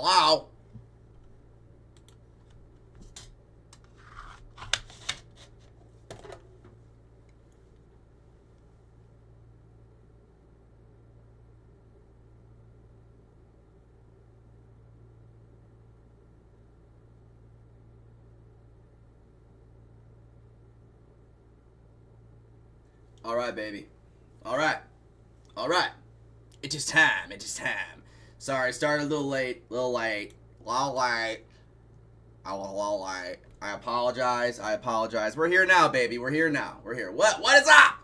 Hello? All right, baby. All right. All right. It is time. It is time. Sorry, started a little late. A little late. I apologize. I apologize. We're here now, baby. We're here now. We're here. What is up?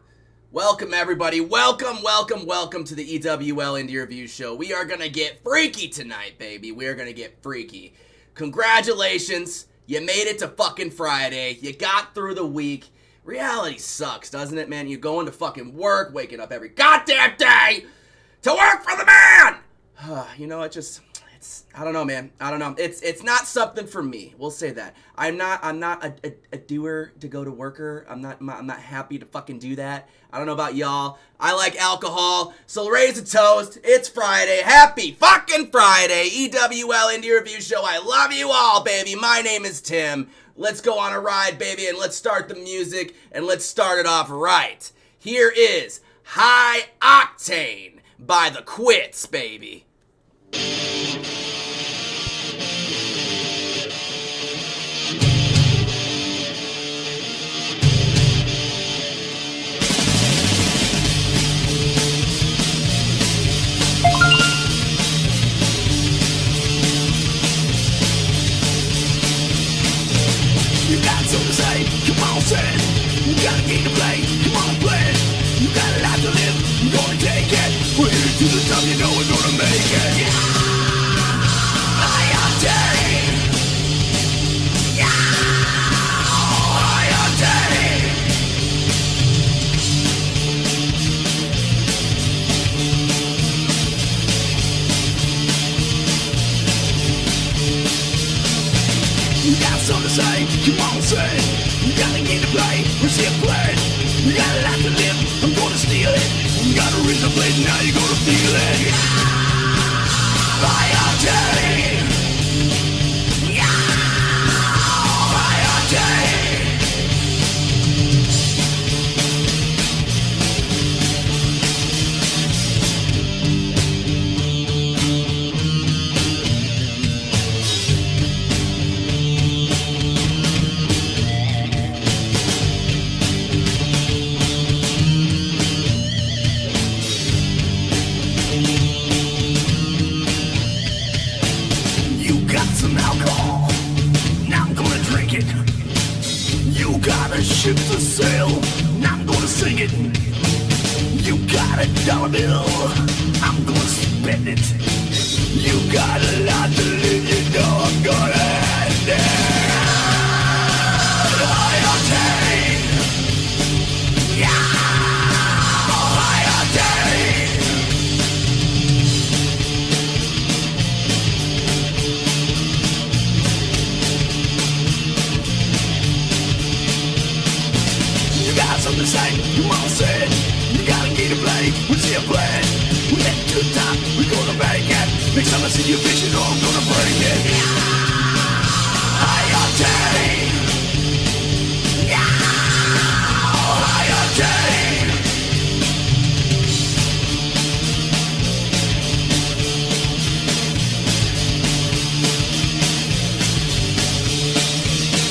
Welcome, everybody. Welcome to the EWL Indie Review Show. We are going to get freaky tonight, baby. We are going to get freaky. Congratulations. You made it to fucking Friday. You got through the week. Reality sucks, doesn't it, man? You go into fucking work, waking up every goddamn day to work for the man! You know, I don't know, man. I don't know. It's not something for me. We'll say that. I'm not a doer to go to worker. I'm not happy to fucking do that. I don't know about y'all. I like alcohol, so raise a toast. It's Friday. Happy fucking Friday. EWL Indie Review Show. I love you all, baby. My name is Tim. Let's go on a ride, baby, and let's start the music, and let's start it off right. Here is High Octane by The Quits, baby. You got something to say, come on say it. You got a game to play, come on play it. You got a life to live, I'm gonna take it. We're here to the top, you know we're gonna make it. Yeah, I am day. Yeah, I am day. You got something to say, come on say it. You got a game to play, we're still playing. You got a life to live, I'm gonna steal it. You got a reason to play, now you're gonna feel it. I am day. Yeah, I am day. Some alcohol, now I'm gonna drink it. You got a ship to sail, now I'm gonna sing it. You got a dollar bill, I'm gonna spend it. You got a lot to live, you know I'm gonna end it. I obtain, yeah, I obtain. Something to say, come on say it. You got a game to play, we're still playing. We head to the top, we're gonna make it. Next time I see your vision, oh, I'm gonna break it. I obtain. Yeah, I obtain.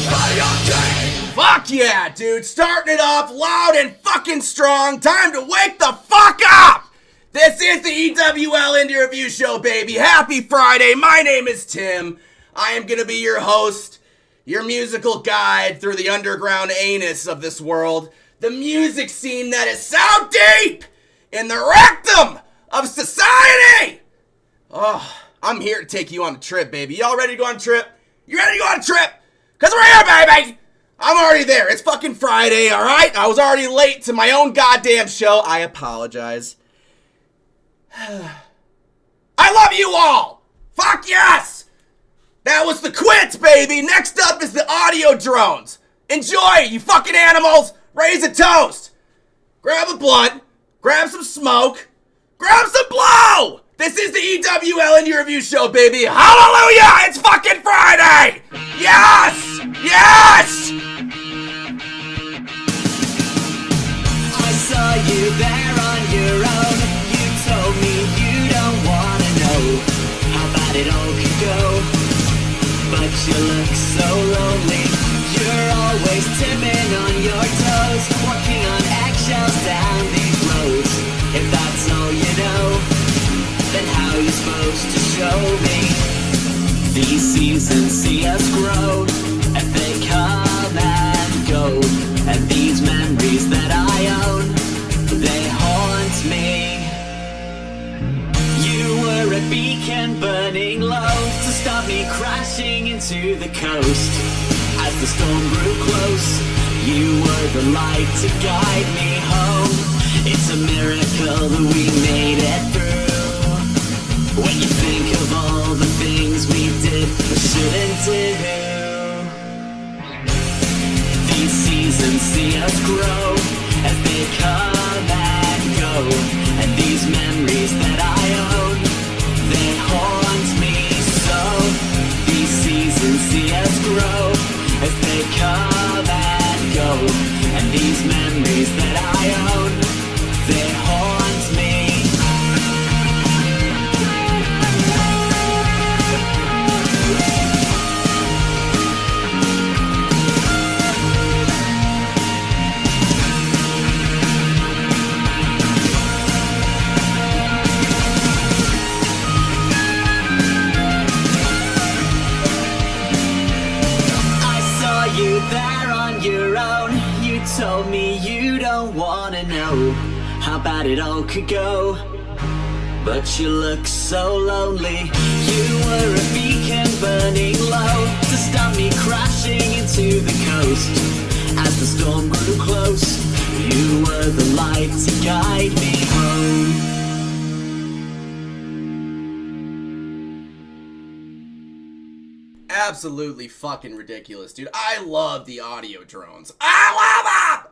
I obtain. Fuck yeah, dude. Starting it off loud and fucking strong. Time to wake the fuck up. This is the EWL Indie Review Show, baby. Happy Friday. My name is Tim. I am going to be your host, your musical guide through the underground anus of this world. The music scene that is so deep in the rectum of society. Oh, I'm here to take you on a trip, baby. Y'all ready to go on a trip? You ready to go on a trip? Because we're here, baby. I'm already there. It's fucking Friday, alright? I was already late to my own goddamn show. I apologize. I love you all! Fuck yes! That was The Quits, baby! Next up is the audio drones. Enjoy, you fucking animals! Raise a toast! Grab a blunt, grab some smoke, grab some blow! This is the EWL Indie Review Show, baby. Hallelujah! It's fucking Friday! Yes! Yes! I saw you there on your own. You told me you don't wanna know how bad it all could go. But you look so lonely. You're always tipping on your toes, walking on eggshells down these roads. If that's all you know, then how you supposed to show me? These seasons see us grow, and they come and go. And these memories that I own, they haunt me. You were a beacon burning low to stop me crashing into the coast. As the storm grew close, you were the light to guide me home. It's a miracle that we made it through. When you think of all the things we did or shouldn't do, these seasons see us grow as they come and go. And these memories that I own, they haunt me so. These seasons see us grow as they come and go. And these memories that I own, they haunt me. You there on your own. You told me you don't wanna know how bad it all could go. But you look so lonely. You were a beacon burning low to stop me crashing into the coast. As the storm grew close, you were the light to guide me home. Absolutely fucking ridiculous, dude. I love the audio drones. I love them!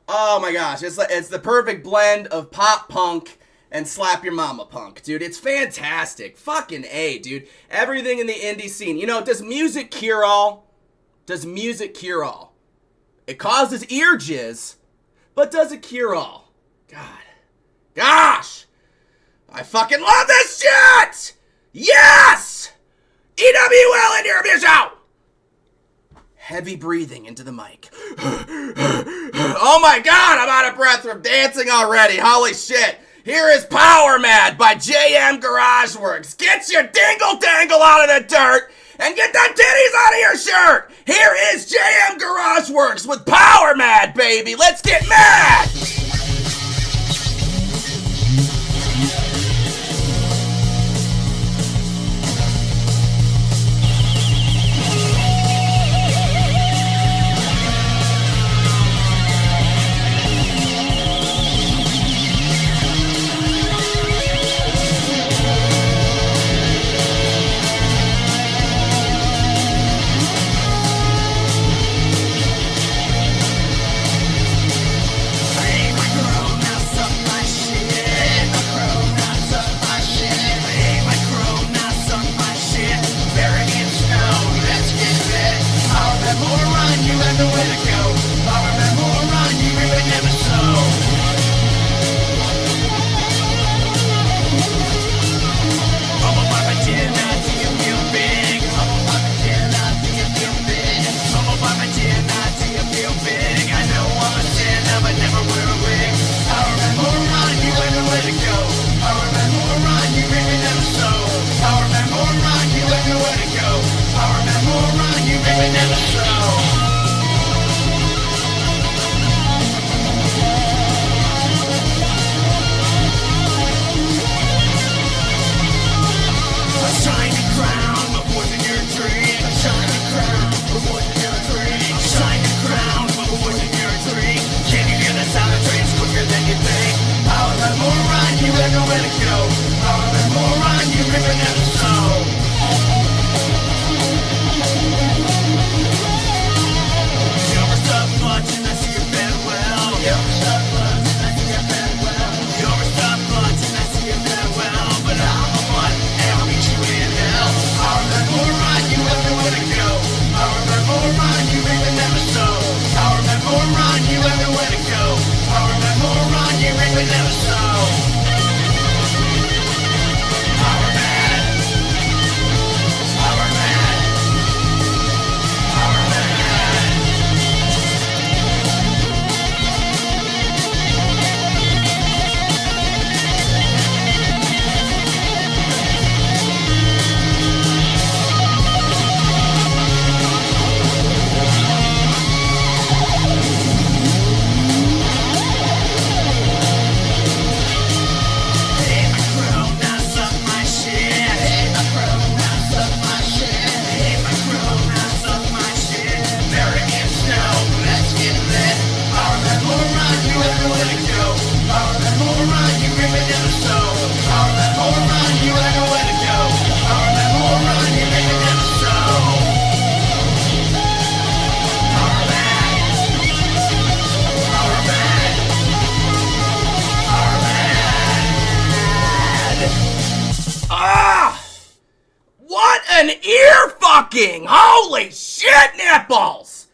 Oh my gosh, it's the perfect blend of pop punk and slap your mama punk, dude. It's fantastic. Fucking A, dude. Everything in the indie scene. You know, does music cure all? Does music cure all? It causes ear jizz, but does it cure all? God. Gosh! I fucking love this shit! Yes! EWL in your review show! Heavy breathing into the mic. Oh my god, I'm out of breath from dancing already. Holy shit. Here is Power Mad by JM Garageworks. Get your dingle dangle out of the dirt and get them titties out of your shirt. Here is JM Garageworks with Power Mad, baby. Let's get mad! fucking holy shit nipples!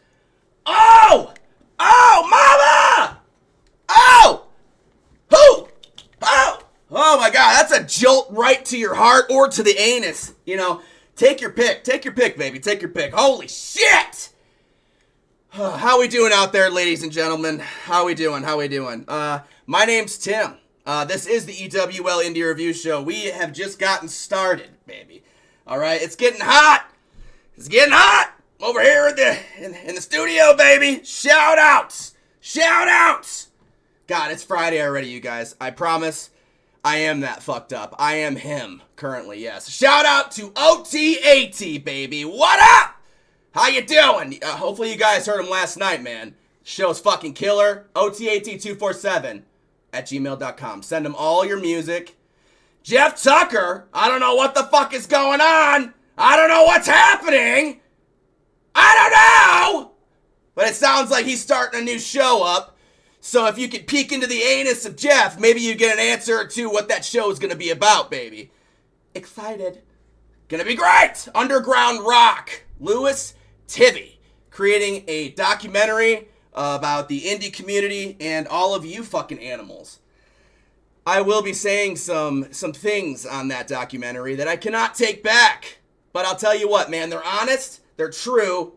Oh! Oh, mama! Oh! Who? Oh! Oh my god, that's a jolt right to your heart or to the anus. You know, take your pick. Take your pick, baby. Take your pick. Holy shit! How we doing out there, ladies and gentlemen? How we doing? How we doing? My name's Tim. This is the EWL Indie Review Show. We have just gotten started, baby. All right, it's getting hot. It's getting hot over here in the studio, baby. Shout outs. Shout outs. God, it's Friday already, you guys. I promise I am that fucked up. I am him currently, yes. Shout out to OTAT, baby. What up? How you doing? Hopefully you guys heard him last night, man. Show's fucking killer. OTAT247@gmail.com. Send him all your music. Jeff Tucker, I don't know what the fuck is going on. I don't know what's happening. I don't know. But it sounds like he's starting a new show up. So if you could peek into the anus of Jeff, maybe you get an answer to what that show is going to be about, baby. Excited. Gonna be great. Underground Rock. Louis Tivy creating a documentary about the indie community and all of you fucking animals. I will be saying some things on that documentary that I cannot take back. But I'll tell you what, man, they're honest, they're true,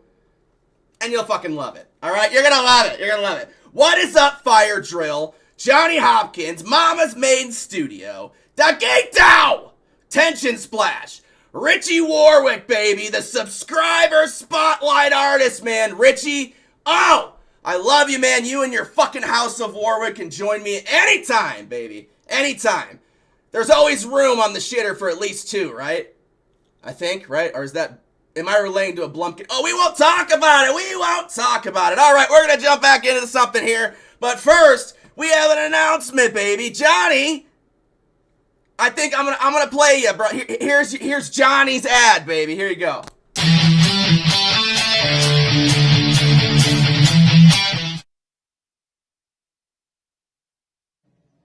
and you'll fucking love it. Alright? You're gonna love it. You're gonna love it. What is up, Fire Drill? Johnny Hopkins, Mama's Main Studio, Dageto, Tension Splash, Richie Warwick, baby, the subscriber spotlight artist, man. Richie, oh, I love you, man. You and your fucking House of Warwick can join me anytime, baby. Anytime. There's always room on the shitter for at least two, right? I think, right? Or is that, am I relating to a Blumpkin? Oh, we won't talk about it. We won't talk about it. All right, we're going to jump back into something here. But first, we have an announcement, baby. Johnny, I think I'm gonna play you, bro. Here's Johnny's ad, baby. Here you go.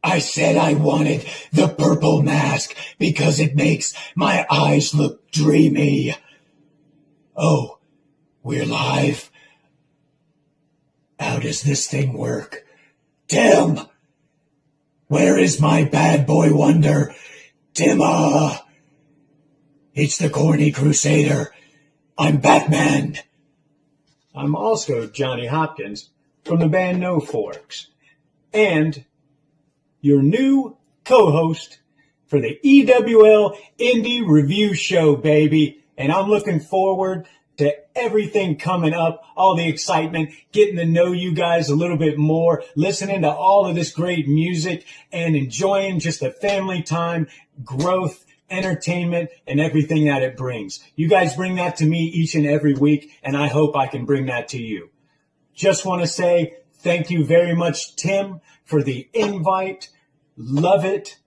I said I wanted the purple mask because it makes my eyes look dreamy. Oh, we're live. How does this thing work? Tim! Where is my bad boy wonder? Timma! It's the corny crusader. I'm Batman. I'm also Johnny Hopkins from the band No Forks. And your new co-host for the EWL Indie Review Show, baby. And I'm looking forward to everything coming up, all the excitement, getting to know you guys a little bit more, listening to all of this great music, and enjoying just the family time, growth, entertainment, and everything that it brings. You guys bring that to me each and every week, and I hope I can bring that to you. Just want to say thank you very much, Tim, for the invite. Love it.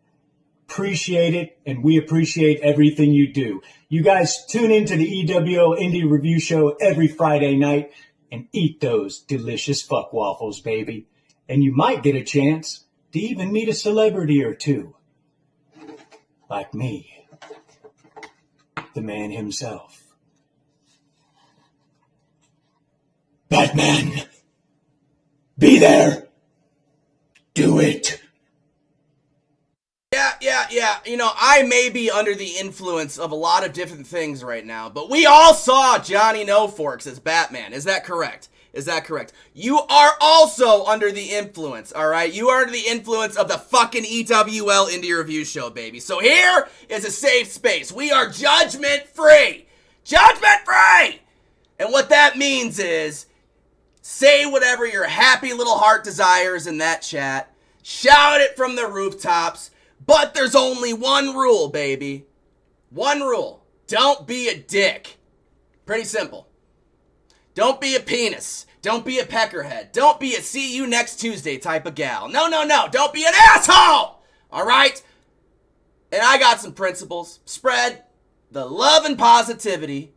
Appreciate it, and we appreciate everything you do. You guys tune into the EWL Indie Review Show every Friday night and eat those delicious fuck waffles, baby. And you might get a chance to even meet a celebrity or two. Like me. The man himself. Batman! Be there! Do it! Yeah. You know, I may be under the influence of a lot of different things right now, but we all saw Johnny No Forks as Batman. Is that correct? Is that correct? You are also under the influence, all right? You are under the influence of the fucking EWL Indie Review Show, baby. So here is a safe space. We are judgment-free. Judgment-free! And what that means is say whatever your happy little heart desires in that chat. Shout it from the rooftops. But there's only one rule, baby. One rule. Don't be a dick. Pretty simple. Don't be a penis. Don't be a peckerhead. Don't be a see you next Tuesday type of gal. No. Don't be an asshole. All right? And I got some principles. Spread the love and positivity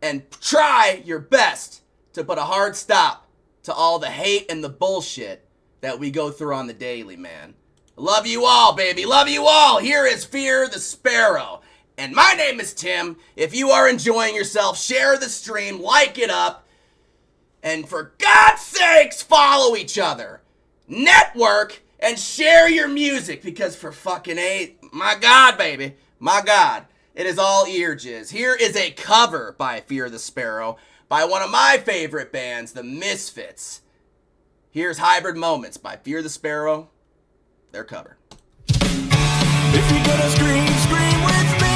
and try your best to put a hard stop to all the hate and the bullshit that we go through on the daily, man. Love you all, baby. Love you all. Here is Fear the Sparrow. And my name is Tim. If you are enjoying yourself, share the stream, like it up, and for God's sakes, follow each other. Network and share your music, because for fucking my God, baby, my God, it is all ear jizz. Here is a cover by Fear the Sparrow by one of my favorite bands, the Misfits. Here's Hybrid Moments by Fear the Sparrow, their cover. If you're gonna scream, scream with me.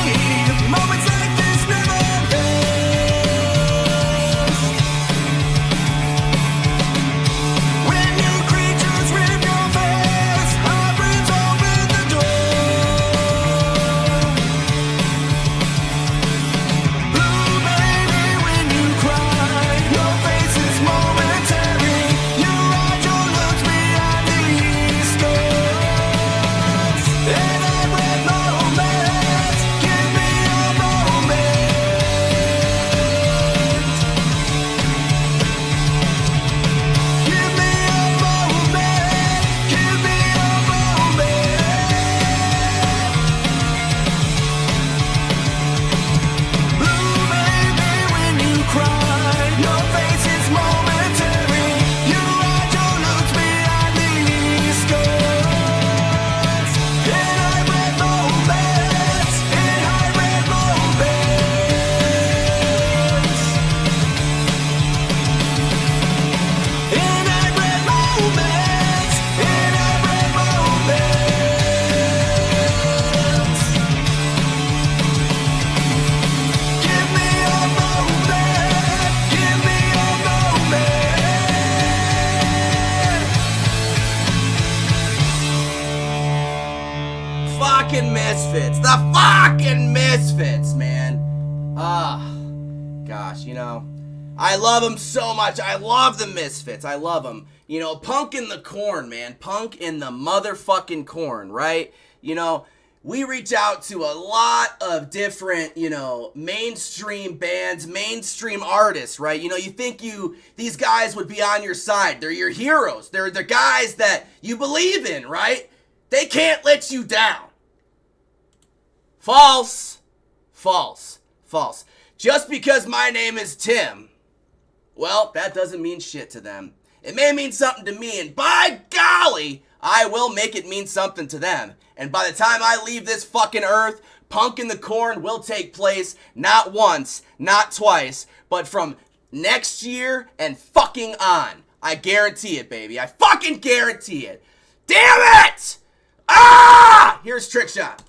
Moments like this never last. When new creatures rip your face, hybrids open the door. Blue baby, when you cry, your face is momentary. You ride your looks behind these stars. And I read romance, give me a moment. Give me a moment, give me a moment. Blue baby, when you cry, your face is momentary. You ride your looks behind these scars. And I read romance, and I read romance. And I read romance, and I read romance. Give me a moment, give me a moment. Fucking Misfits. The fucking Misfits, man. Gosh, I love them so much. I love the Misfits. I love them. Punk in the corn, man. Punk in the motherfucking corn, right? We reach out to a lot of different, mainstream bands, mainstream artists, right? You think these guys would be on your side. They're your heroes. They're the guys that you believe in, right? They can't let you down. False. False. False. Just because my name is Tim, well, that doesn't mean shit to them. It may mean something to me, and by golly, I will make it mean something to them. And by the time I leave this fucking earth, Punk in the Corn will take place not once, not twice, but from next year and fucking on. I guarantee it, baby. I fucking guarantee it. Damn it! Here's Trick Shot.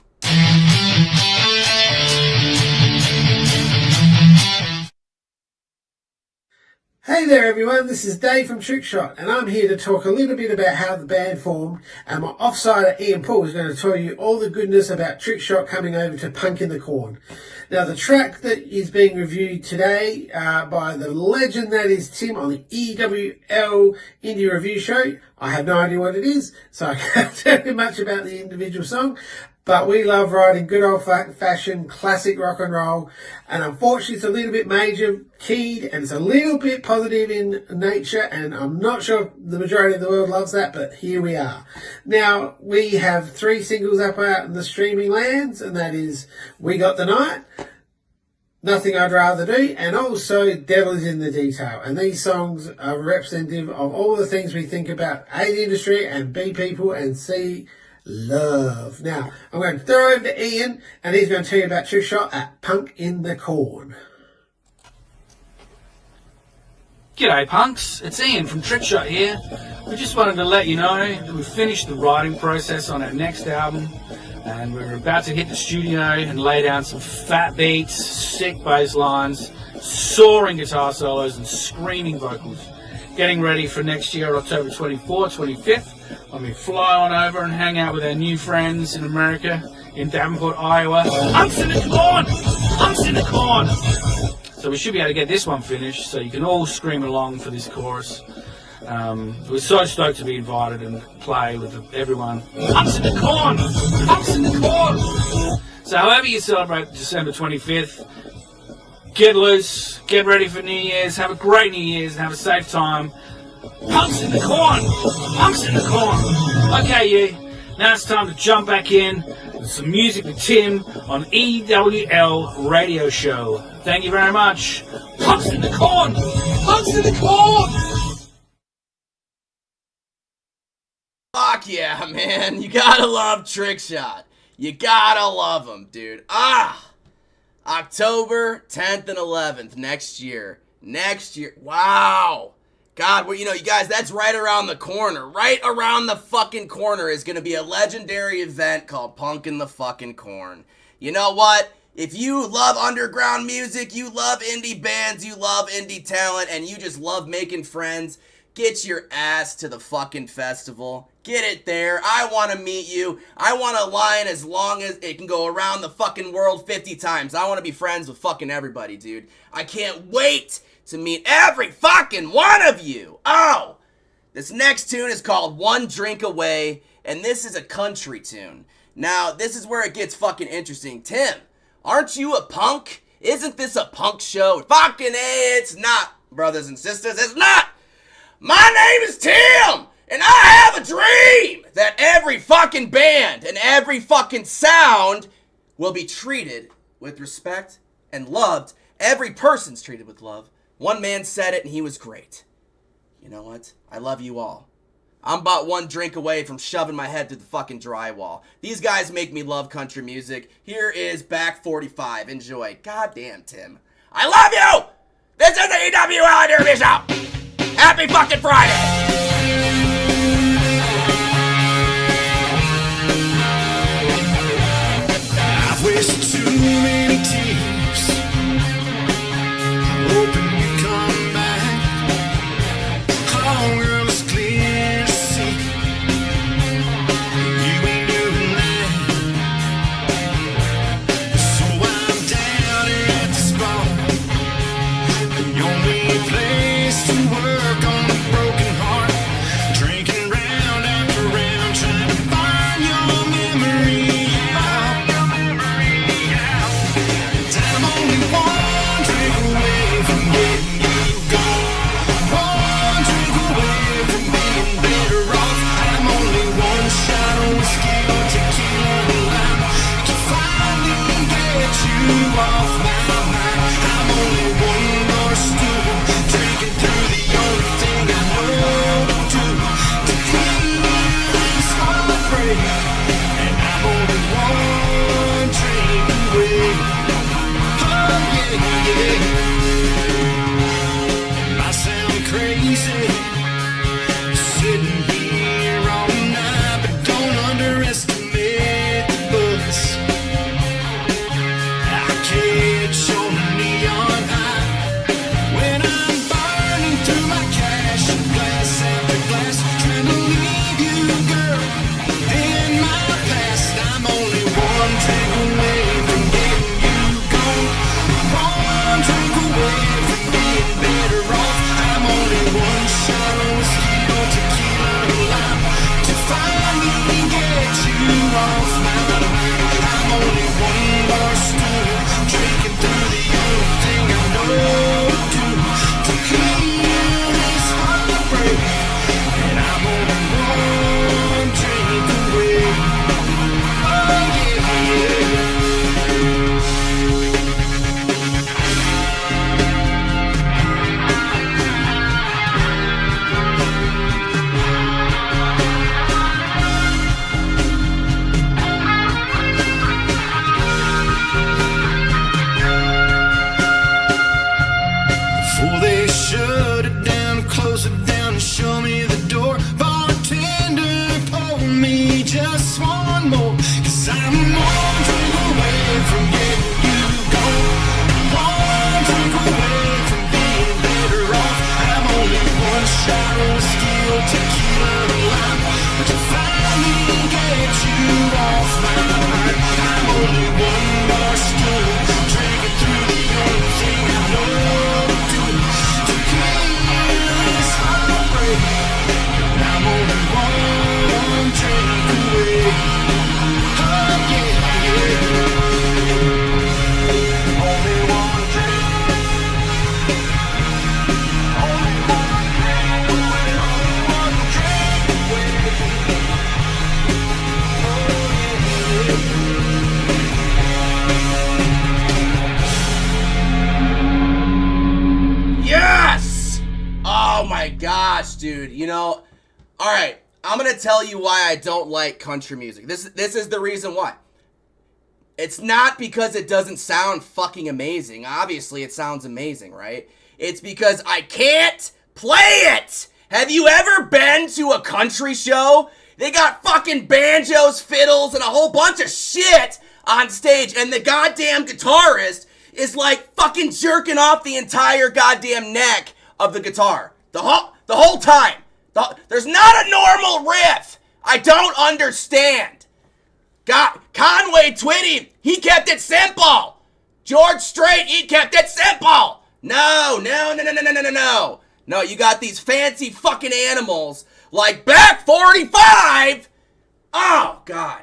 Hey there everyone, this is Dave from Trickshot, and I'm here to talk a little bit about how the band formed, and my offsider Ian Paul is going to tell you all the goodness about Trickshot coming over to Punk in the Corn. Now the track that is being reviewed today by the legend that is Tim on the EWL Indie Review Show, I have no idea what it is, so I can't tell you much about the individual song. But we love writing good old-fashioned classic rock and roll. And unfortunately, it's a little bit major keyed and it's a little bit positive in nature. And I'm not sure if the majority of the world loves that, but here we are. Now, we have 3 singles up out in the streaming lands, and that is We Got the Night, Nothing I'd Rather Do, and also Devil is in the Detail. And these songs are representative of all the things we think about A, the industry, and B, people, and C, love. Now, I'm going to throw over to Ian, and he's going to tell you about Trickshot at Punk in the Corn. G'day punks, it's Ian from Trickshot here. We just wanted to let you know that we've finished the writing process on our next album, and we're about to hit the studio and lay down some fat beats, sick bass lines, soaring guitar solos and screaming vocals. Getting ready for next year, October 24th, 25th, when we fly on over and hang out with our new friends in America, in Davenport, Iowa. Punks in the Corn! Punks in the Corn! So we should be able to get this one finished, so you can all scream along for this chorus. We're so stoked to be invited and play with everyone. Punks in the Corn! Punks in the Corn! So however you celebrate December 25th, get loose, get ready for New Year's, have a great New Year's and have a safe time. Punks in the Corn! Punks in the Corn! Okay, you. Now it's time to jump back in, and some music with Tim on EWL Radio Show. Thank you very much. Punks in the corn! Punks in the corn! Fuck yeah, man. You gotta love Trickshot. You gotta love them, dude. October 10th and 11th next year. Wow. God, well, you guys, that's right around the corner. Right around the fucking corner is going to be a legendary event called Punk in the fucking Corn. You know what? If you love underground music, you love indie bands, you love indie talent, and you just love making friends, get your ass to the fucking festival. Get it there. I want to meet you. I want a line as long as it can go around the fucking world 50 times. I want to be friends with fucking everybody, dude. I can't wait to meet every fucking one of you. Oh, this next tune is called One Drink Away, and this is a country tune. Now, this is where it gets fucking interesting. Tim, aren't you a punk? Isn't this a punk show? Fucking A, it's not, brothers and sisters, it's not. My name is Tim, and I have a dream that every fucking band and every fucking sound will be treated with respect and loved. Every person's treated with love. One man said it and he was great. You know what? I love you all. I'm about one drink away from shoving my head through the fucking drywall. These guys make me love country music. Here is Back 45. Enjoy. Goddamn, Tim. I love you! This is the EWL Interview Show! Happy fucking Friday! I've wasted too many tears hoping you come back. Oh, girl, it's clear to see you ain't doing that. So I'm down here at the spot, the only place to work on a broken heart. Drink dude. You know, all right, I'm going to tell you why I don't like country music. This is the reason why. It's not because it doesn't sound fucking amazing. Obviously, it sounds amazing, right? It's because I can't play it. Have you ever been to a country show? They got fucking banjos, fiddles, and a whole bunch of shit on stage, and the goddamn guitarist is like fucking jerking off the entire goddamn neck of the guitar. The whole time. There's not a normal riff. I don't understand. Conway Twitty, he kept it simple. George Strait, he kept it simple. No. No, you got these fancy fucking animals like Back 45. Oh, God.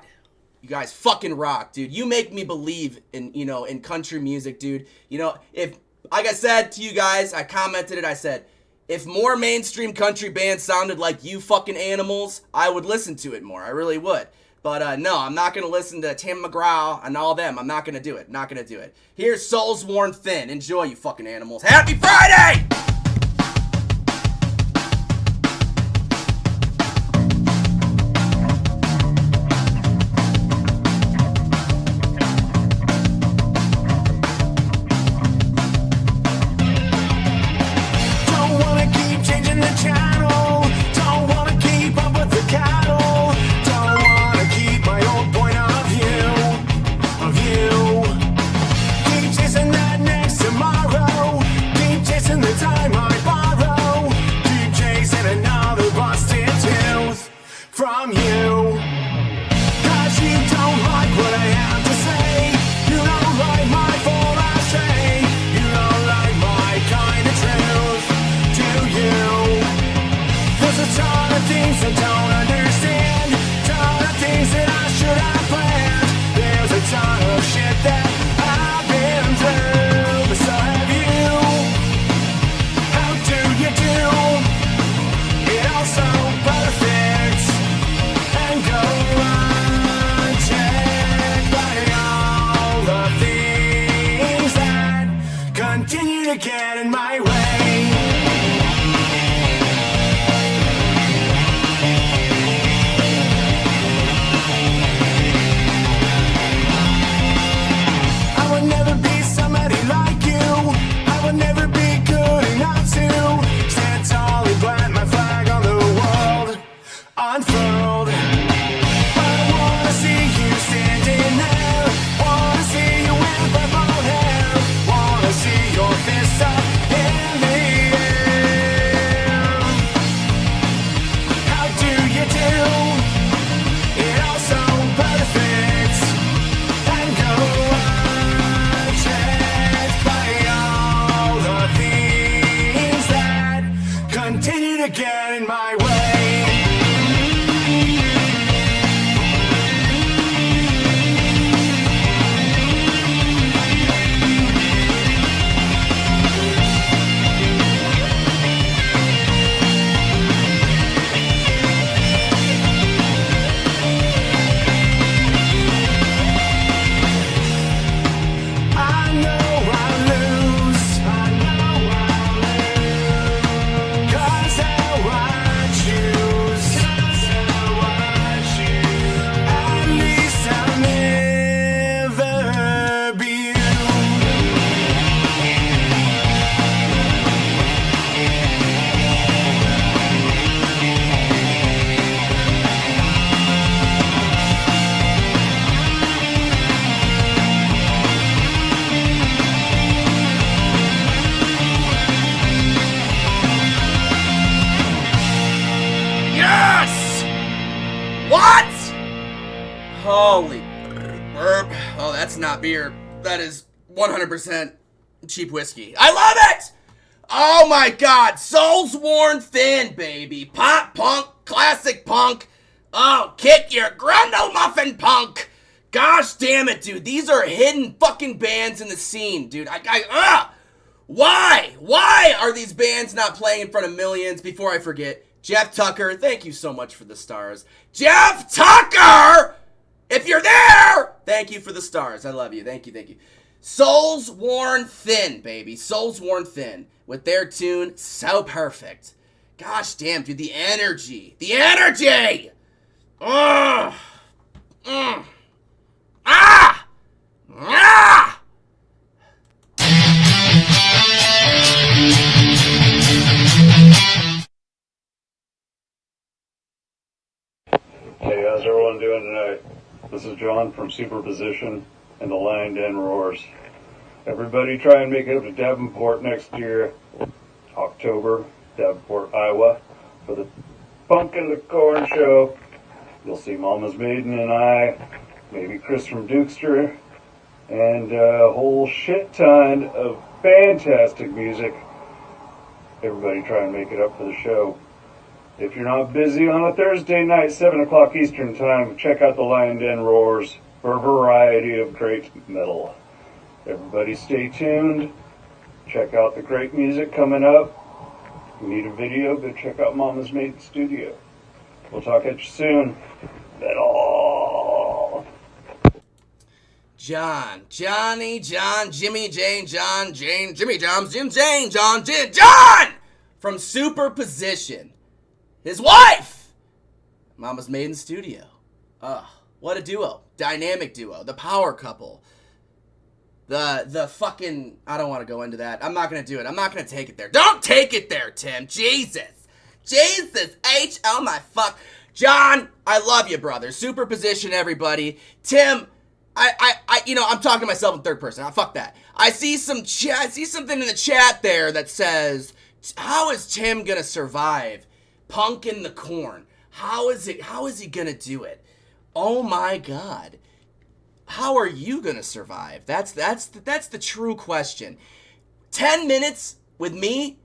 You guys fucking rock, dude. You make me believe in country music, dude. You know, if, like I said to you guys, I commented it, I said, if more mainstream country bands sounded like you fucking animals, I would listen to it more. I really would. But no, I'm not going to listen to Tim McGraw and all them. I'm not going to do it. Not going to do it. Here's Souls Worn Thin. Enjoy, you fucking animals. Happy Friday! Get in my way. I would never be somebody like you. I would never be good enough to stand tall and plant my flag on the world unfurled. I wanna see you standing there. Wanna see you with purple hair. Wanna see your fists up in the air. How do you do it all so perfect and go unchecked by all the things that continue to get in my way? I know I'll lose. 'Cause how I choose. At least I'll never be you. Yes! What? Holy burp. Oh, that's not beer. That is 100% cheap whiskey. I love it! Oh my God. Souls Worn Thin, baby. Pop punk, classic punk. Oh, kick your grundle muffin punk. Gosh damn it, dude. These are hidden fucking bands in the scene, dude. Why? Why are these bands not playing in front of millions? Before I forget, Jeff Tucker, thank you so much for the stars. Jeff Tucker! If you're there, thank you for the stars. I love you. Thank you. Souls Worn Thin, baby. Souls Worn Thin with their tune, So Perfect. Gosh damn, dude, the energy. The energy! Ugh! Ah! Ah! Hey, how's everyone doing tonight? This is John from Superposition and the Lion Den Roars. Everybody try and make it up to Davenport next year, October, Davenport, Iowa, for the Punk and the Corn show. You'll see Mama's Maiden and I, maybe Chris from Dukester, and a whole shit ton of fantastic music. Everybody try and make it up for the show. If you're not busy on a Thursday night, 7 o'clock Eastern Time, check out the Lion Den Roars for a variety of great metal. Everybody stay tuned. Check out the great music coming up. If you need a video, go check out Mama's Maiden Studio. We'll talk at you soon. Metal! John, Johnny, John, Jimmy, Jane, John, Jane, Jimmy, John, Jim, Jane, John, Jim, John! From Superposition. His wife! Mama's Maiden Studio. What a duo. Dynamic duo. The power couple. The fucking... I don't want to go into that. I'm not going to do it. I'm not going to take it there. Don't take it there, Tim. Jesus. Jesus. H. Oh my fuck. John, I love you, brother. Superposition, everybody. Tim, I'm talking to myself in third person. Fuck that. I see something in the chat there that says, how is Tim going to survive Punk in the Corn? How is he gonna do it? Oh my God. How are you gonna survive? That's the true question. 10 minutes with me?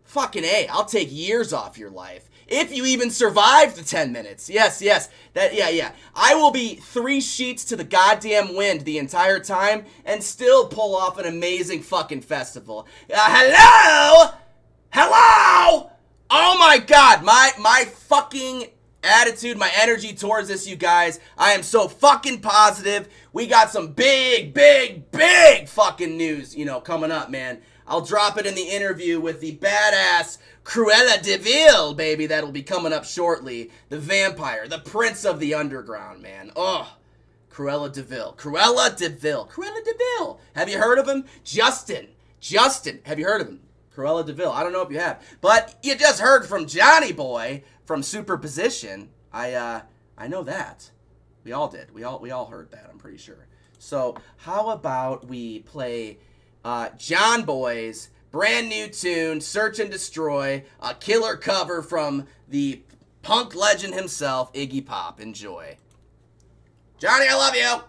Fucking A, I'll take years off your life. If you even survive the 10 minutes. Yes. Yeah. I will be 3 sheets to the goddamn wind the entire time and still pull off an amazing fucking festival. Hello? Oh my God, my fucking attitude, my energy towards this, you guys. I am so fucking positive. We got some big fucking news, coming up, man. I'll drop it in the interview with the badass Cruella D'Vil, baby. That'll be coming up shortly. The vampire, the prince of the underground, man. Oh, Cruella D'Vil. Have you heard of him? Justin, have you heard of him? Cruella D'Vil. I don't know if you have, but you just heard from Johnny Boy from Superposition. I know that. We all did. We all heard that. I'm pretty sure. So how about we play John Boy's brand new tune, "Search and Destroy," a killer cover from the punk legend himself, Iggy Pop. Enjoy. Johnny, I love you.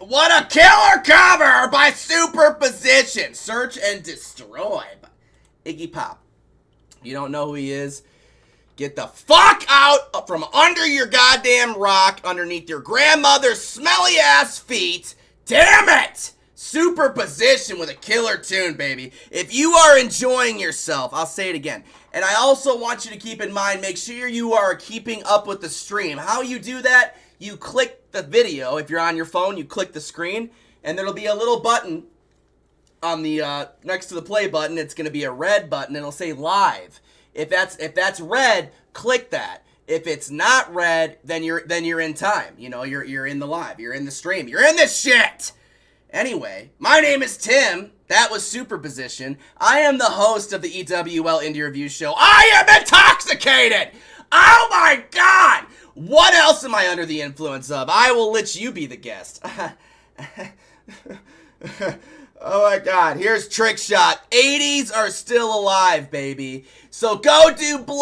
What a killer cover by Superposition. Search and Destroy by Iggy Pop. You don't know who he is? Get the fuck out from under your goddamn rock underneath your grandmother's smelly ass feet. Damn it! Superposition with a killer tune, baby. If you are enjoying yourself, I'll say it again. And I also want you to keep in mind, make sure you are keeping up with the stream. How you do that? You click the video. If you're on your phone, you click the screen, and there'll be a little button on the next to the play button. It's going to be a red button, and it'll say live. If that's red, click that. If it's not red, then you're in time. You know, you're in the live. You're in the stream. You're in this shit. Anyway, my name is Tim. That was Superposition. I am the host of the EWL Indie Review Show. I am intoxicated! Oh my god! What else am I under the influence of? I will let you be the guest. Oh my god, here's Trick Shot. 80s are still alive, baby. So go do blow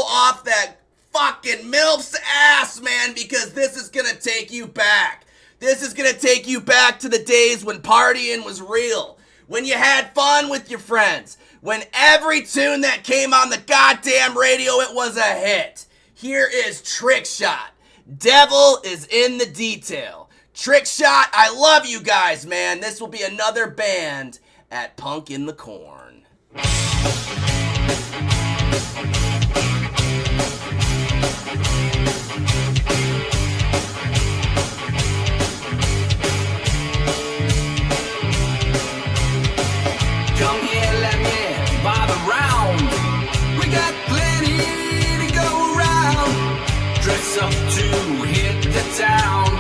off that fucking MILF's ass, man, because this is gonna take you back. This is gonna take you back to the days when partying was real. When you had fun with your friends. When every tune that came on the goddamn radio, it was a hit. Here is Trick Shot. Devil is in the detail. Trick Shot, I love you guys, man. This will be another band at Punk in the Corn. Come here, let me buy the round. We got plenty to go around. Dress up to hit the town.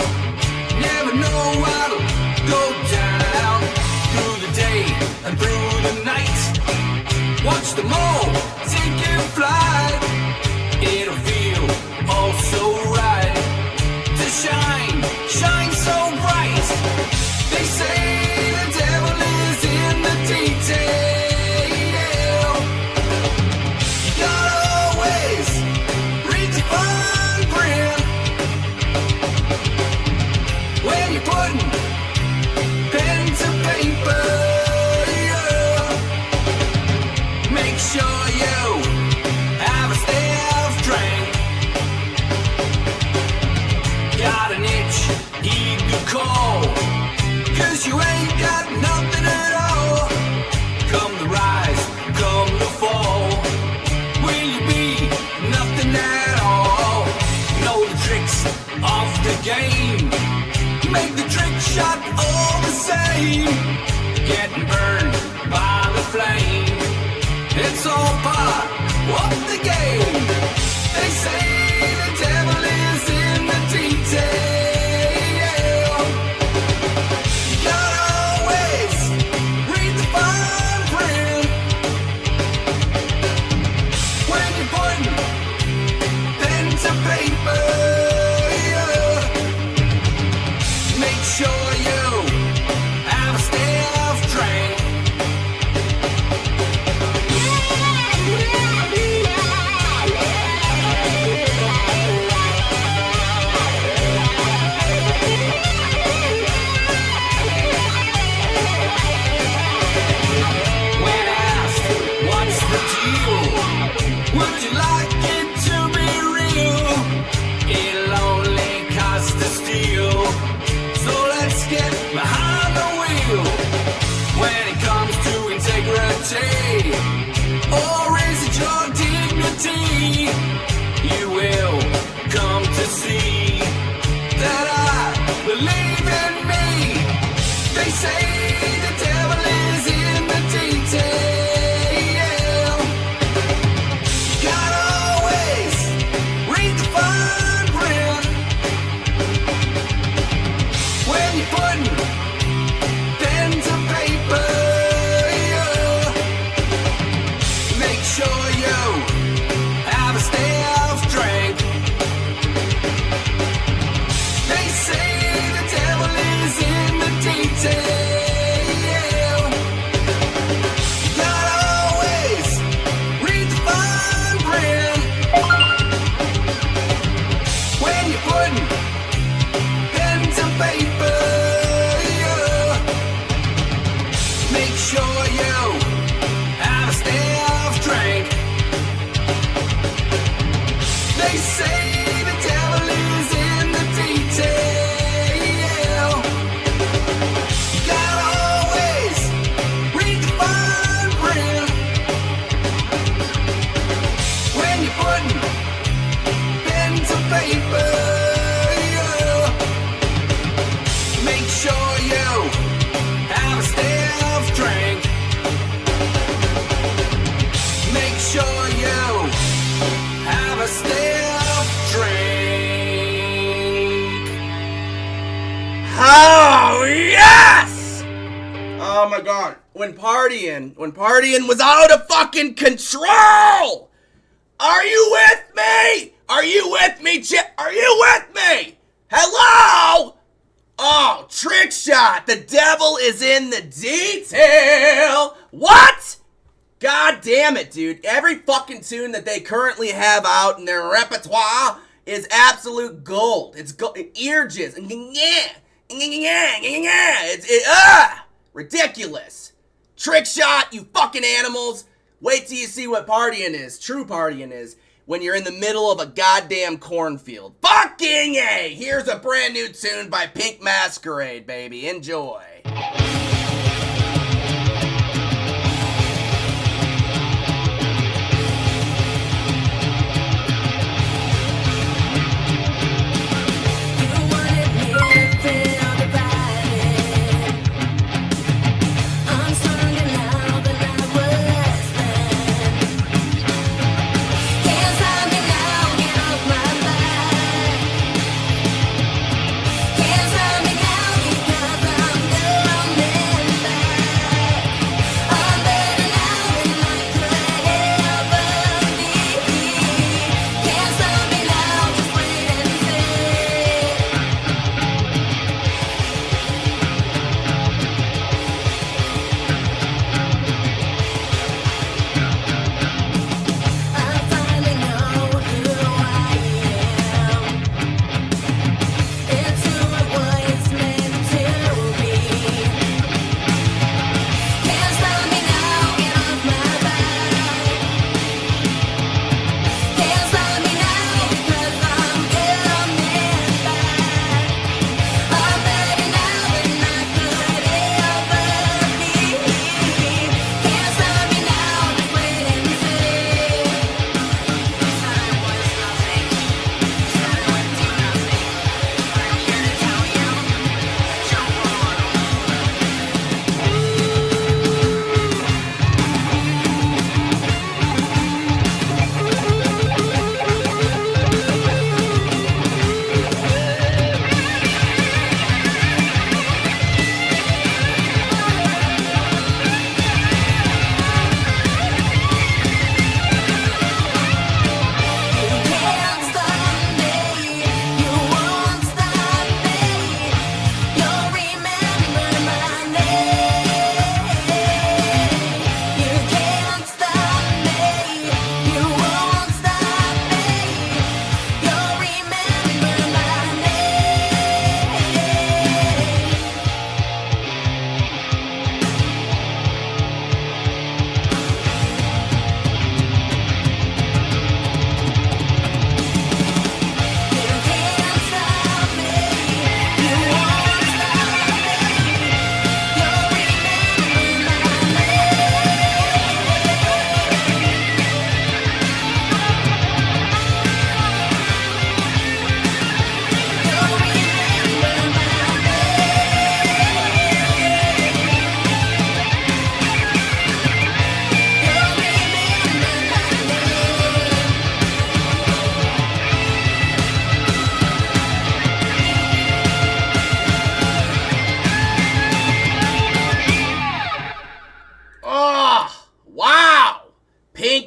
Never know what'll go down. Through the day and through the night. Watch them all taking flight. It'll feel all so right. To shine, shine so bright. They say the devil is in the detail. You gotta always read the fine print when you're putting pen to paper. Make sure you have a staff drink. Got an itch, heed the call. 'Cause you ain't got nothing at all. Come the rise, come the fall. Will you be nothing at all? Know the tricks of the game. Make the trick shot all the same. Getting burned by the flame. It's all part of the game. They say the devil is in the detail. Or is it your dignity? You will come to see that I believe in me. They say the devil is in the detail. Gotta always read the fine print when you're putting pen to paper. when partying was out of fucking control. Are you with me? Are you with me, Are you with me? Hello? Oh, trick shot. The devil is in the detail. What? God damn it, dude. Every fucking tune that they currently have out in their repertoire is absolute gold. It's ear jizz. It's ridiculous. Trick shot, you fucking animals. Wait till you see what partying is. True partying is when you're in the middle of a goddamn cornfield. Fucking A! Here's a brand new tune by Pink Masquerade, baby. Enjoy.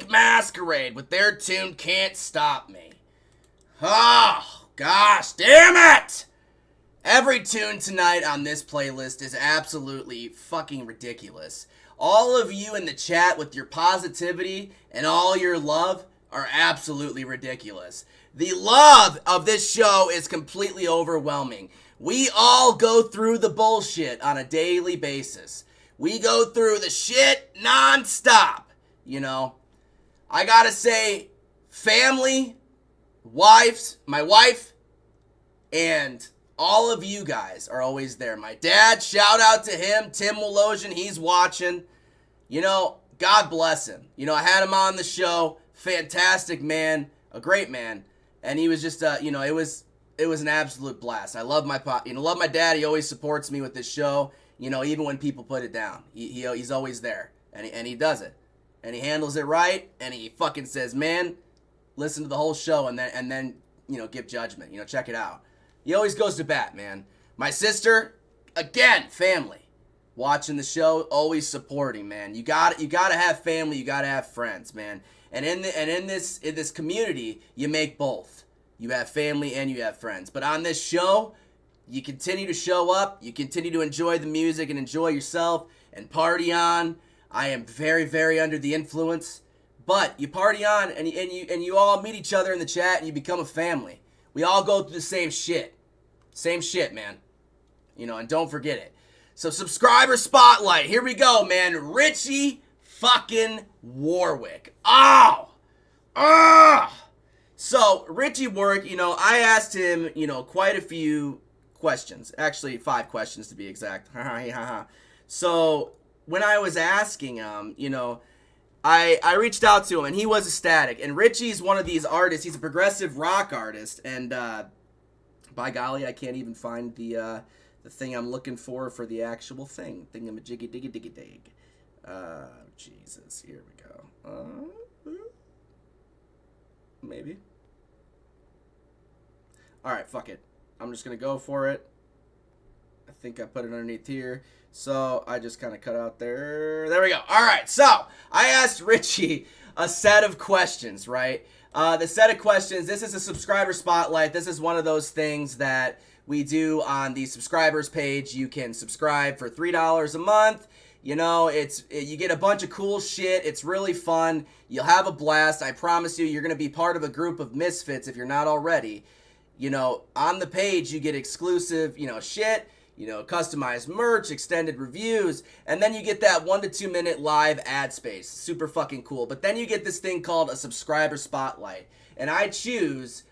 Masquerade with their tune Can't Stop Me. Oh, gosh, damn it! Every tune tonight on this playlist is absolutely fucking ridiculous. All of you in the chat with your positivity and all your love are absolutely ridiculous. The love of this show is completely overwhelming. We all go through the bullshit on a daily basis. We go through the shit non-stop, you know. I gotta say, family, my wife, and all of you guys are always there. My dad, shout out to him, Tim Wolosian, he's watching. You know, God bless him. You know, I had him on the show, fantastic man, a great man, and he was just, it was an absolute blast. I love my love my dad. He always supports me with this show. You know, even when people put it down, he's always there, and he does it, and he handles it right, and he fucking says, man, listen to the whole show, and then give judgment. Check it out. He always goes to bat, man. My sister, again, family. watching the show, always supporting, man. You got to have family, you got to have friends, man. And in this community, you make both. You have family and you have friends. But on this show, you continue to show up, you continue to enjoy the music and enjoy yourself and party on. I am very, very under the influence. But you party on and you all meet each other in the chat and you become a family. We all go through the same shit. Same shit, man. You know, and don't forget it. So subscriber spotlight. Here we go, man. Richie fucking Warwick. Oh! So, Richie Warwick, you know, I asked him, you know, quite a few questions. Actually, 5 questions to be exact. So, when I was asking him, you know, I reached out to him and he was ecstatic. And Richie's one of these artists. He's a progressive rock artist. And by golly, I can't even find the thing I'm looking for the actual thing. Thingamajiggy-diggy-diggy-dig. Jesus. Here we go. Maybe. Alright, fuck it. I'm just going to go for it. I think I put it underneath here. So, I just kind of cut out there. There we go. Alright, so, I asked Richie a set of questions, right? The set of questions, this is a subscriber spotlight. This is one of those things that we do on the subscribers page. You can subscribe for $3 a month. You know, you get a bunch of cool shit. It's really fun. You'll have a blast. I promise you, you're going to be part of a group of misfits if you're not already. You know, on the page, you get exclusive, you know, shit. You know, customized merch, extended reviews, and then you get that 1 to 2 minute live ad space. Super fucking cool. But then you get this thing called a subscriber spotlight. And I choose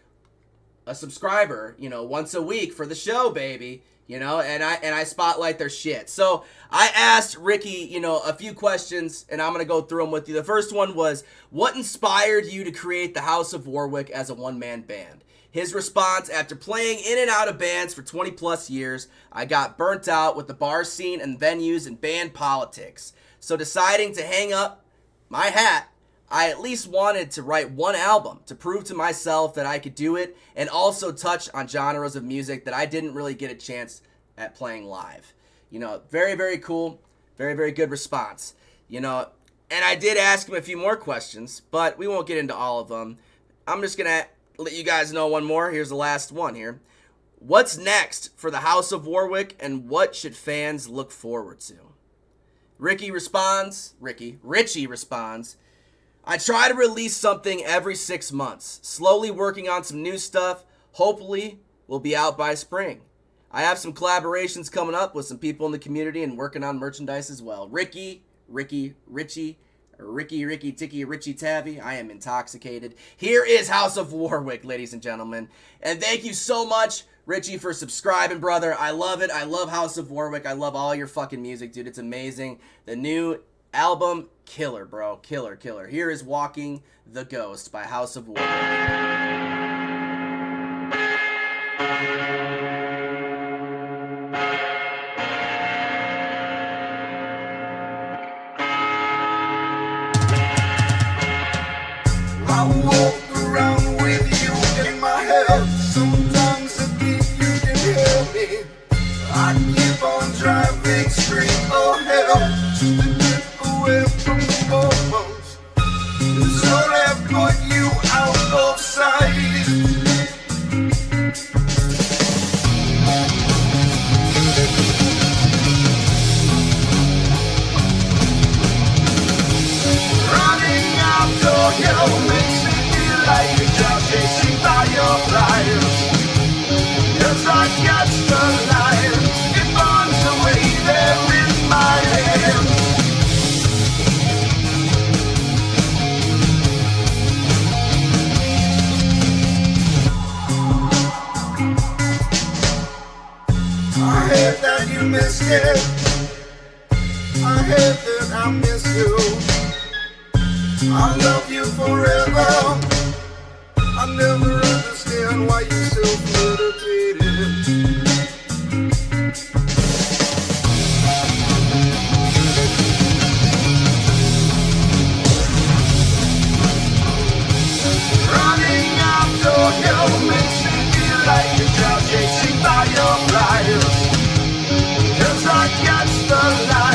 a subscriber, you know, once a week for the show, baby. You know, and I spotlight their shit. So I asked Ricky, you know, a few questions, and I'm going to go through them with you. The first one was, what inspired you to create the House of Warwick as a one-man band? His response, after playing in and out of bands for 20 plus years, I got burnt out with the bar scene and venues and band politics. So deciding to hang up my hat, I at least wanted to write one album to prove to myself that I could do it and also touch on genres of music that I didn't really get a chance at playing live. You know, very, very cool. Very, very good response. You know, and I did ask him a few more questions, but we won't get into all of them. I'm just going to let you guys know one more. Here's the last one here. What's next for the House of Warwick and what should fans look forward to? Richie responds, I try to release something every 6 months, slowly working on some new stuff. Hopefully, we'll be out by spring. I have some collaborations coming up with some people in the community and working on merchandise as well. Richie, Ticky, Richie Tabby. I am intoxicated. Here is House of Warwick, ladies and gentlemen. And thank you so much, Richie, for subscribing, brother. I love it. I love House of Warwick. I love all your fucking music, dude. It's amazing. The new album, killer, bro. Killer. Here is Walking the Ghost by House of Warwick. I walk around with you in my head. Sometimes I think you can hear me. I keep on driving straight ahead, just to get away from the moments. It's all that put you out of sight. Running after you makes me feel like a child chasing by your flyers. Yes, I catch the lion. It burns away there in my hand. I heard that you missed it. I heard that I miss you. I love you forever. I never understand why you still meditated. Running after you makes me feel like a child chasing by your flyers. 'Cause I catch the light.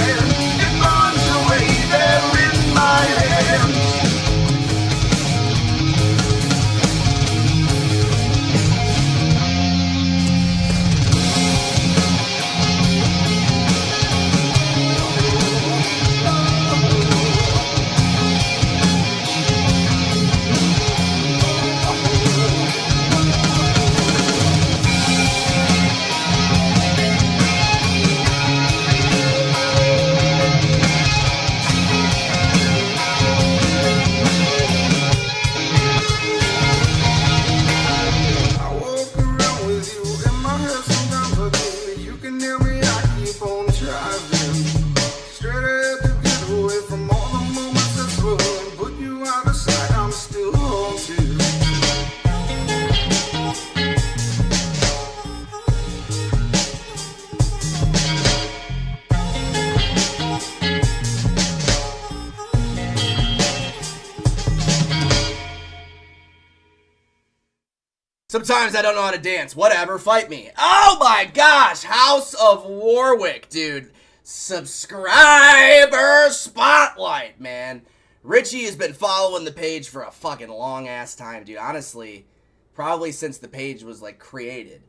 Sometimes I don't know how to dance. Whatever, fight me. Oh my gosh, House of Warwick, dude. Subscriber spotlight, man. Richie has been following the page for a fucking long ass time, dude. Honestly, probably since the page was like created.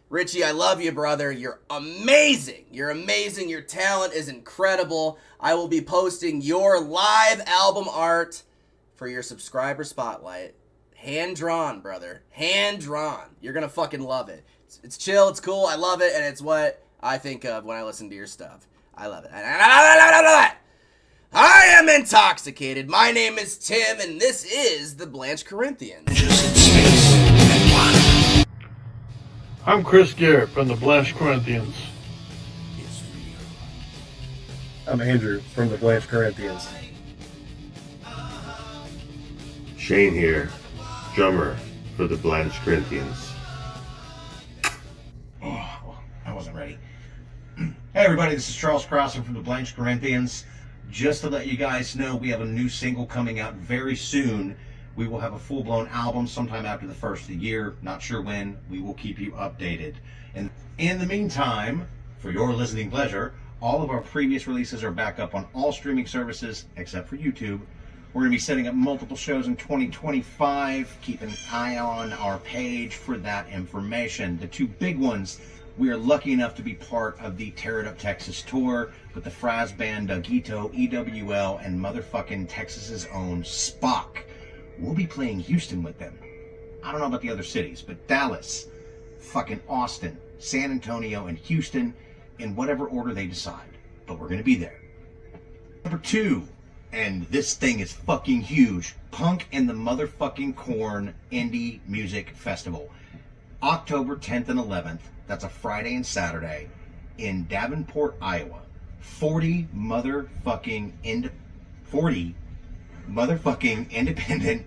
Richie, I love you, brother. You're amazing. You're amazing. Your talent is incredible. I will be posting your live album art for your subscriber spotlight. Hand drawn, brother. Hand drawn. You're gonna fucking love it. It's chill, it's cool, I love it, and it's what I think of when I listen to your stuff. I love it. I am intoxicated. My name is Tim, and this is the Blanche Corinthians. I'm Chris Garrett from the Blanche Corinthians. I'm Andrew from the Blanche Corinthians. Shane here, drummer for the Blanche Corinthians. Oh, I wasn't ready. Hey everybody, this is Charles Crosser from the Blanche Corinthians. Just to let you guys know, we have a new single coming out very soon. We will have a full-blown album sometime after the first of the year. Not sure when. We will keep you updated. And in the meantime, for your listening pleasure, all of our previous releases are back up on all streaming services except for YouTube. We're going to be setting up multiple shows in 2025. Keep an eye on our page for that information. The two big ones, we are lucky enough to be part of the Tear It Up Texas tour with the Fraz band Dougito, EWL, and motherfucking Texas's own Spock. We'll be playing Houston with them. I don't know about the other cities, but Dallas, fucking Austin, San Antonio, and Houston, in whatever order they decide. But we're going to be there. Number two, and this thing is fucking huge, Punk and the Motherfucking Corn Indie Music Festival. October 10th and 11th, that's a Friday and Saturday, in Davenport, Iowa. 40 motherfucking independent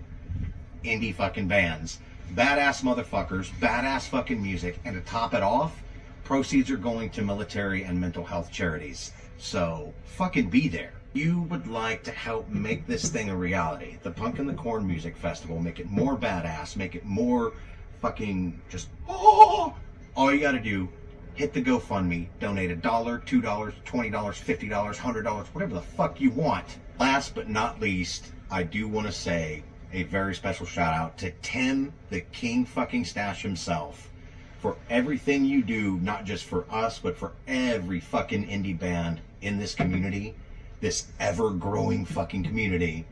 indie fucking bands. Badass motherfuckers, badass fucking music, and to top it off, proceeds are going to military and mental health charities. So, fucking be there. You would like to help make this thing a reality. The Punk and the Corn Music Festival, make it more badass, make it more fucking just, oh! All you gotta do, hit the GoFundMe, donate $1, $2, $20, $50, $100, whatever the fuck you want. Last but not least, I do want to say a very special shout out to Tim, the King fucking Stash himself, for everything you do, not just for us, but for every fucking indie band in this community, this ever-growing fucking community.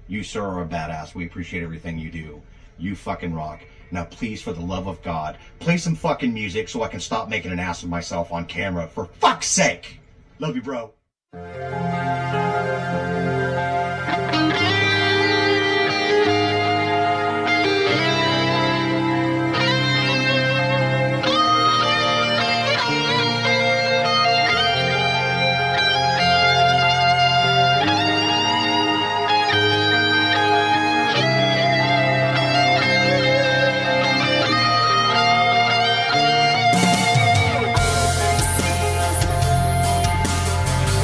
You, sir, are a badass. We appreciate everything you do. You fucking rock. Now, please, for the love of God, play some fucking music so I can stop making an ass of myself on camera, for fuck's sake! Love you, bro. This is mine.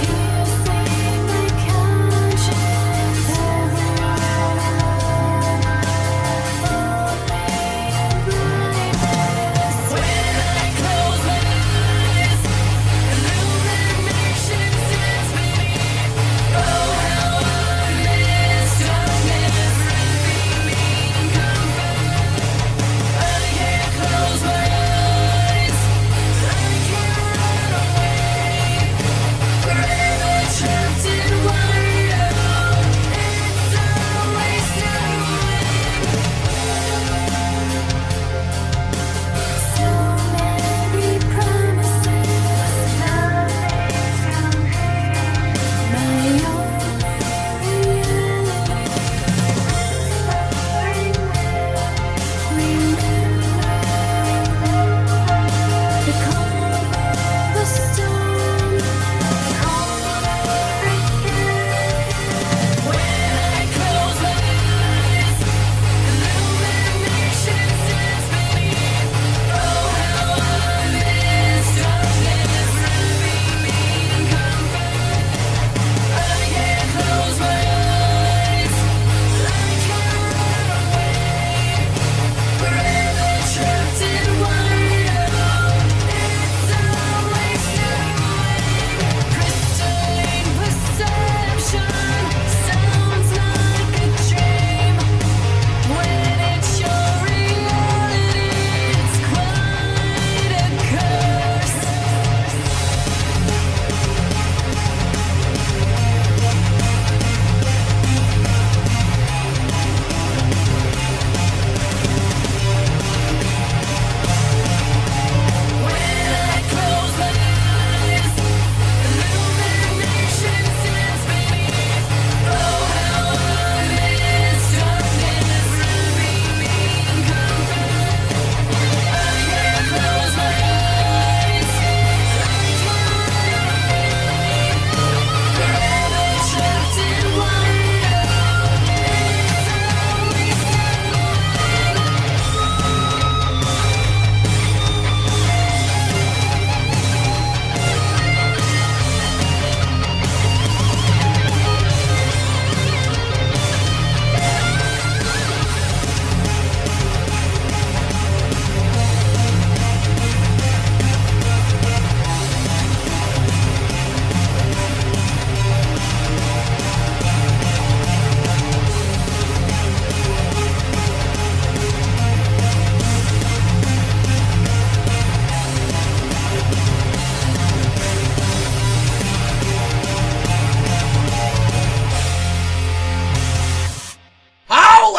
You say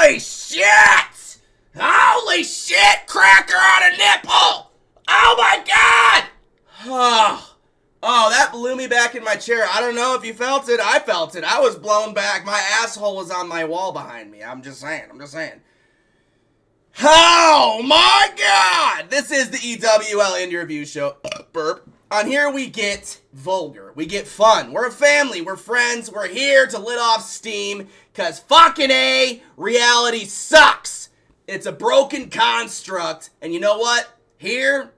Holy shit! Holy shit! Cracker on a nipple! Oh my god! Oh, that blew me back in my chair. I don't know if you felt it. I felt it. I was blown back. My asshole was on my wall behind me. I'm just saying. Oh my god! This is the EWL Indie Review Show. Burp. On here we get vulgar. We get fun. We're a family. We're friends. We're here to let off steam. Cause fucking A, reality sucks. It's a broken construct. And you know what? Here,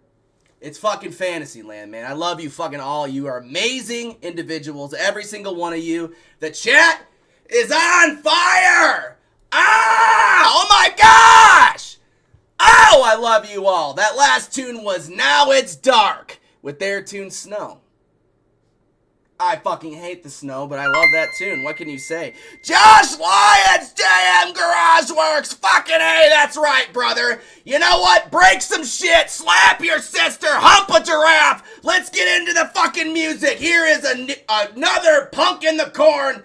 it's fucking fantasy land, man. I love you fucking all. You are amazing individuals. Every single one of you. The chat is on fire. Oh my gosh. Oh, I love you all. That last tune was Now It's Dark with their tune Snow. I fucking hate the snow, but I love that tune. What can you say? Josh Lyons, JM Garage Works. Fucking A, that's right, brother. You know what? Break some shit. Slap your sister. Hump a giraffe. Let's get into the fucking music. Here is another Punk in the Corn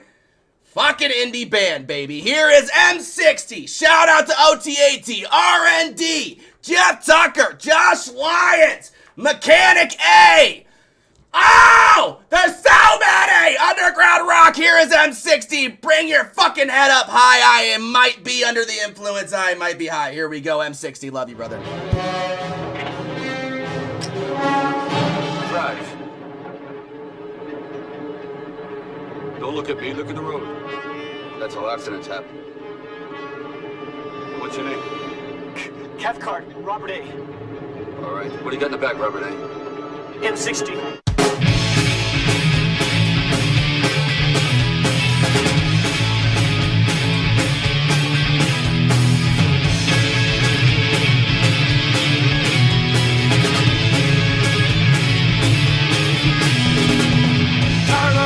fucking indie band, baby. Here is M60. Shout out to OTAT, RND, Jeff Tucker, Josh Lyons, Mechanic A. Oh, there's so many! Underground rock, here is M60. Bring your fucking head up high. I might be under the influence. I might be high. Here we go, M60. Love you, brother. Drive. Don't look at me, look at the road. That's how accidents happen. What's your name? Cathcart, Robert A. All right. What do you got in the back, Robert A? M60.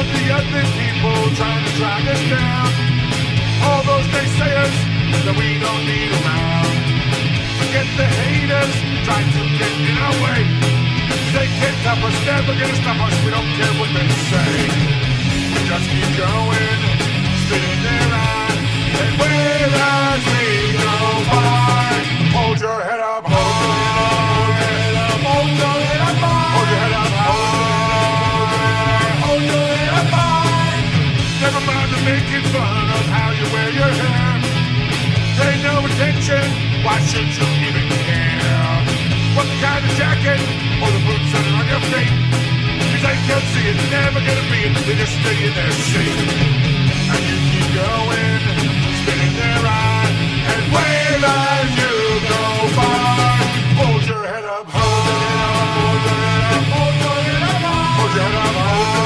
The ugly people trying to drag us down. All those naysayers that we don't need around. Forget the haters trying to get in our way. They can't stop us, never gonna stop us. We don't care what they say. We just keep going, spinning their eye, and wave as we go by. Hold your head up high. Hold your head up high. Hold your head up high. Hold your head up high. Never mind the making fun of how you wear your hair. Pay no attention, why should you even care? What kind of jacket, or the boots that are on your feet? Cause they can't see it, never gonna be it, they just stay in their seat. And you keep going, spinning their eye, and wave as you go by. Hold your head up high. Hold your head up, hold your head up, hold your head up high.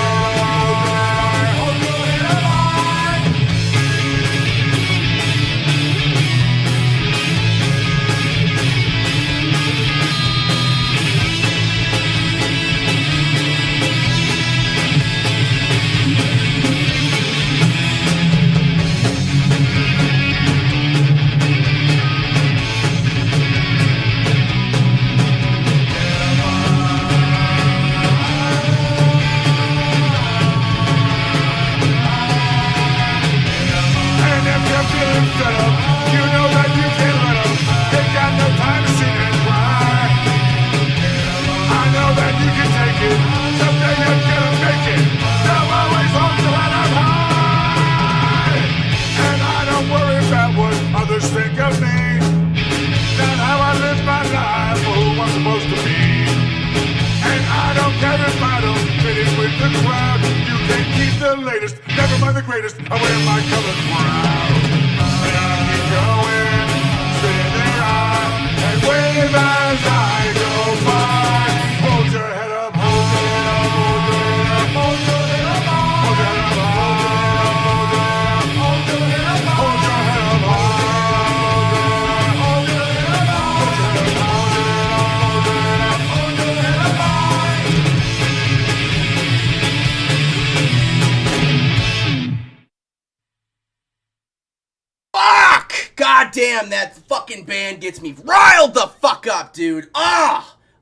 You know that you can't let them. They got no time to sit and cry. I know that you can take it. Someday you're gonna make it. So always hold your head up high. And I don't worry about what others think of me. Not how I live my life or who I'm supposed to be. And I don't care if I don't fit in with the crowd. You can't keep the latest, never mind the greatest. I wear my color proud. Going, spinning their eye, and wave as I go by. Hold your head up, hold your head up, hold your head up, hold your head up, hold your head up, hold your head up, hold your head up, hold your head up, hold your head up, hold your head up, God damn, that fucking band gets me riled the fuck up, dude.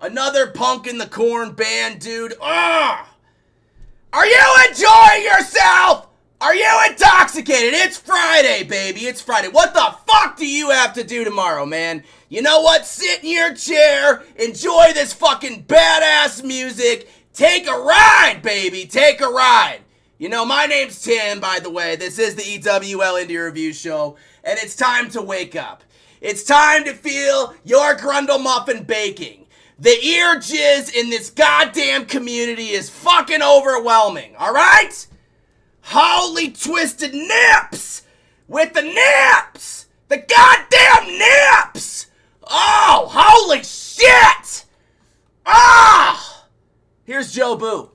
Another Punk in the Corn band, dude. Are you enjoying yourself? Are you intoxicated? It's Friday, baby. It's Friday. What the fuck do you have to do tomorrow, man? You know what? Sit in your chair, enjoy this fucking badass music, take a ride, baby. Take a ride. You know, my name's Tim, by the way. This is the EWL Indie Review Show, and it's time to wake up. It's time to feel your grundle muffin baking. The ear jizz in this goddamn community is fucking overwhelming, alright? Holy twisted nips! With the nips! The goddamn nips! Oh, holy shit! Ah! Here's Joe Boo.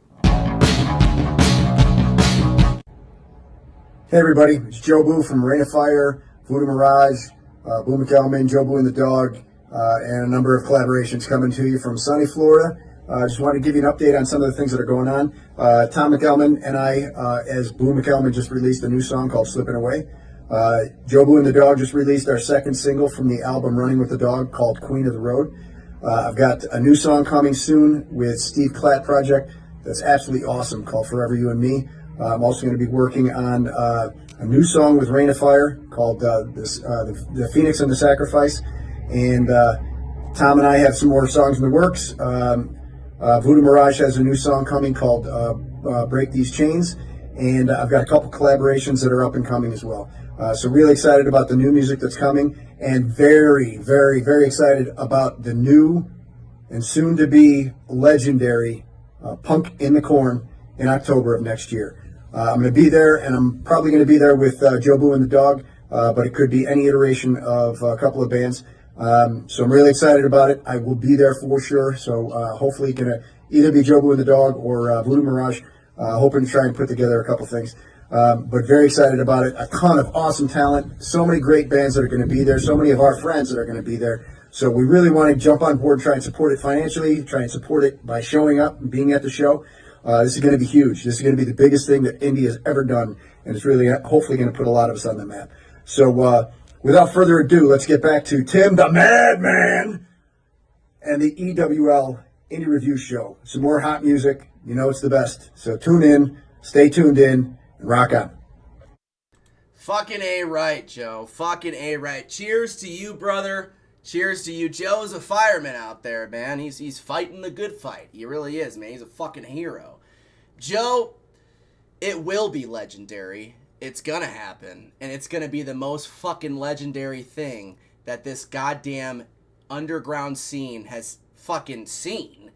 Hey everybody, it's Joe Boo from Rain of Fire, Voodoo Mirage, Boo McElman, Joe Boo and the Dog, and a number of collaborations coming to you from sunny Florida. Just wanted to give you an update on some of the things that are going on. Tom McElman and I, as Boo McElman, just released a new song called Slipping Away. Joe Boo and the Dog just released our second single from the album Running with the Dog called Queen of the Road. I've got a new song coming soon with Steve Klatt Project that's absolutely awesome called Forever You and Me. I'm also going to be working on a new song with Rain of Fire called the Phoenix and the Sacrifice. And Tom and I have some more songs in the works. Voodoo Mirage has a new song coming called Break These Chains. And I've got a couple collaborations that are up and coming as well. So really excited about the new music that's coming, and very, very, very excited about the new and soon-to-be legendary Punk in the Corn in October of next year. I'm going to be there, and I'm probably going to be there with Joe Boo and the Dog, but it could be any iteration of a couple of bands. So I'm really excited about it. I will be there for sure. So hopefully it can either be Joe Boo and the Dog or Voodoo Mirage. Hoping to try and put together a couple things. But very excited about it. A ton of awesome talent. So many great bands that are going to be there. So many of our friends that are going to be there. So we really want to jump on board, try and support it financially, try and support it by showing up and being at the show. This is going to be huge. This is going to be the biggest thing that Indy has ever done. And it's really hopefully going to put a lot of us on the map. So without further ado, let's get back to Tim the Madman and the EWL Indie Review Show. Some more hot music. You know it's the best. So tune in, stay tuned in, and rock on. Fucking A right, Joe. Fucking A right. Cheers to you, brother. Cheers to you. Joe's a fireman out there, man. He's fighting the good fight. He really is, man. He's a fucking hero. Joe, it will be legendary. It's gonna happen. And it's gonna be the most fucking legendary thing that this goddamn underground scene has fucking seen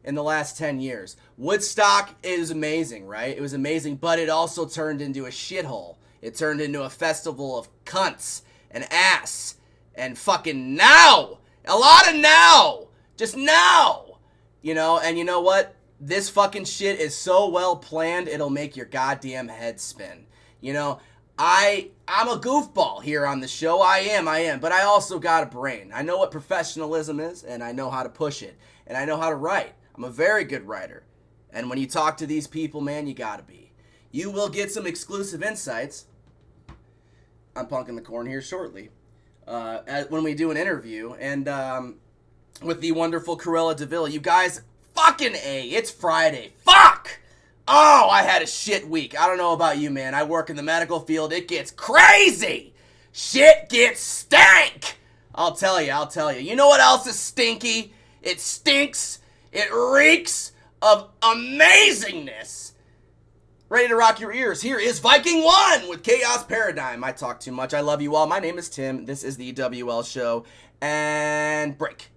in the last 10 years. Woodstock is amazing, right? It was amazing, but it also turned into a shithole. It turned into a festival of cunts and ass and fucking now. A lot of now. Just now. You know, and you know what? This fucking shit is so well planned, it'll make your goddamn head spin. You know, I'm a goofball here on the show. I am, but I also got a brain. I know what professionalism is, and I know how to push it, and I know how to write. I'm a very good writer. And when you talk to these people, man, you gotta be. You will get some exclusive insights. I'm Punk in the Corn here shortly. When we do an interview. And with the wonderful Cruella D'Vil. You guys, fucking A. It's Friday. Fuck! Oh, I had a shit week. I don't know about you, man. I work in the medical field. It gets crazy. Shit gets stank. I'll tell you. You know what else is stinky? It stinks. It reeks of amazingness. Ready to rock your ears. Here is Viking 1 with Chaos Paradigm. I talk too much. I love you all. My name is Tim. This is the EWL Show. And break.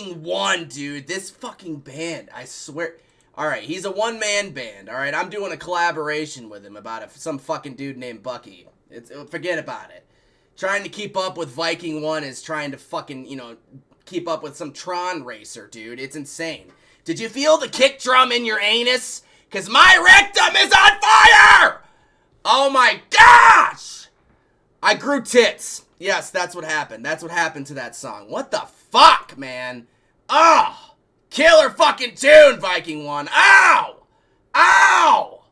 Viking One, dude. This fucking band, I swear. Alright, he's a one-man band, alright? I'm doing a collaboration with him about some fucking dude named Bucky. Forget about it. Trying to keep up with Viking One is trying to fucking, keep up with some Tron racer, dude. It's insane. Did you feel the kick drum in your anus? Because my rectum is on fire! Oh my gosh! I grew tits. Yes, that's what happened. That's what happened to that song. What the fuck, man? Oh! Killer fucking tune, Viking One. Ow! Ow!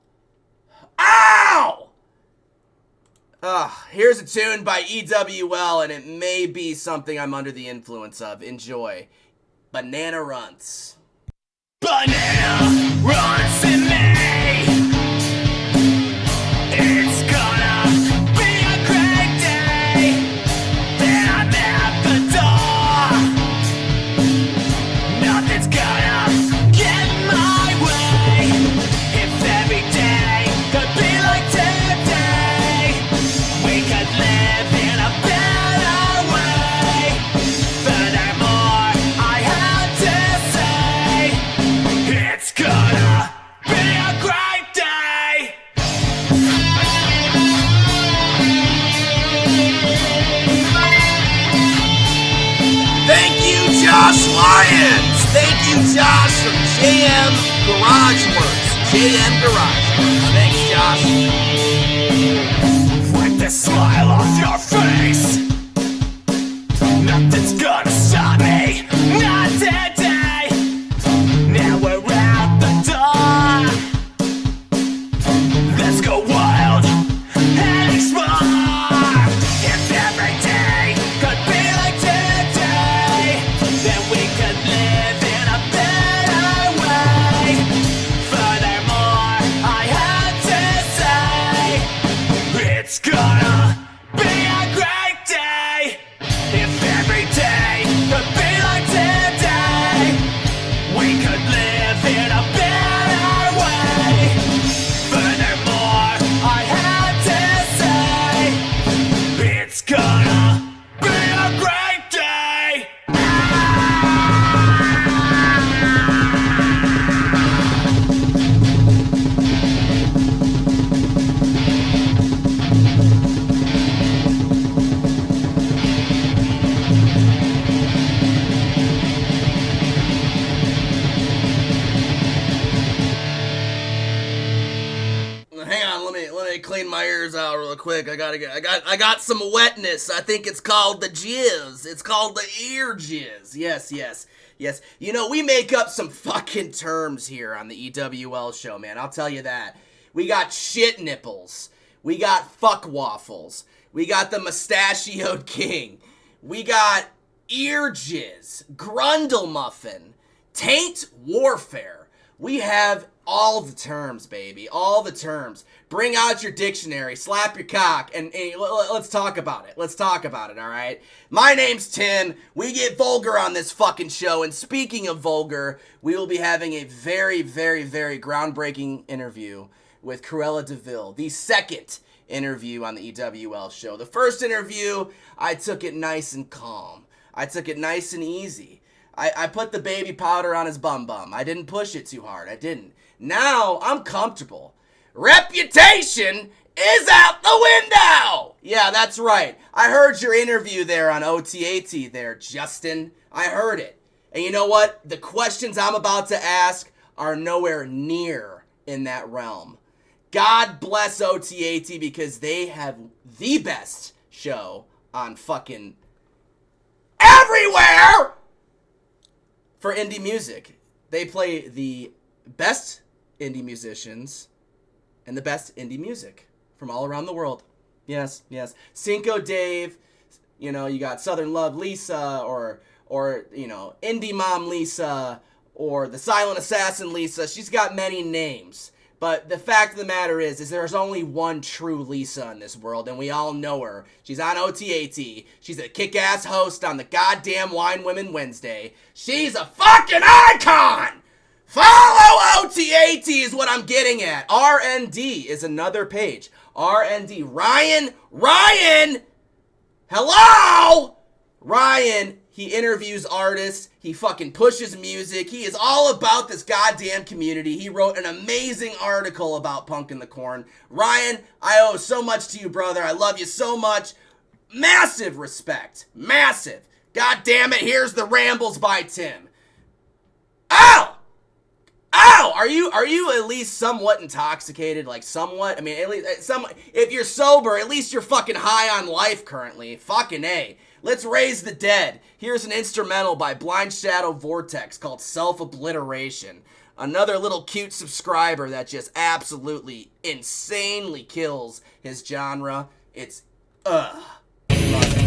Ow! Here's a tune by EWL, and it may be something I'm under the influence of. Enjoy. Banana Runs. Banana runs in me. It's gonna be a great day. Then I'm at the door. Nothing's gonna get in my way. If every day could be like today, we could live in a better way. Furthermore, I had to say, it's gonna be a great day. Thank you, Josh Lyons. Thank you, Josh from JM Garage Works. JM Garage Works. Thanks, Josh. Wipe the smile off your face. Nothing's gonna stop me. Not today. Now we're out the door. Let's go wild and explore. If every day could be like today, then we could live in a better way. Furthermore, I had to say, it's gonna be a great day. If every day could be like today, we could live in a better way. Furthermore, I had to say, it's gonna be a great day. Hang on, let me clean my ears out real quick. I got some wetness. I think it's called the jizz. It's called the ear jizz. Yes. You know, we make up some fucking terms here on the EWL show, man. I'll tell you that. We got shit nipples. We got fuck waffles. We got the mustachioed king. We got ear jizz, grundle muffin, taint warfare. We have all the terms, baby. All the terms. Bring out your dictionary, slap your cock, and let's talk about it. Let's talk about it, all right? My name's Tim. We get vulgar on this fucking show, and speaking of vulgar, we will be having a very, very, very groundbreaking interview with Cruella D'Vil, the second interview on the EWL show. The first interview, I took it nice and calm. I took it nice and easy. I put the baby powder on his bum. I didn't push it too hard. I didn't. Now, I'm comfortable. Reputation is out the window! Yeah, that's right. I heard your interview there on OTAT there, Justin. I heard it. And you know what? The questions I'm about to ask are nowhere near in that realm. God bless OTAT because they have the best show on fucking everywhere for indie music. They play the best indie musicians and the best indie music from all around the world. Yes. Cinco Dave, you know, you got Southern Love Lisa, or you know, Indie Mom Lisa, or the Silent Assassin Lisa. She's got many names. But the fact of the matter is there's only one true Lisa in this world, and we all know her. She's on OTAT. She's a kick-ass host on the goddamn Wine Women Wednesday. She's a fucking icon! Follow OTAT is what I'm getting at. RND is another page. RND. Ryan! Hello! Ryan, he interviews artists, he fucking pushes music, he is all about this goddamn community. He wrote an amazing article about Punk in the Corn. Ryan, I owe so much to you, brother. I love you so much. Massive respect. Massive. God damn it, here's the Rambles by Tim. Ow! Ow! Are you at least somewhat intoxicated? Like, somewhat? I mean, at least, if you're sober, at least you're fucking high on life currently. Fucking A. Let's raise the dead. Here's an instrumental by Blind Shadow Vortex called Self-Obliteration. Another little cute subscriber that just absolutely insanely kills his genre. It's, love it.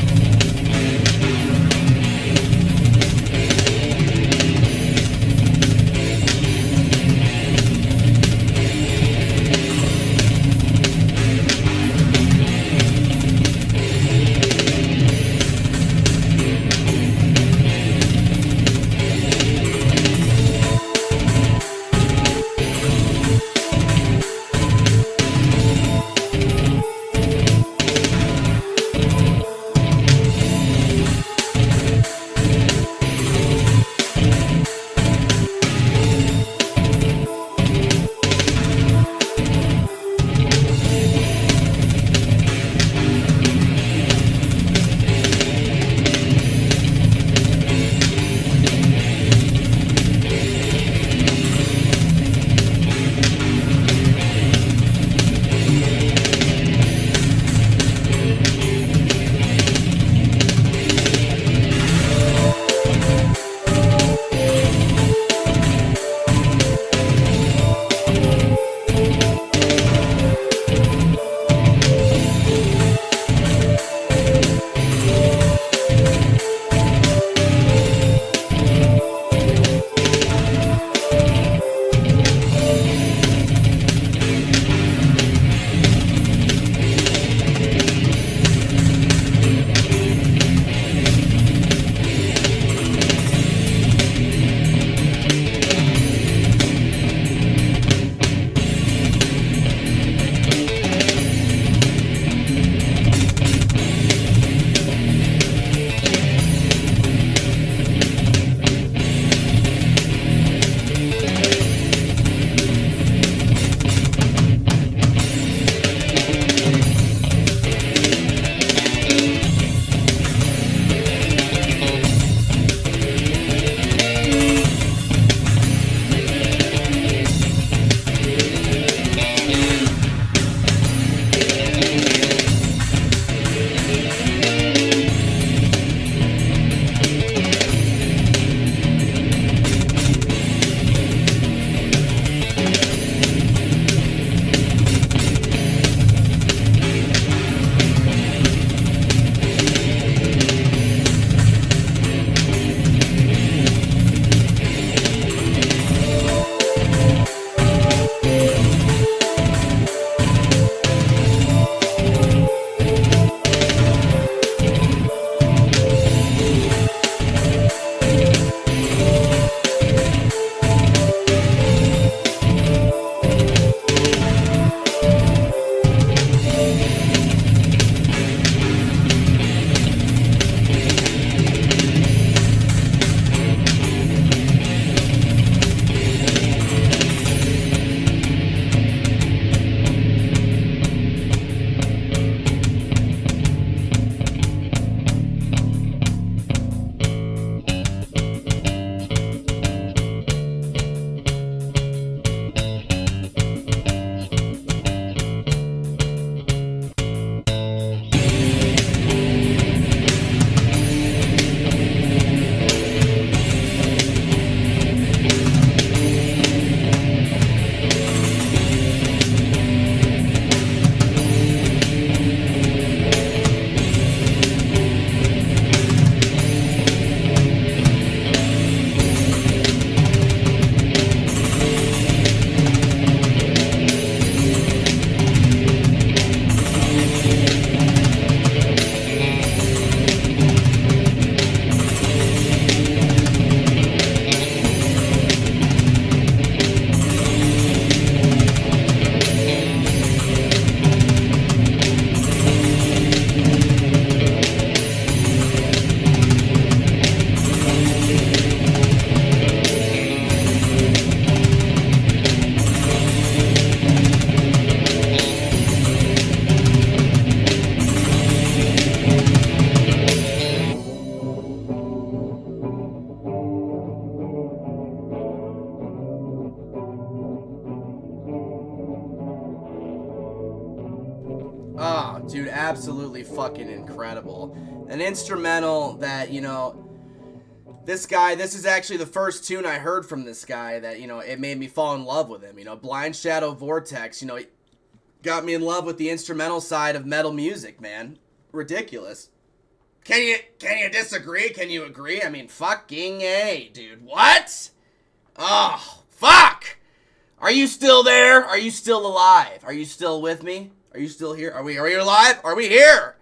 Dude, absolutely fucking incredible. An instrumental that, you know, this is actually the first tune I heard from this guy that, you know, it made me fall in love with him. You know, Blind Shadow Vortex, you know, got me in love with the instrumental side of metal music, man. Ridiculous. Can you disagree? Can you agree? I mean, fucking A, dude. What? Oh, fuck! Are you still there? Are you still alive? Are you still with me? Are you still here? Are we alive? Are we here?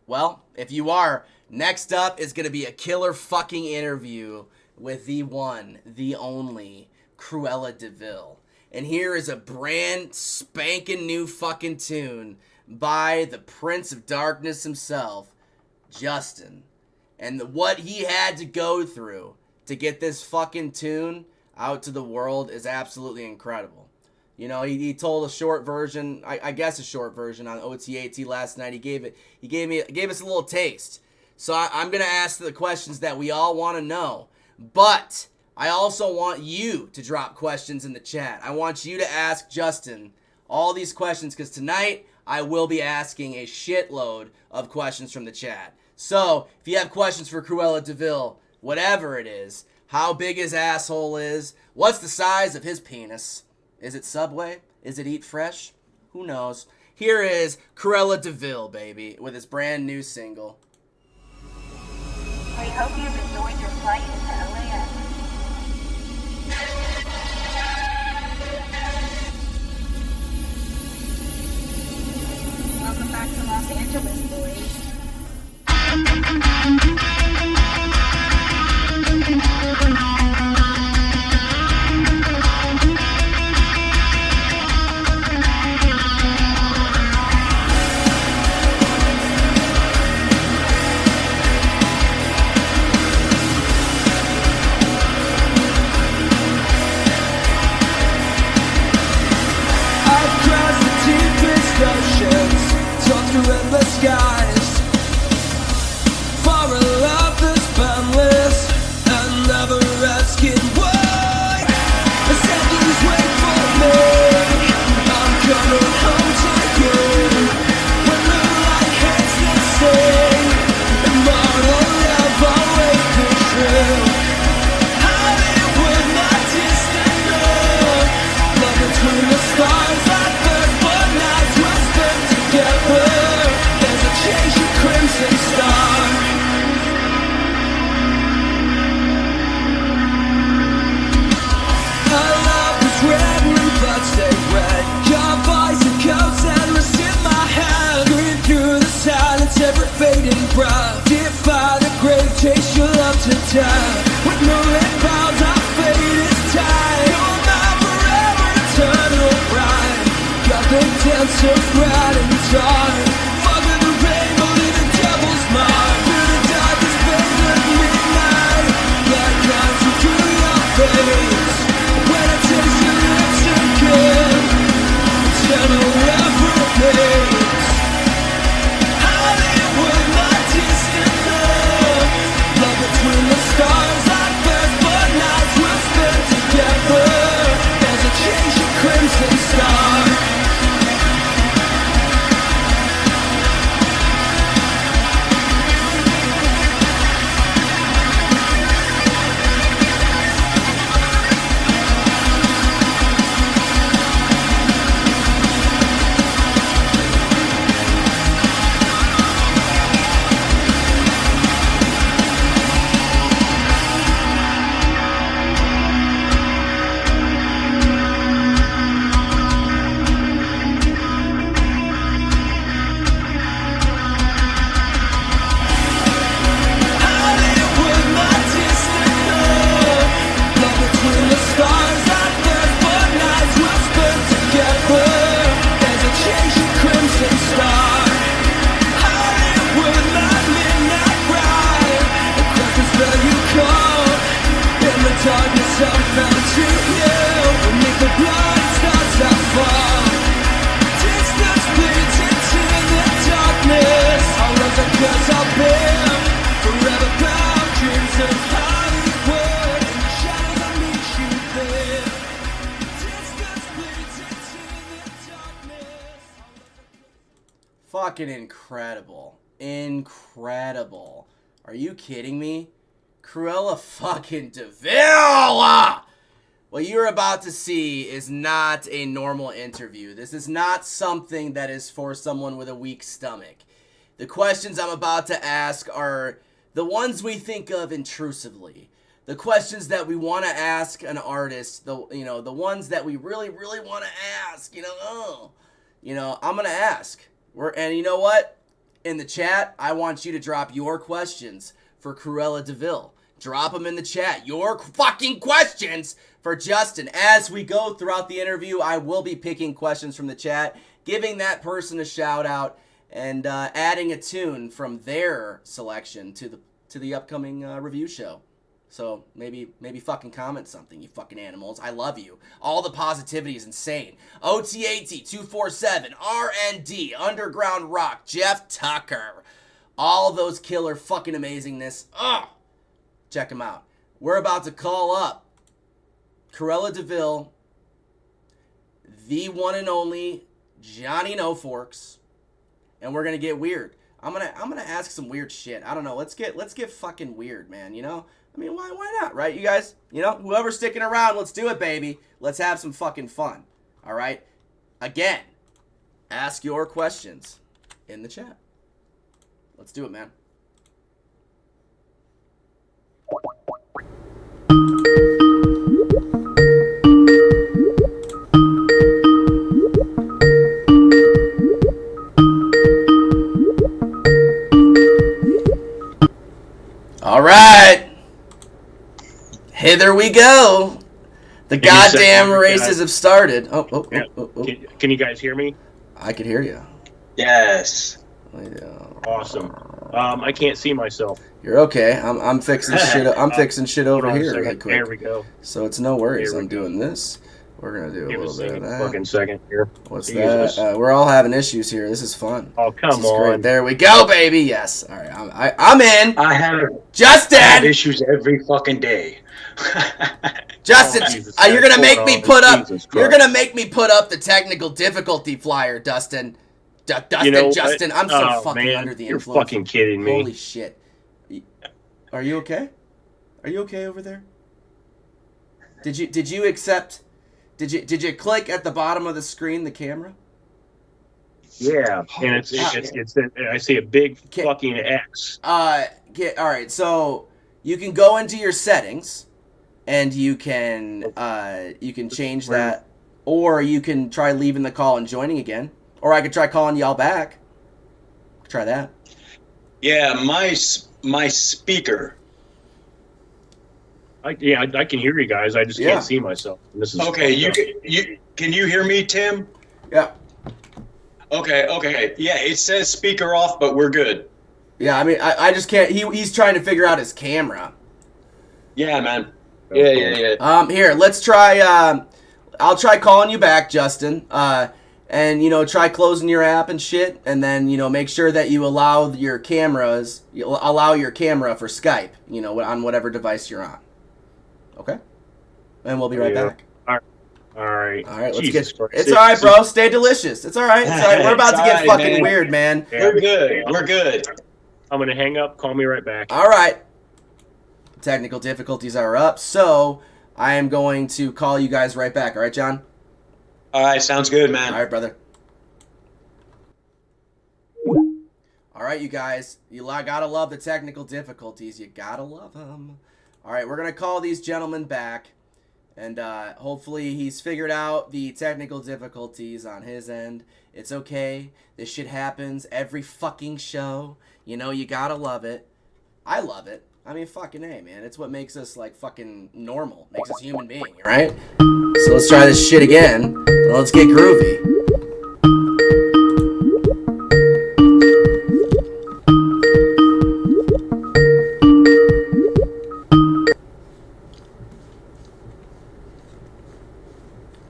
Well, if you are, next up is going to be a killer fucking interview with the one, the only, Cruella D'Vil. And here is a brand spanking new fucking tune by the Prince of Darkness himself, Justin. And what he had to go through to get this fucking tune out to the world is absolutely incredible. You know, he told a short version, I guess a short version on OTAT last night. He gave us a little taste. So I'm going to ask the questions that we all want to know. But I also want you to drop questions in the chat. I want you to ask Justin all these questions because tonight I will be asking a shitload of questions from the chat. So if you have questions for Cruella D'Vil, whatever it is, how big his asshole is, what's the size of his penis, is it Subway, is it Eat Fresh, who knows. Here is Cruella D'Vil, baby, with his brand new single. We hope you've enjoyed your flight into LAX. Welcome back to Los Angeles, boys. Through endless skies for a love that's boundless and never asking why. The seconds wait for me. I'm coming home to you. When the light hits the sea, immortal love always be true. I live with my distant love, love between the stars. I burn for nights we'll spend together. Change your crimson star. Our love is red when thoughts stay red. Your voice echoes endless in my head. Green through the silence, every fading breath. Defy the grave, chase your love to death. With moonlit clouds, our fate is tied. You're my forever eternal bride. Got the dance so bright and dark. When I taste your lips again, eternal love remains. I live with my distant love, love between the stars. I burn for nights we'll spend together. There's a change of crimson star. Fucking incredible. Incredible. Are you kidding me? Cruella fucking D'Vil! What you're about to see is not a normal interview. This is not something that is for someone with a weak stomach. The questions I'm about to ask are the ones we think of intrusively. The questions that we want to ask an artist, the ones that we really, really want to ask, I'm going to ask. And you know what? In the chat, I want you to drop your questions for Cruella D'Vil. Drop them in the chat. Your fucking questions for Justin. As we go throughout the interview, I will be picking questions from the chat, giving that person a shout out, and adding a tune from their selection to the upcoming review show. So maybe fucking comment something, you fucking animals. I love you. All the positivity is insane. OTAT247, RND, Underground Rock, Jeff Tucker. All those killer fucking amazingness. Ugh. Check them out. We're about to call up Cruella D'Vil, the one and only Johnny No Forks, and we're gonna get weird. I'm gonna ask some weird shit. I don't know. Let's get fucking weird, man. I mean, why not, right? You guys, whoever's sticking around, let's do it, baby. Let's have some fucking fun. All right. Again, ask your questions in the chat. Let's do it, man. All right. Hither we go. The goddamn races have started. Oh. Can you guys hear me? I can hear you. Yes. Awesome. I can't see myself. You're okay. I'm fixing shit. I'm fixing shit over here. Right quick. There we go. So it's no worries. I'm doing this. We're gonna do a little bit of that. Fucking second here. What's that? We're all having issues here. This is fun. Oh come on. Great. There we go, baby. Yes. All right. I'm in. I have Justin. I have issues every fucking day. Justin, you're gonna make me put up. You're gonna make me put up the technical difficulty flyer, Dustin. Justin, I'm so fucking under the influence. You're fucking kidding me. Holy shit. Are you okay? Are you okay over there? Did you accept? Did you click at the bottom of the screen the camera? Yeah, and it's I see a big fucking X. All right. So you can go into your settings, and you can change that, or you can try leaving the call and joining again, or I could try calling y'all back. Try that. Yeah, my speaker. I can hear you guys. I just can't see myself. This is okay. Can you hear me, Tim? Yeah. Okay. Yeah, it says speaker off, but we're good. Yeah, I mean, I just can't. He's trying to figure out his camera. Yeah, man. Yeah. Here, let's try. I'll try calling you back, Justin. And try closing your app and shit, and then make sure that you allow your camera for Skype. On whatever device you're on. Okay. And we'll be right back. All right. Let's get. It's all right, bro. Stay delicious. It's all right. We're about to get fucking weird, man. Yeah. We're good. I'm gonna hang up. Call me right back. All right. Technical difficulties are up, so I am going to call you guys right back. All right, John? All right, sounds good, man. All right, brother. All right, you guys. You gotta love the technical difficulties. You gotta love them. All right, we're going to call these gentlemen back, and hopefully he's figured out the technical difficulties on his end. It's okay. This shit happens every fucking show. You got to love it. I love it. I mean, fucking A, man. It's what makes us, fucking normal. Makes us human beings, right? So let's try this shit again. Let's get groovy.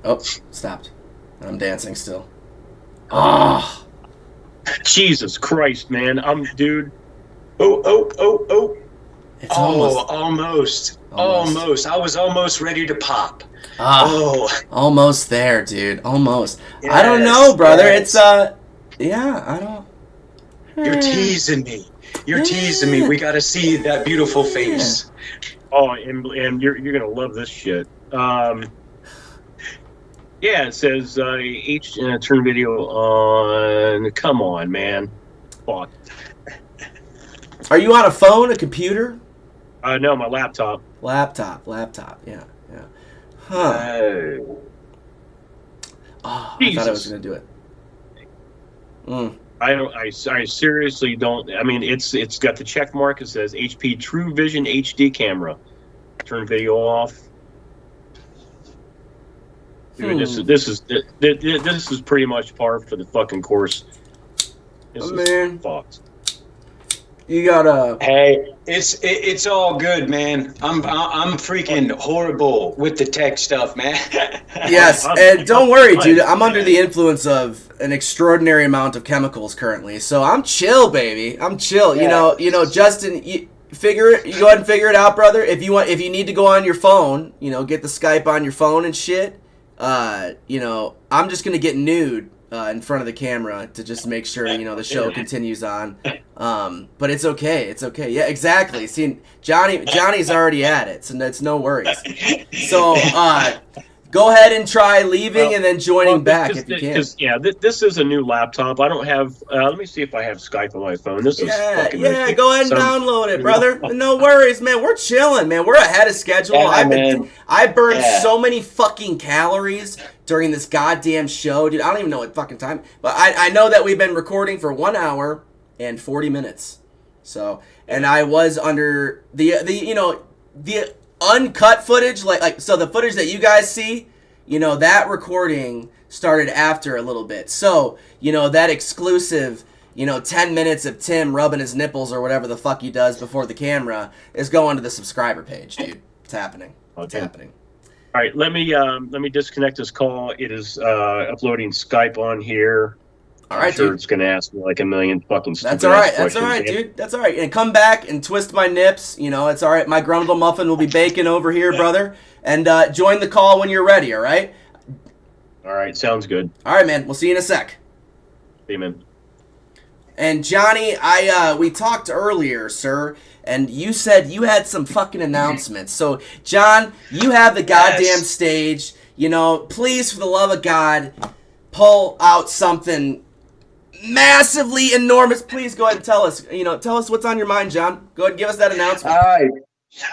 Oh, stopped. I'm dancing still. Oh. Jesus Christ, man. Dude. Oh. It's almost. I was almost ready to pop. Almost there, dude. Almost. Yes, I don't know, brother. yes. It's, I You're teasing me. You're teasing me. We got to see that beautiful face. Oh, and you're gonna love this shit. Yeah, it says turn video on. Come on, man. Fuck. Are you on a phone, a computer? No, my laptop. Laptop. Yeah. Huh. Oh, I thought I was gonna do it. I seriously don't. I mean, it's got the check mark. It says HP True Vision HD camera. Turn video off. Dude, this is pretty much par for the fucking course. This is fucked. You gotta. Hey, it's all good, man. I'm freaking horrible with the tech stuff, man. Yes, and don't worry, dude. I'm under the influence of an extraordinary amount of chemicals currently, so I'm chill, baby. I'm chill. Yeah. You know, Justin. You go ahead and figure it out, brother. If you need to go on your phone, get the Skype on your phone and shit. I'm just gonna get nude in front of the camera to just make sure the show continues on. But it's okay. It's okay. Yeah, exactly. See, Johnny's already at it, so it's no worries. So go ahead and try leaving and then joining back if you can. This is a new laptop. I don't have. Let me see if I have Skype on my phone. This is fucking ridiculous. Go ahead and download it, brother. No worries, man. We're chilling, man. We're ahead of schedule. I burned so many fucking calories during this goddamn show, dude. I don't even know what fucking time, but I know that we've been recording for 1 hour and 40 minutes. So, and I was under the uncut footage, so the footage that you guys see, that recording started after a little bit. So, that exclusive, 10 minutes of Tim rubbing his nipples or whatever the fuck he does before the camera is going to the subscriber page, dude. It's happening. It's happening. All right, let me disconnect this call. It is uploading Skype on here. All right, dude. it's gonna ask me like a million fucking stupid That's all right. questions. That's all right, dude. That's all right. And come back and twist my nips. It's all right. My grundle muffin will be baking over here, brother. And join the call when you're ready. All right. All right. Sounds good. All right, man. We'll see you in a sec. See you, man. And Johnny, we talked earlier, sir, and you said you had some fucking announcements. So, John, you have the goddamn stage. Please, for the love of God, pull out something massively enormous. Please go ahead and tell us. Tell us what's on your mind, John. Go ahead and give us that announcement.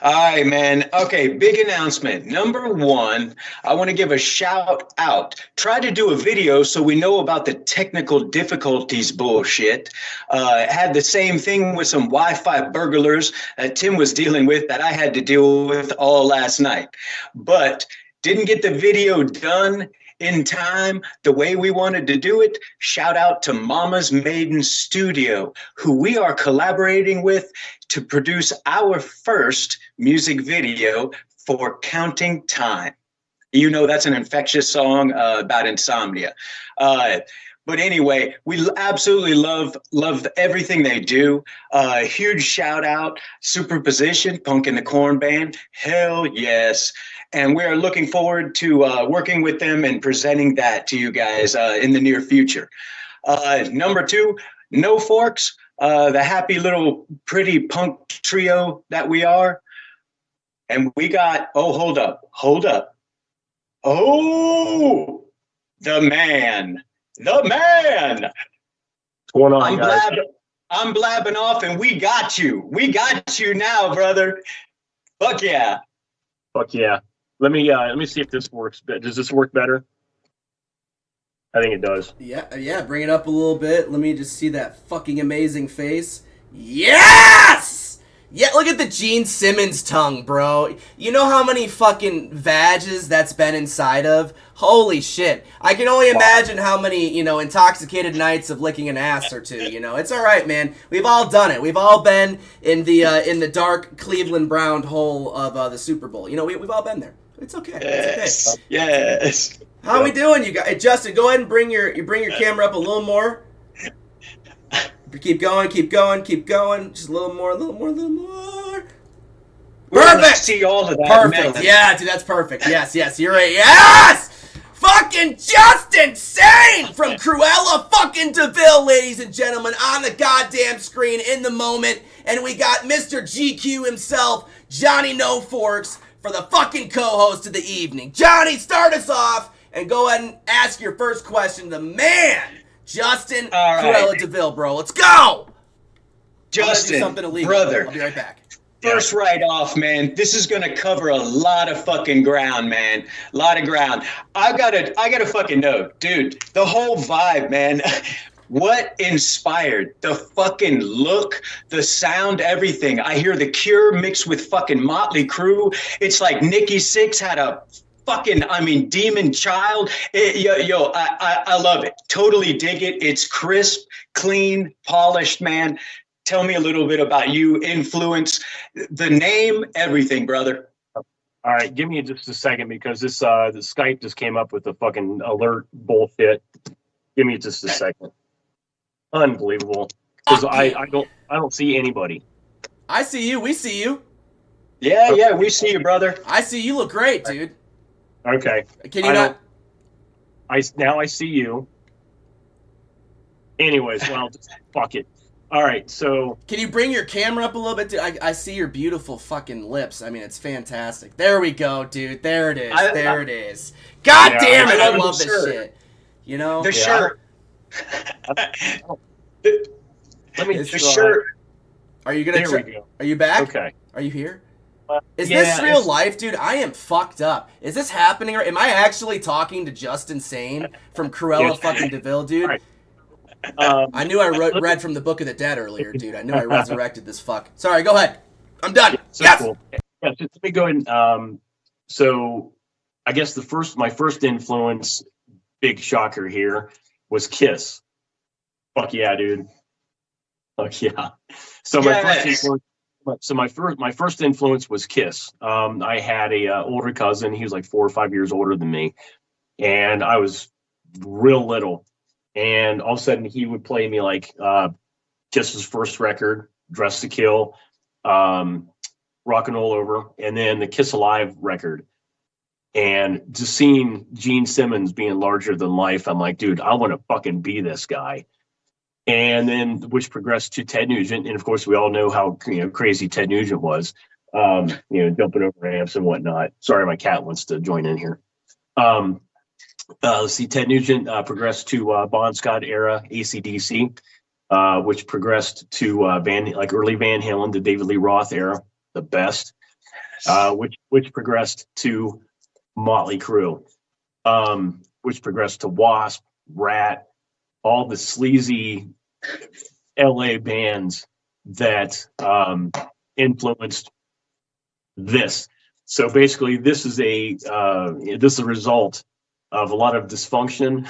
All right, man. Okay, big announcement. Number one, I want to give a shout out. Try to do a video so we know about the technical difficulties bullshit. Had the same thing with some Wi-Fi burglars that Tim was dealing with that I had to deal with all last night. But didn't get the video done in time the way we wanted to do it. Shout out to Mama's Maiden Studio, who we are collaborating with to produce our first music video for Counting Time. That's an infectious song about insomnia. But anyway, we absolutely love everything they do. Huge shout out, Superposition, Punk in the Corn Band. Hell yes. And we're looking forward to working with them and presenting that to you guys in the near future. Number two, No Forks, the happy little pretty punk trio that we are. And we got, hold up. Oh, the man. What's going on, guys? I'm blabbing off and we got you. We got you now, brother. Fuck yeah. Let me see if this works. Does this work better? I think it does. Yeah. Bring it up a little bit. Let me just see that fucking amazing face. Yes! Yeah, look at the Gene Simmons tongue, bro. You know how many fucking vages that's been inside of? Holy shit. I can only imagine how many, intoxicated nights of licking an ass or two, It's all right, man. We've all done it. We've all been in the dark Cleveland Brown hole of the Super Bowl. We've all been there. It's okay. It's okay. Yes. How we doing, you guys? Hey, Justin, go ahead and bring your camera up a little more. Keep going. Just a little more. Perfect. See all of that. Perfect. Man. Yeah, dude, that's perfect. Yes. You're right. Yes. Fucking Justin Sane from Cruella fucking D'Vil, ladies and gentlemen, on the goddamn screen in the moment. And we got Mr. GQ himself, Johnny No Forks, for the fucking co-host of the evening. Johnny, start us off and go ahead and ask your first question to the man, Justin Cruella D'Vil, bro. Let's go! Justin, brother. I'll be right back. First right off, man, this is gonna cover a lot of fucking ground, man. A lot of ground. I gotta fucking know, dude, the whole vibe, man. What inspired the fucking look, the sound, everything? I hear The Cure mixed with fucking Motley Crue. It's like Nikki Sixx had a fucking, demon child. I love it. Totally dig it. It's crisp, clean, polished, man. Tell me a little bit about you, influence, the name, everything, brother. All right, give me just a second because this the Skype just came up with the fucking alert bullshit. Give me just a second. Unbelievable. Because I don't see anybody. I see you. We see you. Yeah, we see you, brother. I see you. Look great, dude. Okay. Can you not? Now I see you. Anyways, well, just fuck it. All right, so can you bring your camera up a little bit, dude? I see your beautiful fucking lips. I mean, it's fantastic. There we go, dude. There it is. There it is. God damn it! I love this shit. You know the shirt. Let me. The shirt. Are you gonna? There we go. Are you back? Okay. Are you here? Is this real life, dude? I am fucked up. Is this happening? Or am I actually talking to Justin Sane from Cruella fucking D'Vil, dude? Right. I knew I read from the Book of the Dead earlier, dude. I knew I resurrected this fuck. Sorry, go ahead. I'm done. Yes. Cool. Yeah, just let me go ahead. So, I guess my first influence, big shocker here, was Kiss. Fuck yeah, dude. Fuck yeah. So my first influence was Kiss. I had a older cousin. He was like 4 or 5 years older than me, and I was real little. And all of a sudden, he would play me like Kiss's first record, "Dress to Kill," "Rock and Roll Over," and then the Kiss Alive record. And just seeing Gene Simmons being larger than life, I'm like, dude, I want to fucking be this guy. And then, which progressed to Ted Nugent, and of course, we all know how crazy Ted Nugent was, jumping over amps and whatnot. Sorry, my cat wants to join in here. Let's see, Ted Nugent progressed to Bon Scott era AC/DC, which progressed to early Van Halen, the David Lee Roth era, the best, which progressed to Motley Crue, which progressed to Wasp, Rat, all the sleazy LA bands that influenced this. So basically, this is a result of a lot of dysfunction,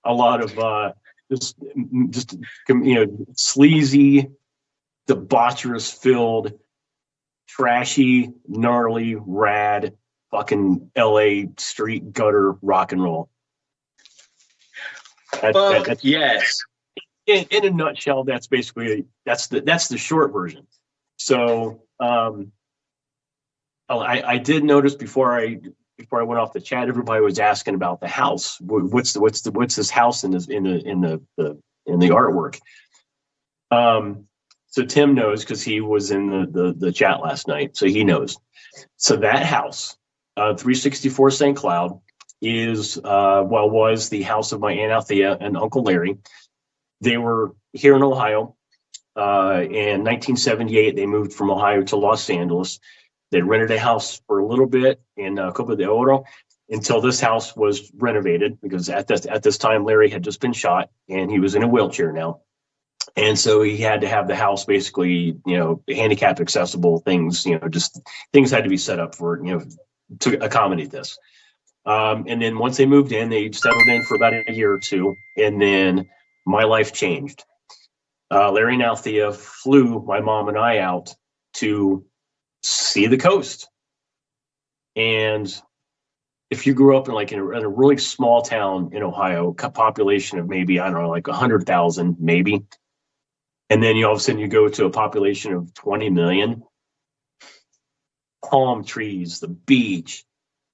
a lot of just sleazy, debaucherous filled, trashy, gnarly, rad, fucking LA street gutter rock and roll. Yes. In a nutshell, that's basically that's the short version. So I did notice before I went off the chat, everybody was asking about the house. What's this house in the artwork? So Tim knows because he was in the chat last night, so he knows. So that house, 364 St. Cloud, was the house of my Aunt Althea and Uncle Larry. They were here in Ohio. In 1978, they moved from Ohio to Los Angeles. They rented a house for a little bit in Copa de Oro until this house was renovated, because at this time Larry had just been shot and he was in a wheelchair now. And so he had to have the house basically, handicap accessible things, just things had to be set up for, to accommodate this. And then once they moved in, they settled in for about a year or two. And then my life changed. Larry and Althea flew my mom and I out to see the coast. And if you grew up in a really small town in Ohio, population of maybe, 100,000 maybe, and then all of a sudden you go to a population of 20 million, palm trees, the beach.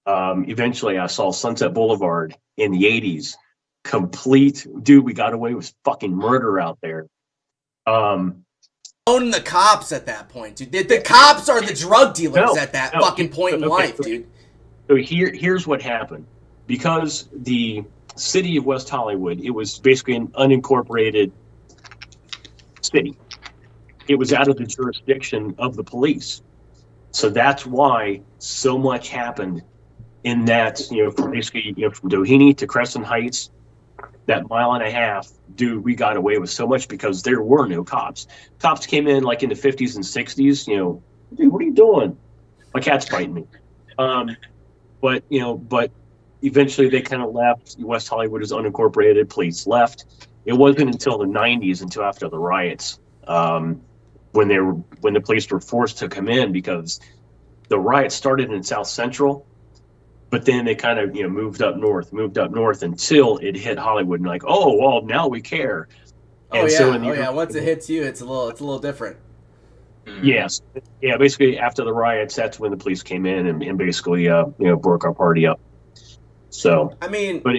Eventually I saw Sunset Boulevard in the 80s complete, dude, we got away with fucking murder out there. Own the cops at that point, dude. The cops are the drug dealers at that fucking point in life, dude. So here's what happened. Because the city of West Hollywood, it was basically an unincorporated city. It was out of the jurisdiction of the police. So that's why so much happened in that, from basically, from Doheny to Crescent Heights, that mile and a half, dude, we got away with so much because there were no cops. Cops came in like in the 50s and 60s, dude, what are you doing? My cat's biting me. But eventually they kind of left. West Hollywood is unincorporated. Police left. It wasn't until the 90s, until after the riots, when the police were forced to come in, because the riots started in South Central, but then they kind of moved up north until it hit Hollywood, and like, oh well, now we care. Once it hits you, it's a little different. Yes, yeah. Basically, after the riots, that's when the police came in and basically broke our party up. So I mean, but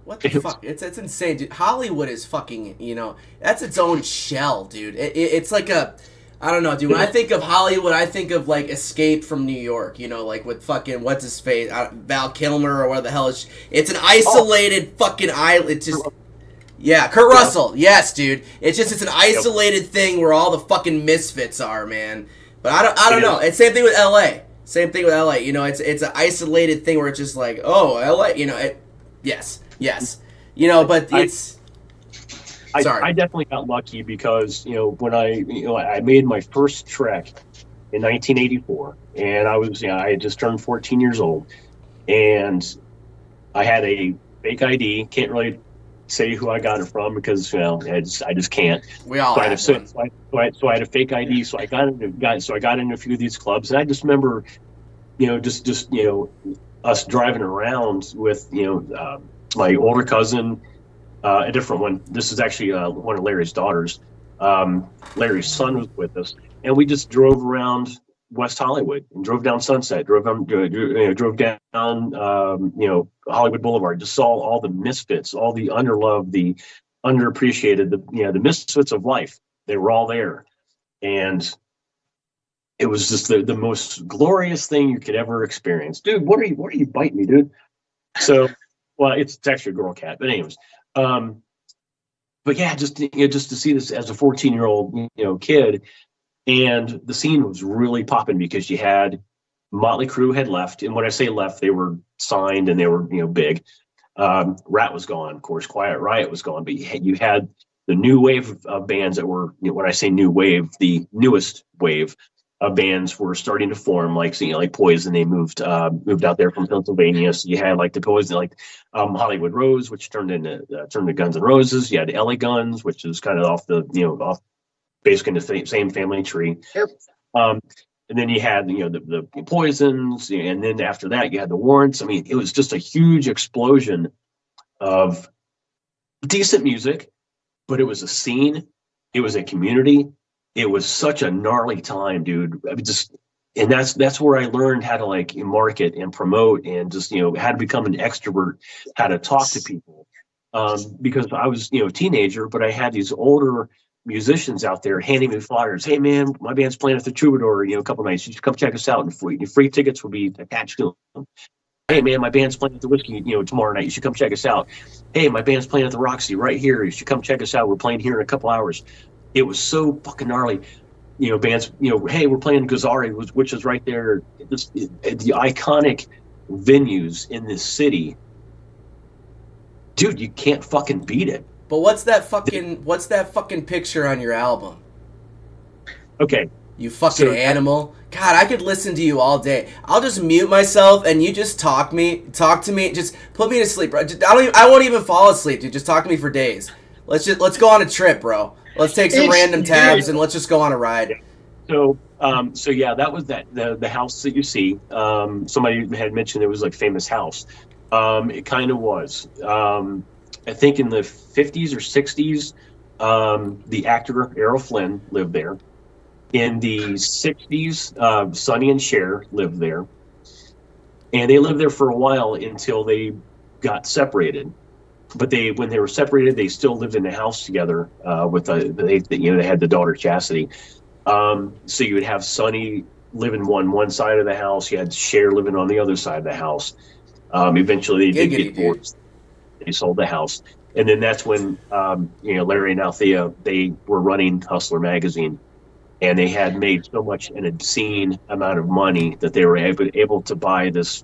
what the fuck? It's insane, dude. Hollywood is fucking, that's its own shell, dude. It's like I don't know, dude. When I think of Hollywood, I think of like Escape from New York, like with fucking what's his face, Val Kilmer or whatever the hell is. It's an isolated fucking island. It's just. Yeah, Kurt Russell. Yes, dude. It's an isolated thing where all the fucking misfits are, man. But I don't know. It's same thing with LA. Same thing with LA. It's an isolated thing where it's just like, oh, LA. Yes. But it's. Sorry. I definitely got lucky because when I made my first trek in 1984, and I had just turned 14 years old, and I had a fake ID. Can't really say who I got it from because I just can't. We all have one. So I had a fake ID. So I got in a few of these clubs, and I just remember, just us driving around with my older cousin, a different one. This is actually one of Larry's daughters. Larry's son was with us, and we just drove around West Hollywood and drove down Sunset, drove down Hollywood Boulevard, just saw all the misfits, all the underloved, the underappreciated, the misfits of life. They were all there, and it was just the most glorious thing you could ever experience. Dude, what are you biting me, dude? So, well, it's actually a girl cat, but anyways, but yeah, just to see this as a 14-year-old kid. And the scene was really popping because you had Motley Crue had left. And when I say left, they were signed and they were, big. Rat was gone, of course. Quiet Riot was gone. But you had the new wave of bands that were, when I say new wave, the newest wave of bands were starting to form, like Poison. They moved out there from Pennsylvania. So you had like the Poison, like Hollywood Rose, which turned into Guns N' Roses. You had LA Guns, which is kind of off basically in the same family tree. Yep. And then you had the Poisons, and then after that you had the Warrants. I mean, it was just a huge explosion of decent music, but it was a scene, it was a community, it was such a gnarly time, dude. I mean, and that's where I learned how to like market and promote, and just how to become an extrovert, how to talk to people, because I was a teenager, but I had these older musicians out there handing me flyers. Hey man, my band's playing at the Troubadour, a couple nights. You should come check us out, and free tickets will be attached to them. Hey man, my band's playing at the Whiskey, tomorrow night. You should come check us out. Hey, my band's playing at the Roxy right here. You should come check us out. We're playing here in a couple hours. It was so fucking gnarly. Bands, hey, we're playing Gazzari, which is right there. The iconic venues in this city. Dude, you can't fucking beat it. But what's that fucking picture on your album? Okay. You fucking animal. God, I could listen to you all day. I'll just mute myself and you just talk to me. Just put me to sleep, bro. I won't even fall asleep, dude. Just talk to me for days. Let's go on a trip, bro. Let's take some random tabs and let's just go on a ride. So yeah, that was the house that you see. Somebody had mentioned it was like famous house. It kind of was. I think in the 50s or 60s, the actor Errol Flynn lived there. In the 60s, Sonny and Cher lived there. And they lived there for a while until they got separated. but when they were separated, they still lived in the house together they had the daughter Chastity. So you would have Sonny living one side of the house. You had Cher living on the other side of the house. Eventually, they did get divorced. They sold the house, and then that's when Larry and Althea, they were running Hustler magazine, and they had made so much an obscene amount of money that they were able to buy this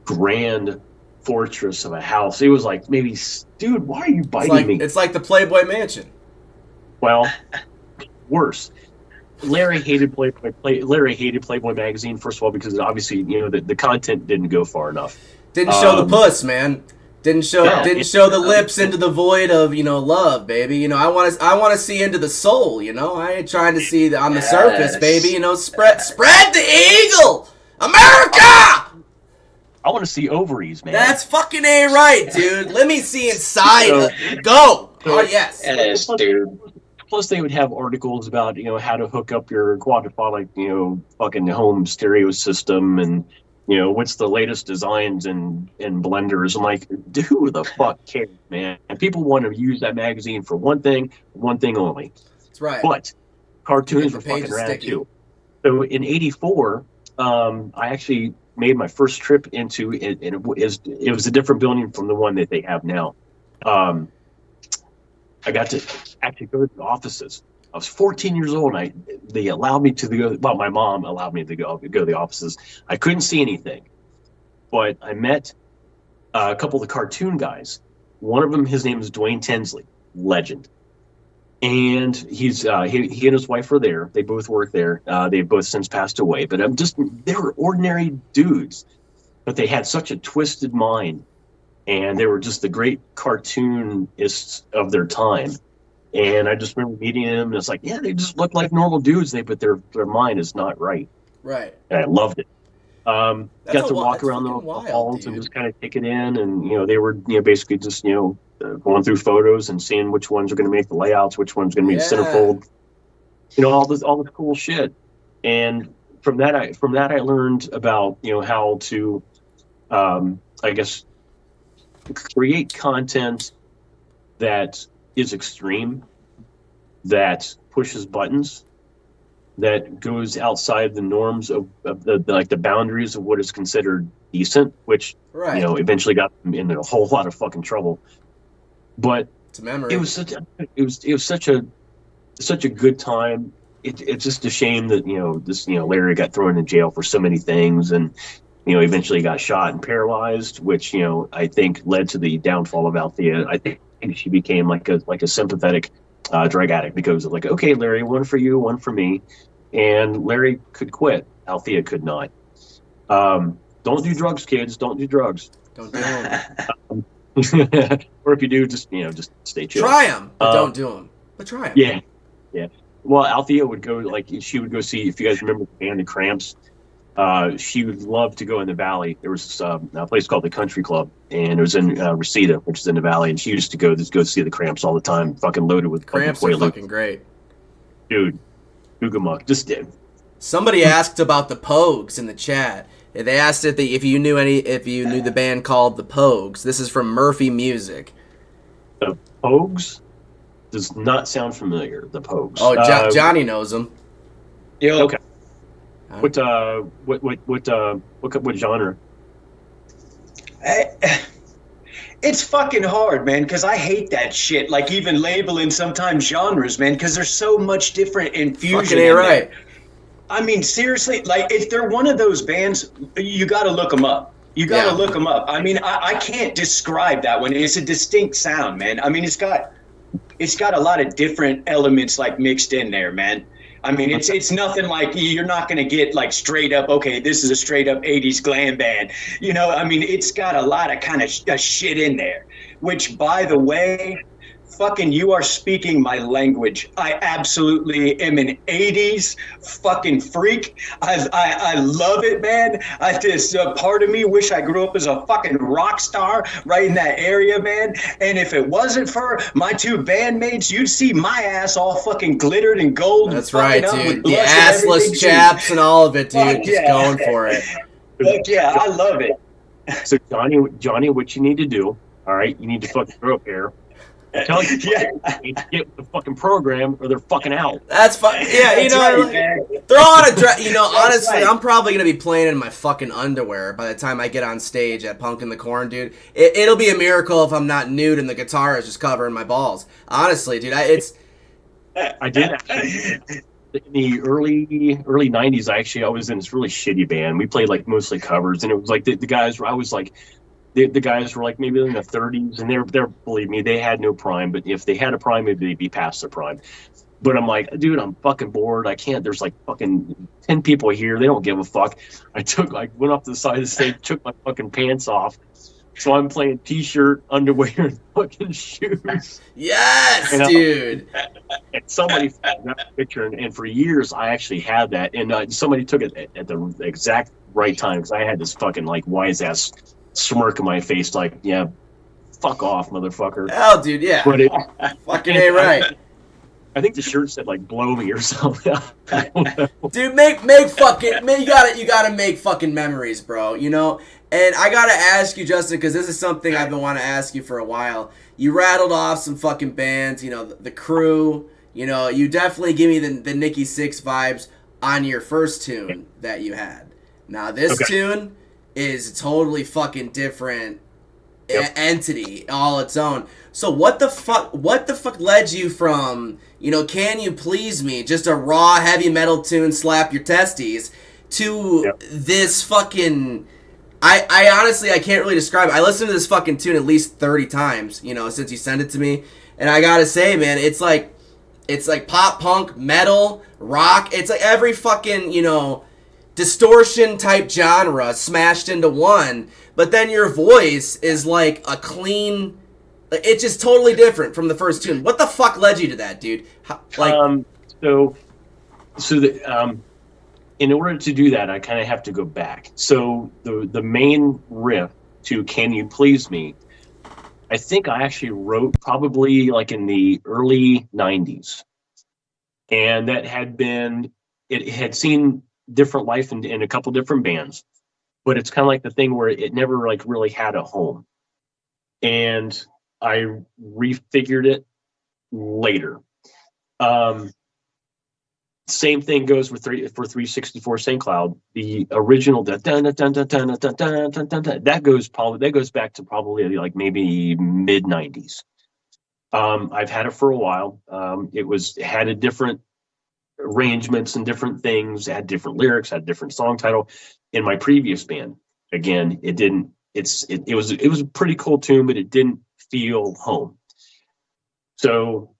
grand fortress of a house. It was like, maybe, dude, why are you biting me? It's like the Playboy Mansion. Well, worse. Larry hated Playboy magazine, first of all, because obviously the content didn't go far enough. Didn't show the puss, man. Didn't show the lips into the void of love, baby. I want to see into the soul. I ain't trying to see on the surface, baby. Spread the eagle, America. I want to see ovaries, man. That's fucking A right, dude. Let me see inside. Go. Oh, yes. Yes, dude. Plus, they would have articles about, how to hook up your quadraphonic, fucking home stereo system and, what's the latest designs in blenders. I'm like, who the fuck cares, man? And people want to use that magazine for one thing only. That's right. But cartoons were fucking rad, too. So in '84, I actually made my first trip into it, and it was a different building from the one that they have now. I got to actually go to the offices. I was 14 years old, and they allowed me to go. Well, my mom allowed me to go to the offices. I couldn't see anything, but I met a couple of the cartoon guys. One of them, his name is Dwayne Tinsley, legend, and he and his wife were there. They both work there. They've both since passed away, but they were ordinary dudes, but they had such a twisted mind. And they were just the great cartoonists of their time. And I just remember meeting them, and it's like, yeah, they just look like normal dudes, but their mind is not right. Right. And I loved it. Got to walk around the halls and just kind of take it in. And, they were, basically just, going through photos and seeing which ones are going to make the layouts, which one's going to be centerfold. All this cool shit. And from that I learned about, how to, I guess, create content that is extreme, that pushes buttons, that goes outside the norms of the boundaries of what is considered decent, which eventually got them in a whole lot of fucking trouble. But it's a memory. It was such a good time. It's just a shame that Larry got thrown in jail for so many things, and eventually got shot and paralyzed, which, I think led to the downfall of Althea. I think she became like a sympathetic drug addict, because of like, okay, Larry, one for you, one for me. And Larry could quit. Althea could not. Don't do drugs, kids. Don't do drugs. Don't do them. Or if you do, just stay chill. Try them, but don't do them. But try them. Yeah. Yeah. Well, Althea would go, she would go see, if you guys remember the band The Cramps, she would love to go in the valley. There was a place called the Country Club, and it was in Reseda, which is in the valley. And she used to go see the Cramps all the time, fucking loaded with Cramps are fucking great, dude. Googamuck, just did. Somebody asked about the Pogues in the chat. They asked if you knew the band called the Pogues. This is from Murphy Music. The Pogues does not sound familiar. The Pogues. Oh, Johnny knows them. Yeah. Okay. What genre? It's fucking hard, man, because I hate that shit. Like, even labeling sometimes genres, man, because there's so much different infusion. Fucking A right. I mean, seriously, like, if they're one of those bands, you got to look them up. You got to look them up. I mean, I can't describe that one. It's a distinct sound, man. I mean, it's got a lot of different elements, like, mixed in there, man. I mean, it's nothing like, you're not going to get like straight up, okay, this is a straight up 80s glam band. I mean, it's got a lot of kind of shit in there, which, by the way, fucking, you are speaking my language. I absolutely am an 80s fucking freak. I love it, man. I just, part of me wish I grew up as a fucking rock star right in that area, man. And if it wasn't for my two bandmates, you'd see my ass all fucking glittered and gold. That's right, dude. The assless chaps and all of it, dude. Just going for it. Fuck yeah, I love it. So Johnny, what you need to do All right, you need to fucking grow up here. I'm telling you, get with the fucking program or they're fucking out. That's fine. Yeah, you know, like, throw on a dress. You know, honestly, I'm probably gonna be playing in my fucking underwear by the time I get on stage at Punk in the Corn, dude. It'll be a miracle if I'm not nude and the guitar is just covering my balls. Honestly, dude, I did actually. In the early '90s, I was in this really shitty band. We played like mostly covers, and it was like the guys. I was like. The guys were like maybe in their 30s, and they're believe me, they had no prime. But if they had a prime, maybe they'd be past their prime. But I'm like, dude, I'm fucking bored. I can't. There's like fucking 10 people here. They don't give a fuck. I went up to the side of the stage, took my fucking pants off. So I'm playing t-shirt, underwear, and fucking shoes. Yes, dude. And somebody found that picture, and for years I actually had that, and somebody took it at the exact right time because I had this fucking like wise ass smirk on my face, like, yeah, fuck off, motherfucker. Oh, dude, yeah. But it fucking ain't right. I think the shirt said like "blow me" or something. Dude, make fucking you gotta make fucking memories, bro. You know. And I gotta ask you, Justin, because this is something I've been wanting to ask you for a while. You rattled off some fucking bands, you know, the Crew. You know, you definitely give me the Nikki Sixx vibes on your first tune that you had. Now this tune is a totally fucking different entity, all its own. So what the fuck led you from, you know, Can You Please Me, just a raw heavy metal tune, slap your testes, to this fucking... I honestly, I can't really describe it. I listened to this fucking tune at least 30 times, you know, since you sent it to me. And I gotta say, man, it's like pop punk, metal, rock. It's like every fucking, you know, distortion type genre smashed into one, but then your voice is like a clean, it's just totally different from the first tune. What the fuck led you to that, dude? In order to do that, I kind of have to go back. So the main riff to Can You Please Me, I think I actually wrote probably like in the early 90s, and that it had seen different life in a couple different bands, but it's kind of like the thing where it never like really had a home, and I refigured it later. Same thing goes for 364 St. Cloud. The original that goes back to probably like maybe mid 90s. I've had it for a while. It had a different arrangements and different things, had different lyrics, had a different song title. In my previous band, again, it was a pretty cool tune, but it didn't feel home. So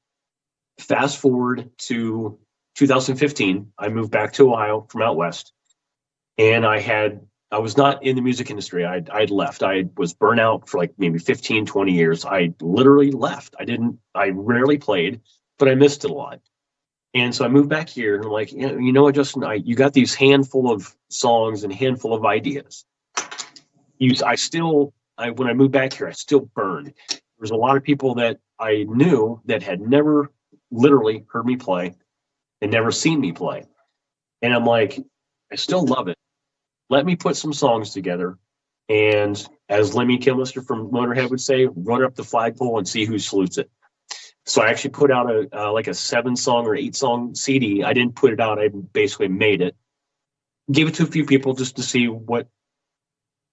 fast forward to 2015, I moved back to Ohio from out west, and I was not in the music industry. I'd left. I was burnt out for like maybe 15, 20 years. I literally left. I rarely played, but I missed it a lot. And so I moved back here, and I'm like, you know what, Justin, you got these handful of songs and handful of ideas. When I moved back here, I still burned. There's a lot of people that I knew that had never literally heard me play and never seen me play. And I'm like, I still love it. Let me put some songs together. And as Lemmy Kilmister from Motorhead would say, run up the flagpole and see who salutes it. So I actually put out a 7-song or 8-song CD. I didn't put it out. I basically made it. Gave it to a few people just to see what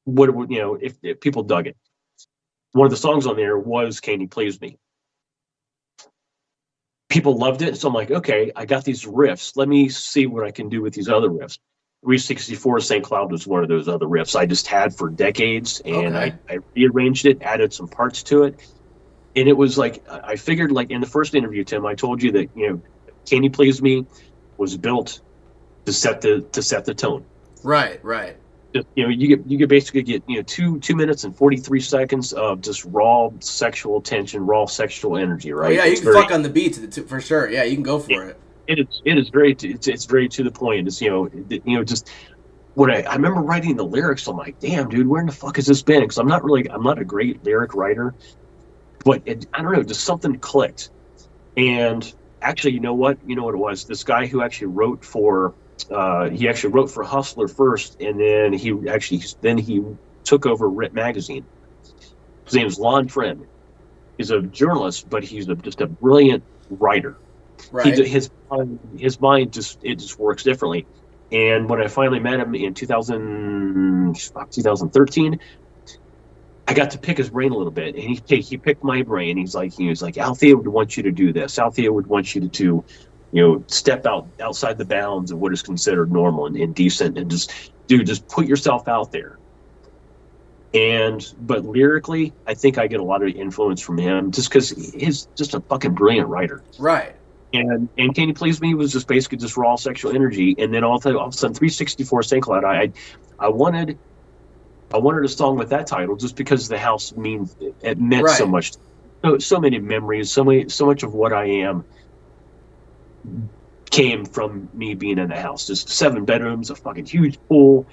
if people dug it. One of the songs on there was Can You Please Me? People loved it. So I'm like, okay, I got these riffs. Let me see what I can do with these other riffs. 364 St. Cloud was one of those other riffs I just had for decades. And I rearranged it, added some parts to it. And it was like, I figured, like in the first interview, Tim, I told you that, Can You Please Me was built to set the tone. Right. Just, you could basically get 2 minutes and 43 seconds of just raw sexual tension, raw sexual energy, right? Oh, yeah, you can fuck on the beat for sure. Yeah, you can go for it. It's very to the point. It's just when I remember writing the lyrics, I'm like, damn, dude, where in the fuck has this been? Because I'm not a great lyric writer, but I don't know, just something clicked. And actually, you know what it was? This guy who actually wrote for Hustler first, and then he took over Rip Magazine. His name is Lon Friend. He's a journalist, but he's just a brilliant writer. Right. His mind just works differently. And when I finally met him in 2013, I got to pick his brain a little bit, and he picked my brain. He was like, Althea would want you to do this. Althea would want you to step outside the bounds of what is considered normal and decent, and just put yourself out there. But lyrically, I think I get a lot of influence from him, just because he's just a fucking brilliant writer. Right. And Can You Please Me was just basically just raw sexual energy. And then all of a sudden, 364 St. Cloud, I wanted a song with that title, just because the house meant right. so much, so many memories, so much of what I am came from me being in the house. Just 7 bedrooms, a fucking huge pool.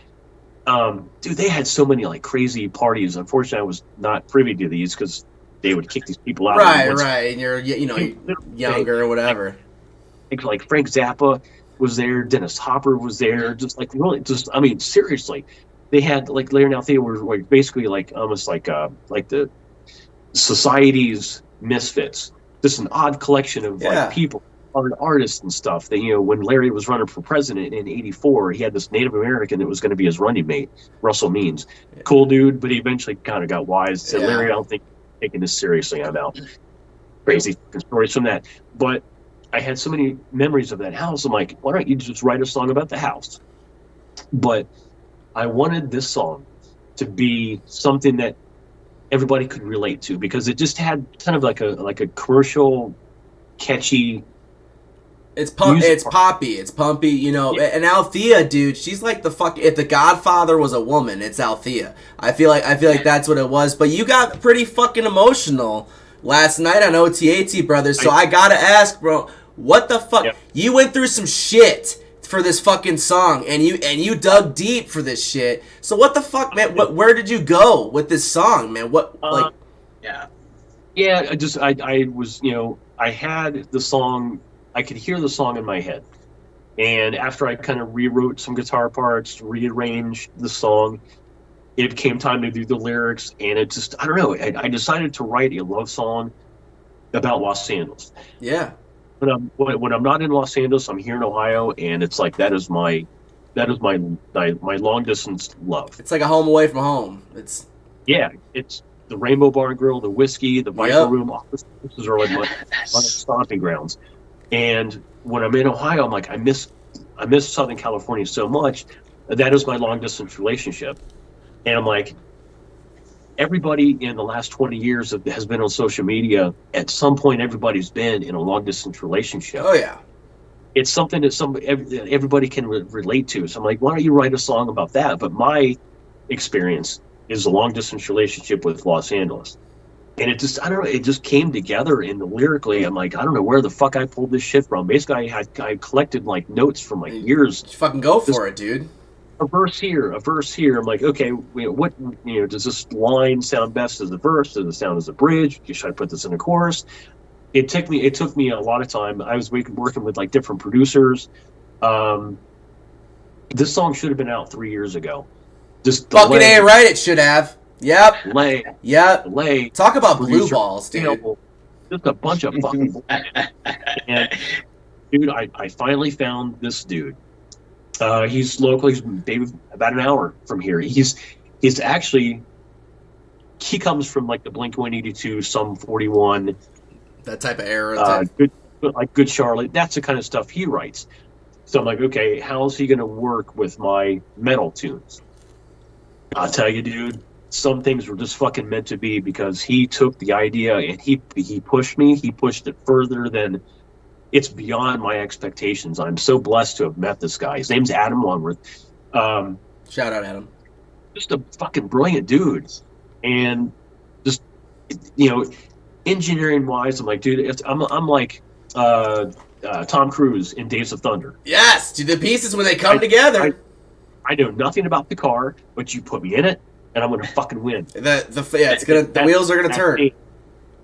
Dude, they had so many like crazy parties. Unfortunately, I was not privy to these because they would kick these people out. Right, and you're younger or whatever. Like Frank Zappa was there, Dennis Hopper was there, seriously. They had like Larry and Althea were like basically like almost like the society's misfits. Just an odd collection of like people, artists and stuff. That when Larry was running for president in '84, he had this Native American that was going to be his running mate, Russell Means. Cool dude, but he eventually kind of got wise. Said, Larry, I don't think you're taking this seriously. I'm out. Crazy stories from that. But I had so many memories of that house. I'm like, why don't you just write a song about the house? But I wanted this song to be something that everybody could relate to, because it just had kind of like a commercial, catchy. It's poppy, it's pumpy, And Althea, dude, she's like the fuck. If The Godfather was a woman, it's Althea. I feel like that's what it was. But you got pretty fucking emotional last night on OTAT, brothers. So I gotta ask, bro, what the fuck? You went through some shit for this fucking song, and you dug deep for this shit. So what the fuck, man? Where did you go with this song, man? I was, I had the song. I could hear the song in my head, and after I kind of rewrote some guitar parts, rearranged the song, it came time to do the lyrics, and it just, I don't know, I decided to write a love song about Los Angeles. Yeah. When I'm not in Los Angeles, I'm here in Ohio, and it's like that is my long distance love. It's like a home away from home. It's the Rainbow Bar and Grill, the whiskey, the Viper Room. All this are like my stomping grounds. And when I'm in Ohio, I'm like, I miss Southern California so much. That is my long distance relationship. And I'm like, everybody in the last 20 years has been on social media. At some point, everybody's been in a long distance relationship. Oh yeah, it's something that everybody can relate to. So I'm like, why don't you write a song about that? But my experience is a long distance relationship with Los Angeles. And it just, I don't know, it just came together. And lyrically, I'm like, I don't know where the fuck I pulled this shit from. Basically, I collected like notes from like years. Just fucking go for it, dude. A verse here. I'm like, okay, what does this line sound best as a verse? Does it sound as a bridge? Should I put this in a chorus? It took me a lot of time. I was working with like different producers. This song should have been out 3 years ago. Just fucking A right, it should have. Yep. Delay. Talk about blue balls, dude. Just a bunch of fucking and dude, I finally found this dude. He's local. He's maybe about an hour from here. He's actually, he comes from like the Blink-182, Sum 41, that type of era. Good Charlotte. That's the kind of stuff he writes. So I'm like, okay, how's he going to work with my metal tunes? I'll tell you, dude, some things were just fucking meant to be, because he took the idea and he pushed me. He pushed it further than, it's beyond my expectations. I'm so blessed to have met this guy. His name's Adam Longworth. Shout out, Adam. Just a fucking brilliant dude. And just, engineering wise, I'm like, dude, I'm like Tom Cruise in Days of Thunder. Yes, to the pieces when they come together. I know nothing about the car, but you put me in it, and I'm gonna fucking win. The wheels are gonna turn.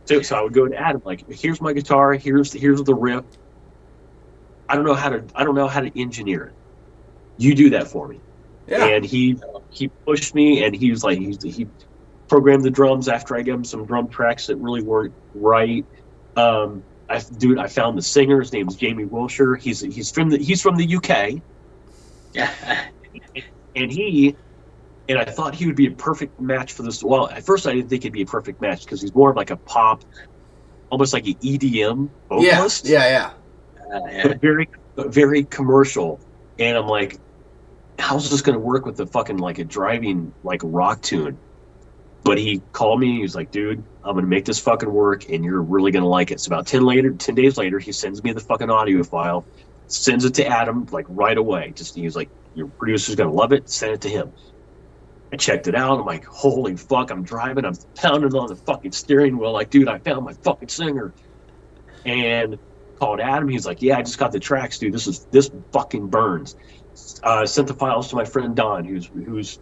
So I would go to Adam, like, here's my guitar, here's the riff. I don't know how to engineer it. You do that for me. Yeah. And he pushed me, and he was like, he programmed the drums after I gave him some drum tracks that really weren't right. I found the singer. His name is Jamie Wilshire. He's from the UK. Yeah. And I thought he would be a perfect match for this. Well, at first I didn't think he'd be a perfect match because he's more of like a pop, almost like an EDM vocalist. Yeah. But very, very commercial. And I'm like, how's this going to work with the fucking like a driving like rock tune? But he called me. He was like, dude, I'm going to make this fucking work and you're really going to like it. So about 10 days later, he sends me the fucking audio file, sends it to Adam like right away. He was like, your producer's going to love it. Send it to him. I checked it out. I'm like, holy fuck, I'm driving. I'm pounding on the fucking steering wheel. Like, dude, I found my fucking singer. And called Adam. He's like, yeah, I just got the tracks, dude. This fucking burns. Sent the files to my friend Don, whose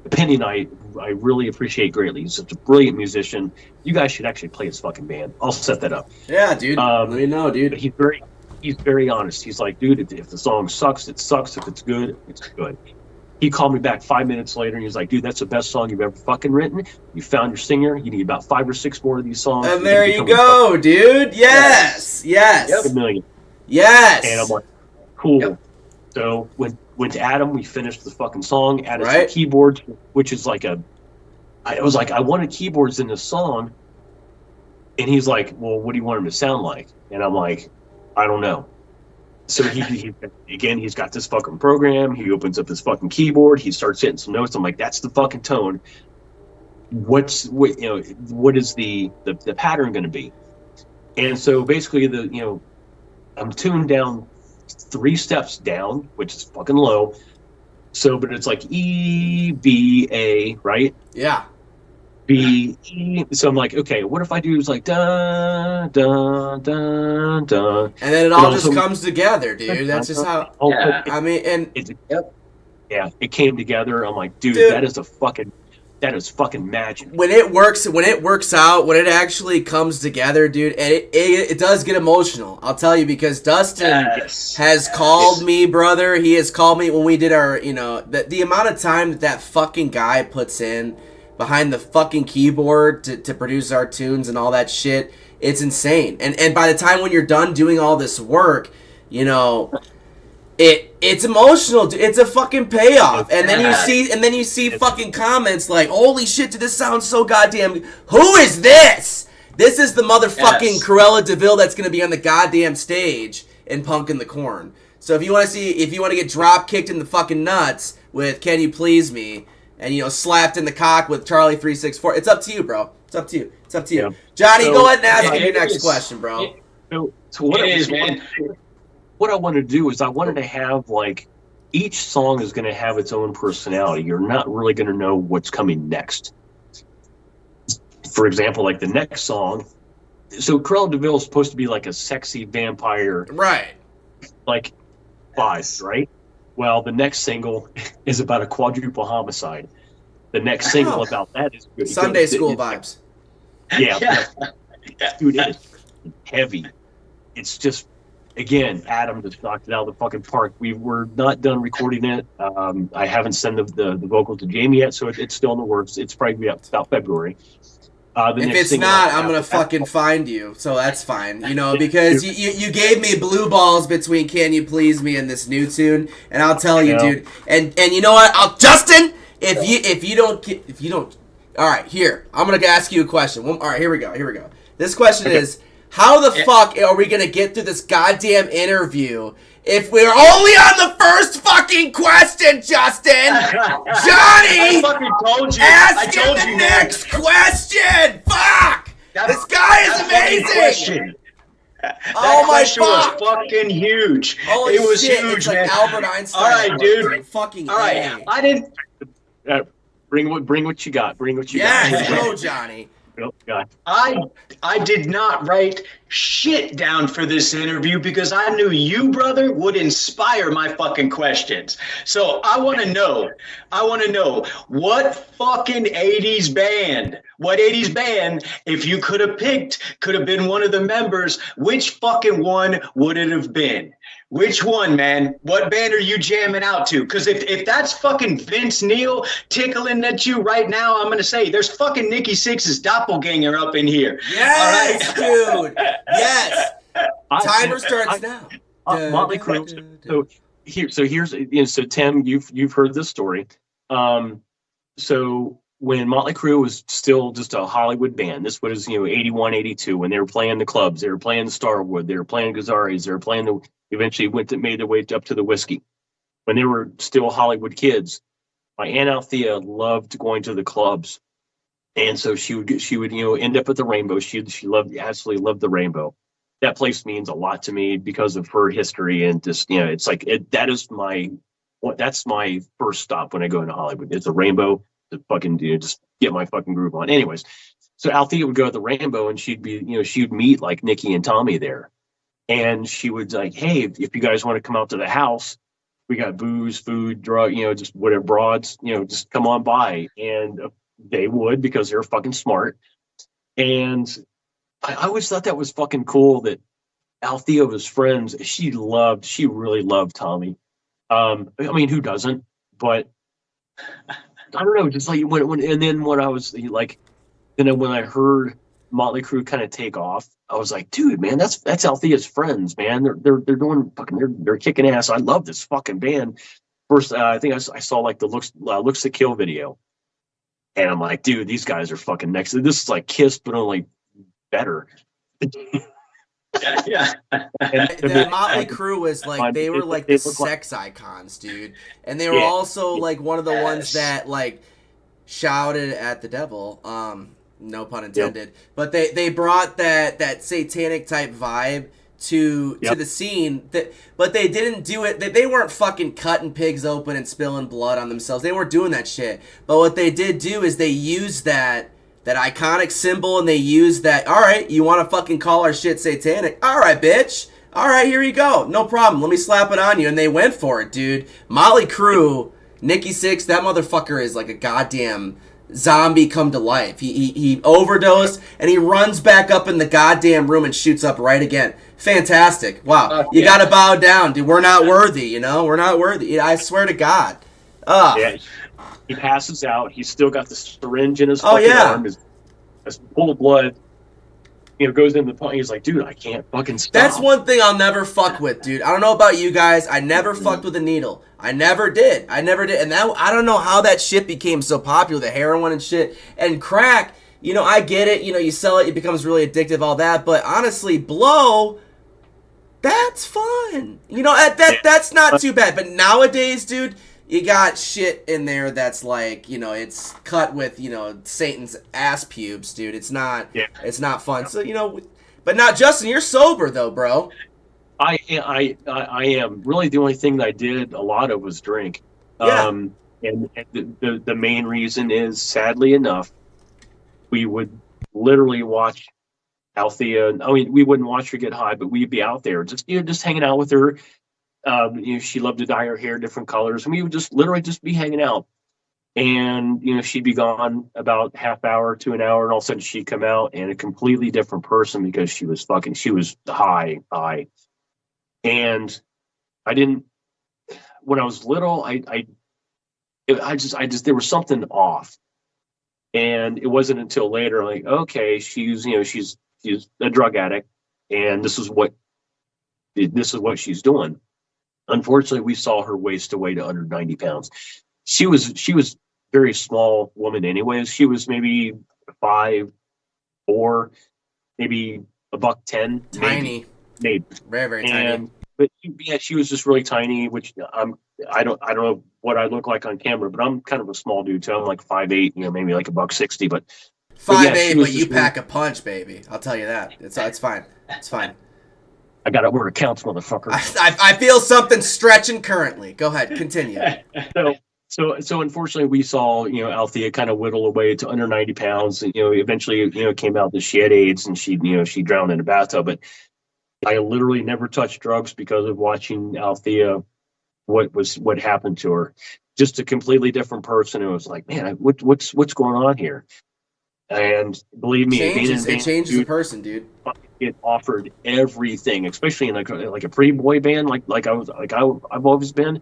opinion I really appreciate greatly. He's such a brilliant musician. You guys should actually play his fucking band. I'll set that up. Yeah, dude. Let me know, dude. He's very honest. He's like, dude, if the song sucks, it sucks. If it's good, it's good. He called me back 5 minutes later, and he's like, dude, that's the best song you've ever fucking written. You found your singer. You need about 5 or 6 more of these songs. And there you go, dude. Yes. A million. Yes. And I'm like, cool. Yep. So went to Adam. We finished the fucking song. Added some keyboards, which is like I was like, I wanted keyboards in this song. And he's like, well, what do you want him to sound like? And I'm like, I don't know. So he's got this fucking program. He opens up his fucking keyboard. He starts hitting some notes. I'm like, that's the fucking tone. What is the pattern going to be? And so basically I'm tuned down 3 steps down, which is fucking low. So, but it's like E, B, A, right? Yeah. B, E. So I'm like, okay, what if I do is like da da da da, and then it all just comes together, dude. That's just how. Yeah. I mean, and it came together. I'm like, dude, that is fucking magic. When it works out, when it actually comes together, dude, and it does get emotional. I'll tell you, because Dustin has called me, brother. He has called me when we did our, the amount of time that fucking guy puts in behind the fucking keyboard to produce our tunes and all that shit. It's insane. And by the time when you're done doing all this work, it's emotional. It's a fucking payoff. And then you see fucking comments like, holy shit, did this sound so goddamn... Who is this? This is the motherfucking Cruella D'Vil that's going to be on the goddamn stage in Punk in the Corn. So if you want to get drop kicked in the fucking nuts with Can You Please Me, and slapped in the cock with Charlie 364, it's up to you, bro. It's up to you. Yeah. Johnny, go ahead and ask me your next question, bro. What I want to do is I wanted to have, like, each song is going to have its own personality. You're not really going to know what's coming next. For example, like the next song, so Cruella D'Vil is supposed to be like a sexy vampire. Right. Like, vibes, right? Well, the next single is about a quadruple homicide. The next single about that is good. Sunday school vibes. Yeah. Dude, it is heavy. It's just, again, Adam just knocked it out of the fucking park. We were not done recording it. I haven't sent the vocals to Jamie yet, so it's still in the works. It's probably about February. If it's not, I'm going to fucking find you, so that's fine. Because you gave me blue balls between Can You Please Me and this new tune, and I'll tell you, dude. And you know what? Justin, if you don't, all right, here. I'm going to ask you a question. All right, here we go. This question is, how the fuck are we going to get through this goddamn interview if we're only on the first fucking question, Justin? Johnny! I fucking told you. Ask him the next question! Fuck! This guy is amazing! Oh my fuck! Was fucking huge. Holy it was shit, huge, it's like man. Albert Einstein. All right, dude. Fucking all right. I didn't. Bring what you got. Yeah, go, Johnny. Oh, God. I did not write shit down for this interview because I knew you, brother, would inspire my fucking questions. So I want to know what fucking 80s band what 80s band, if you could have been one of the members, which fucking one would it have been? Which one, man? What band are you jamming out to? Because if that's fucking Vince Neil tickling at you right now, I'm going to say there's fucking Nikki Sixx's doppelganger up in here. Yes, dude. Yes. Timer starts now. Motley Crue. So Tim, you've heard this story. So when Motley Crue was still just a Hollywood band, this was 81, 82, when they were playing the clubs, they were playing the Starwood, they were playing Gazzarri's, they were playing eventually made their way up to the whiskey. When they were still Hollywood kids, my Aunt Althea loved going to the clubs, and so she would end up at the Rainbow. She absolutely loved the Rainbow. That place means a lot to me because of her history, and just it's like that's my first stop when I go into Hollywood. It's a Rainbow to fucking just get my fucking groove on. Anyways, so Althea would go to the Rainbow, and she'd meet like Nikki and Tommy there, and she would like, hey, if you guys want to come out to the house, we got booze, food, drug, just whatever, broads, just come on by, and they would, because they're fucking smart. And I always thought that was fucking cool that Althea was friends. She really loved Tommy. I mean, who doesn't? But I don't know, just like when I was like, when I heard Motley Crue kind of take off, I was like, dude, man, that's Althea's friends, man. They're doing fucking, they're kicking ass. I love this fucking band. First, I think I saw like the Looks to Kill video, and I'm like, dude, these guys are fucking next. This is like Kiss, but only better. Yeah. The Motley Crue was like, they were like the sex icons, dude. And they were also like one of the ones that like shouted at the devil. No pun intended. Yep. But they brought that satanic type vibe to the scene. But they didn't do it. They weren't fucking cutting pigs open and spilling blood on themselves. They weren't doing that shit. But what they did do is they used that iconic symbol, and they used that, all right, you want to fucking call our shit satanic? All right, bitch. All right, here you go. No problem. Let me slap it on you. And they went for it, dude. Motley Crue, Nikki Sixx, that motherfucker is like a goddamn zombie come to life. He overdosed, and he runs back up in the goddamn room and shoots up right again. Fantastic. Wow. You got to bow down, dude. We're not worthy, We're not worthy. I swear to God. Yeah. He passes out. He's still got the syringe in his arm. His full of blood. Goes in the pump. He's like, dude, I can't fucking stop. That's one thing I'll never fuck with, dude. I don't know about you guys. I never fucked with a needle. I never did. And that, I don't know how that shit became so popular, the heroin and shit. And crack, I get it. You sell it, it becomes really addictive, all that. But honestly, blow, that's fun. That's not too bad. But nowadays, dude, you got shit in there that's like, it's cut with, Satan's ass pubes, dude. It's not fun. So, but not Justin, you're sober though, bro. I am. Really the only thing that I did a lot of was drink. Yeah. And the main reason is, sadly enough, we would literally watch Althea. I mean, we wouldn't watch her get high, but we'd be out there just hanging out with her. She loved to dye her hair different colors, and we would just literally be hanging out. And she'd be gone about half hour to an hour, and all of a sudden she'd come out and a completely different person, because she was high. And I didn't. When I was little, I there was something off, and it wasn't until later, like, okay, she's a drug addict, and this is what she's doing. Unfortunately, we saw her waste away to under 90 pounds. She was very small woman anyways. She was maybe 5'4", maybe $110. Tiny. Maybe. Very, very tiny. But she was just really tiny, which I don't know what I look like on camera, but I'm kind of a small dude too. I'm like 5'8", maybe like $160, but 5'8", but you pack a punch, baby. I'll tell you that. It's fine. It's fine. I got it where it counts, motherfucker. I feel something stretching currently. Go ahead, continue. So unfortunately, we saw Althea kind of whittle away to under 90 pounds. And, eventually, it came out that she had AIDS, and she drowned in a bathtub. But I literally never touched drugs because of watching Althea. What happened to her? Just a completely different person. It was like, man, what's going on here? And believe me, It changes a person, dude. It offered everything, especially in like a pretty boy band, I've always been.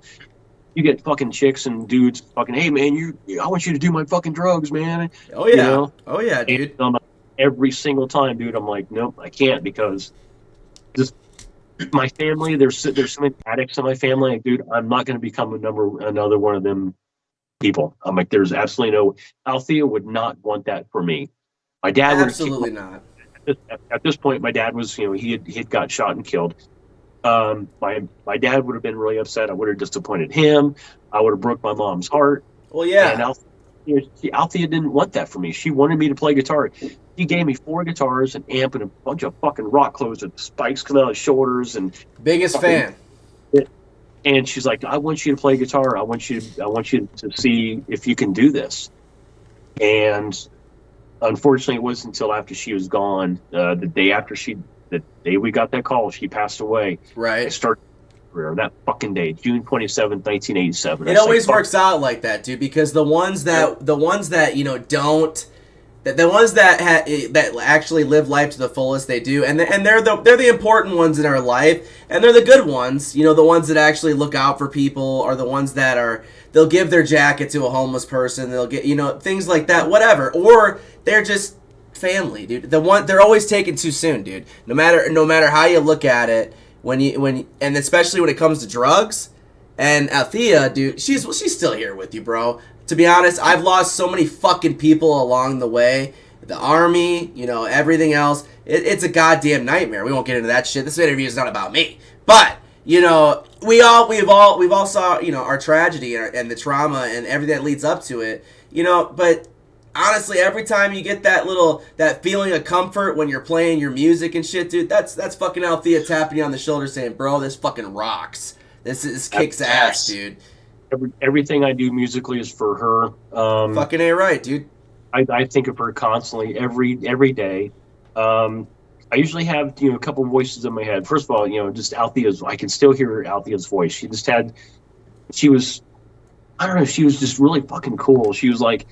You get fucking chicks and dudes fucking, hey man, I want you to do my fucking drugs, man. Oh yeah, oh yeah, dude. And every single time, dude, I'm like, nope, I can't, because just my family. There's so many addicts in my family, like, dude. I'm not going to become another one of them people. I'm like, there's absolutely no. Althea would not want that for me. My dad would absolutely not. At this point, my dad was, he had got shot and killed. My dad would have been really upset. I would have disappointed him. I would have broke my mom's heart. Well, yeah. And Althea didn't want that for me. She wanted me to play guitar. She gave me 4 guitars, an amp, and a bunch of fucking rock clothes with spikes coming out of shoulders. And biggest fan. And she's like, I want you to play guitar. I want you to see if you can do this. And unfortunately, it wasn't until after she was gone, the day we got that call, she passed away. Right. I started that fucking day, June 27th, 1987. It always works out like that, dude, because the ones that don't. The ones that actually live life to the fullest, they do, and they're the important ones in our life, and they're the good ones. The ones that actually look out for people are the ones that they'll give their jacket to a homeless person, they'll get things like that, whatever, or they're just family, dude. They're always taken too soon, dude. No matter how you look at it, and especially when it comes to drugs, and Althea, dude, she's still here with you, bro. To be honest, I've lost so many fucking people along the way. The army, everything else. It's a goddamn nightmare. We won't get into that shit. This interview is not about me. But, we've all saw, our tragedy and the trauma and everything that leads up to it. But honestly, every time you get that feeling of comfort when you're playing your music and shit, dude, that's fucking Althea tapping you on the shoulder saying, bro, this fucking rocks. This kicks ass, dude. Everything I do musically is for her. Fucking A right, dude. I think of her constantly, every day. I usually have a couple voices in my head. First of all, just Althea's. I can still hear Althea's voice. She was just really fucking cool. She was like,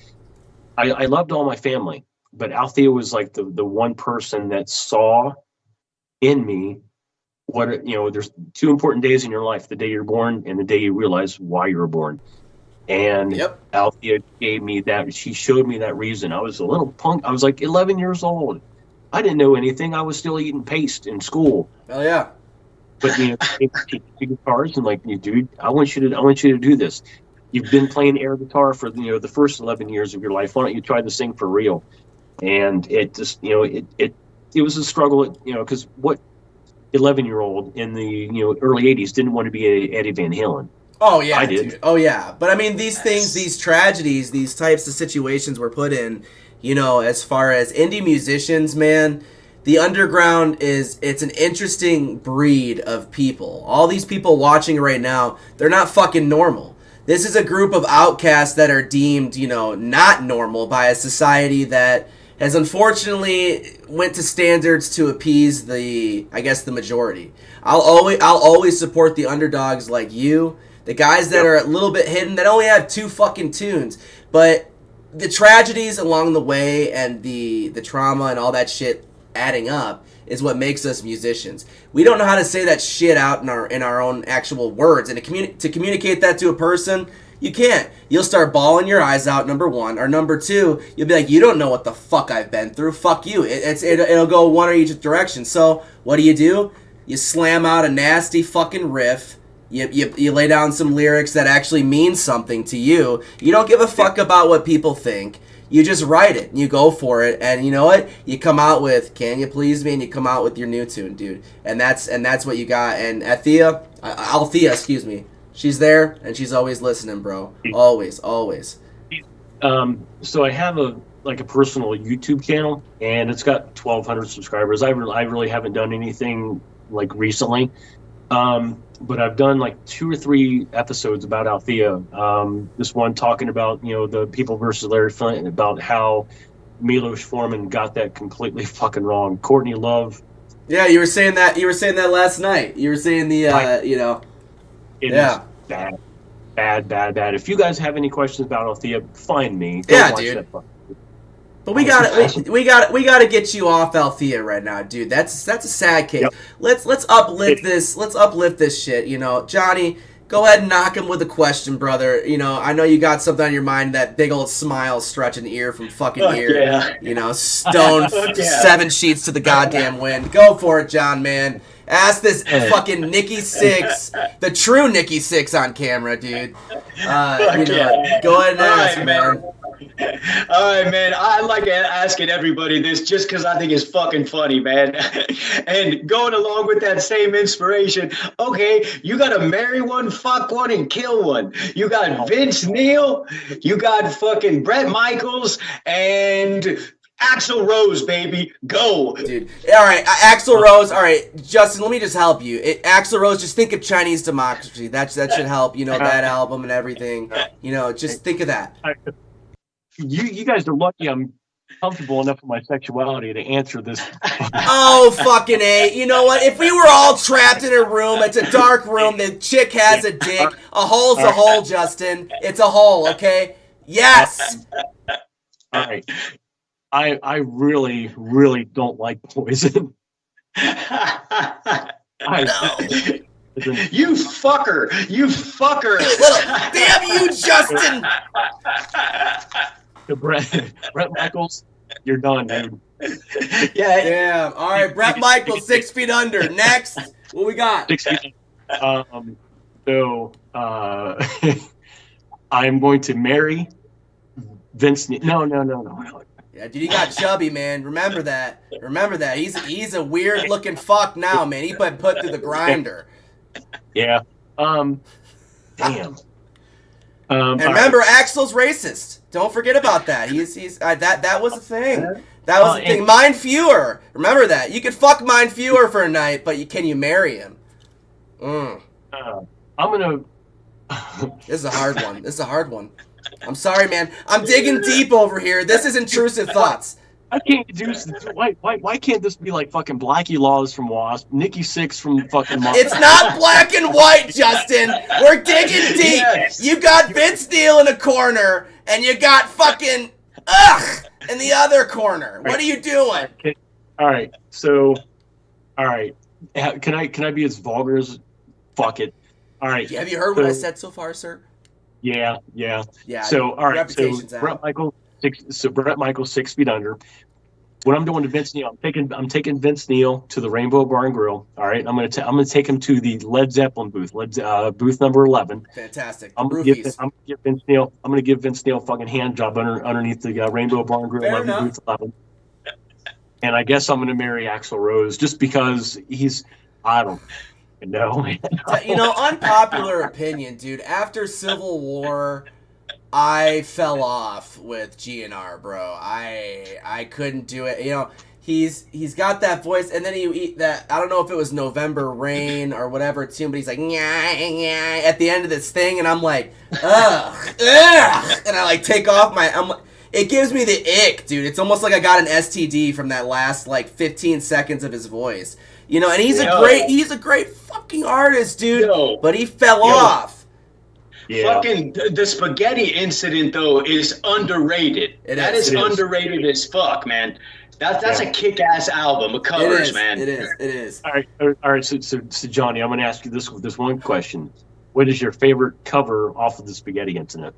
I loved all my family, but Althea was like the one person that saw in me there's 2 important days in your life: the day you're born and the day you realize why you were born. And Althea gave me that. She showed me that reason. I was a little punk. I was like 11 years old. I didn't know anything. I was still eating paste in school. Hell yeah. But she guitars and like, dude, I want you to do this. You've been playing air guitar for the first 11 years of your life. Why don't you try to sing for real? And it just it was a struggle. Because what 11-year-old in the early 80s didn't want to be Eddie Van Halen. Oh yeah, I did. Dude. Oh yeah. But I mean, these things, these tragedies, these types of situations were put in, as far as indie musicians, man, the underground it's an interesting breed of people. All these people watching right now, they're not fucking normal. This is a group of outcasts that are deemed, not normal by a society that has unfortunately went to standards to appease the majority. I'll always support the underdogs like you, the guys that are a little bit hidden, that only have 2 fucking tunes, but the tragedies along the way and the trauma and all that shit adding up is what makes us musicians. We don't know how to say that shit out in our own actual words, and to communicate that to a person, you can't. You'll start bawling your eyes out, number 1. Or number 2, you'll be like, you don't know what the fuck I've been through. Fuck you. It'll go one or each direction. So, what do? You slam out a nasty fucking riff. You lay down some lyrics that actually mean something to you. You don't give a fuck about what people think. You just write it. You go for it. And you know what? You come out with Can You Please Me? And you come out with your new tune, dude. And that's what you got. And Althea, excuse me. She's there, and she's always listening, bro. Always. So I have a personal YouTube channel, and it's got 1,200 subscribers. I really haven't done anything recently, but I've done 2 or 3 episodes about Althea. This one talking about the People versus Larry Flint, and about how Milos Forman got that completely fucking wrong. Courtney Love. Yeah, you were saying that last night. You were saying It is bad. If you guys have any questions about Althea, find me. Go watch dude. But we gotta get you off Althea right now, dude. That's a sad case. Yep. Let's uplift this. Let's uplift this shit. You know, Johnny, go ahead and knock him with a question, brother. You know, I know you got something on your mind. That big old smile stretching ear from fucking ear. Yeah. You know, stone 7 sheets to the goddamn wind. Go for it, John, man. Ask this fucking Nikki Six, the true Nikki Six on camera, dude. Go ahead and ask, man. All right, man. I like asking everybody this just because I think it's fucking funny, man. And going along with that same inspiration, okay, you got to marry one, fuck one, and kill one. You got Vince Neil, you got fucking Bret Michaels, and Axl Rose, baby, go. Dude, all right, Axl Rose, all right, Justin, let me just help you. Axl Rose, just think of Chinese Democracy. That should help, you know, that album and everything. You know, just think of that. You guys are lucky I'm comfortable enough with my sexuality to answer this. Oh, fucking A. You know what? If we were all trapped in a room, it's a dark room, the chick has a dick, a hole's a hole, Justin. It's a hole, okay? Yes! All right. I really, really don't like poison. You fucker! You fucker! Damn you, Justin! Bret Michaels, you're done, dude. Yeah. Damn. All right, Bret Michaels, 6 feet under. Next, what we got? 6 feet. I'm going to marry Vince. No. Yeah, dude, he got chubby, man. Remember that. He's a weird looking fuck now, man. He been put through the grinder. Yeah. Damn. And remember, Axl's racist. Don't forget about that. That was a thing. That was a thing. Mind Fewer. Remember that. You could fuck Mind Fewer for a night, but can you marry him? I'm gonna. This is a hard one. I'm sorry, man. I'm digging deep over here. This is intrusive thoughts. I can't do. Why can't this be like fucking Blackie Laws from Wasp, Nikki Six from fucking? It's not black and white, Justin. We're digging deep. Yes. You got Vince Neil in a corner, and you got fucking in the other corner. What are you doing? All right. So, all right. Can I be as vulgar as fuck it? All right. Have you heard what I said so far, sir? Yeah. So, all right. So Bret Michaels, 6 feet under. What I'm doing to Vince Neil, I'm taking Vince Neil to the Rainbow Bar and Grill. All right, I'm gonna take him to the Led Zeppelin booth, booth number 11. Fantastic. I'm gonna give Vince Neil a fucking hand job underneath the Rainbow Bar and Grill, booth 11. And I guess I'm gonna marry Axl Rose just because I don't know. You know, unpopular opinion, dude. After Civil War, I fell off with GNR, bro. I couldn't do it. You know, he's got that voice, and then that, I don't know if it was November Rain or whatever it's but he's like nyah at the end of this thing, and I'm like ugh, and I like take off it gives me the ick, dude. It's almost like I got an STD from that last like 15 seconds of his voice. You know, and he's a great fucking artist, dude. But he fell off. Yeah. Fucking the spaghetti incident though is underrated. It is underrated as fuck, man. That's a kick-ass album of covers, man. It is. All right. So Johnny, I'm going to ask you this one question. What is your favorite cover off of the spaghetti incident?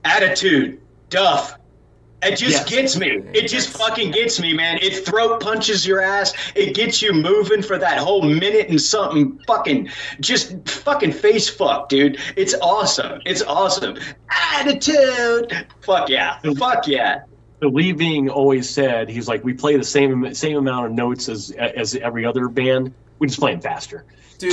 Attitude, Duff. It just gets me. It just fucking gets me, man. It throat punches your ass. It gets you moving for that whole minute and something. Just fucking face fuck, dude. It's awesome. Attitude. Fuck yeah. Fuck yeah. So Lee Ving always said, he's like, we play the same amount of notes as every other band. We just play them faster. Dude,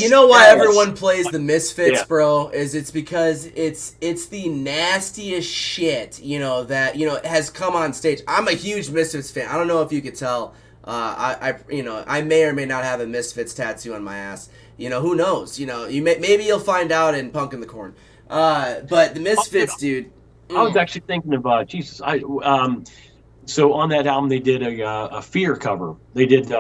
you know why everyone plays the Misfits, bro? It's because it's the nastiest shit, you know, that, you know, has come on stage. I'm a huge Misfits fan. I don't know if you could tell. I may or may not have a Misfits tattoo on my ass. You know, who knows? You know, maybe you'll find out in Punk in the Corn. But the Misfits, dude. I was actually thinking of Jesus. So on that album they did a Fear cover. They did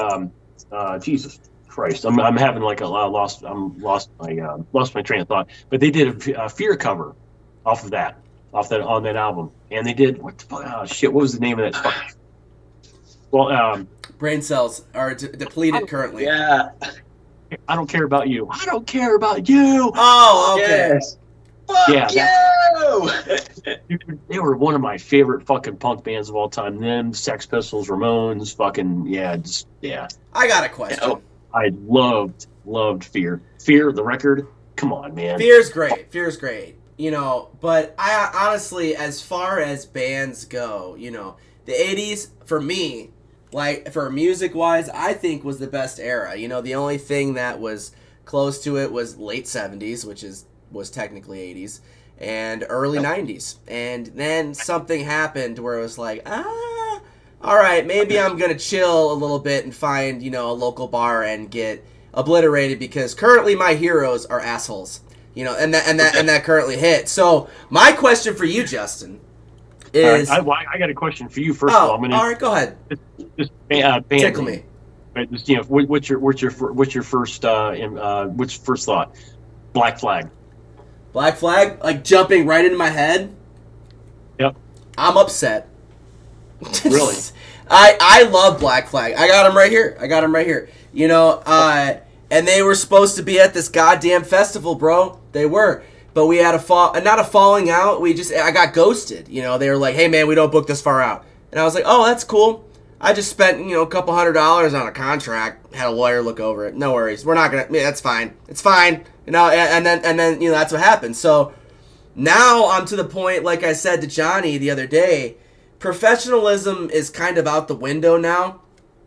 Jesus Christ. I'm having like lost my train of thought. But they did a Fear cover off of that. on that album, and they did what the fuck? Oh shit! What was the name of that? Fuck? Well, brain cells are depleted currently. Yeah. I don't care about you. I don't care about you. Oh, okay. Yes. Fuck you! Dude, they were one of my favorite fucking punk bands of all time. Them, Sex Pistols, Ramones, fucking yeah. I got a question. I loved Fear. Fear, the record. Come on, man. Fear's great. Fear's great. You know, but I honestly, as far as bands go, you know, the 80s, for me, like, for music-wise, I think was the best era. You know, the only thing that was close to it was late 70s, which was technically 80s, and early 90s. And then something happened where it was like, all right, maybe I'm going to chill a little bit and find, you know, a local bar and get obliterated because currently my heroes are assholes. You know, and that currently hit. So my question for you, Justin, is I got a question for you first of all. All right, go ahead. Just tickle me. Right, just, you know, what's your first thought? Black Flag. Black Flag, like jumping right into my head. Yep. I'm upset. Really? I love Black Flag. I got them right here. You know, and they were supposed to be at this goddamn festival, bro. They were. But we had not a falling out. I got ghosted. You know, they were like, hey, man, we don't book this far out. And I was like, oh, that's cool. I just spent, you know, a couple $100 on a contract. Had a lawyer look over it. No worries. We're not going to, that's fine. It's fine. You know, and then, you know, that's what happened. So now I'm to the point, like I said to Johnny the other day, professionalism is kind of out the window now.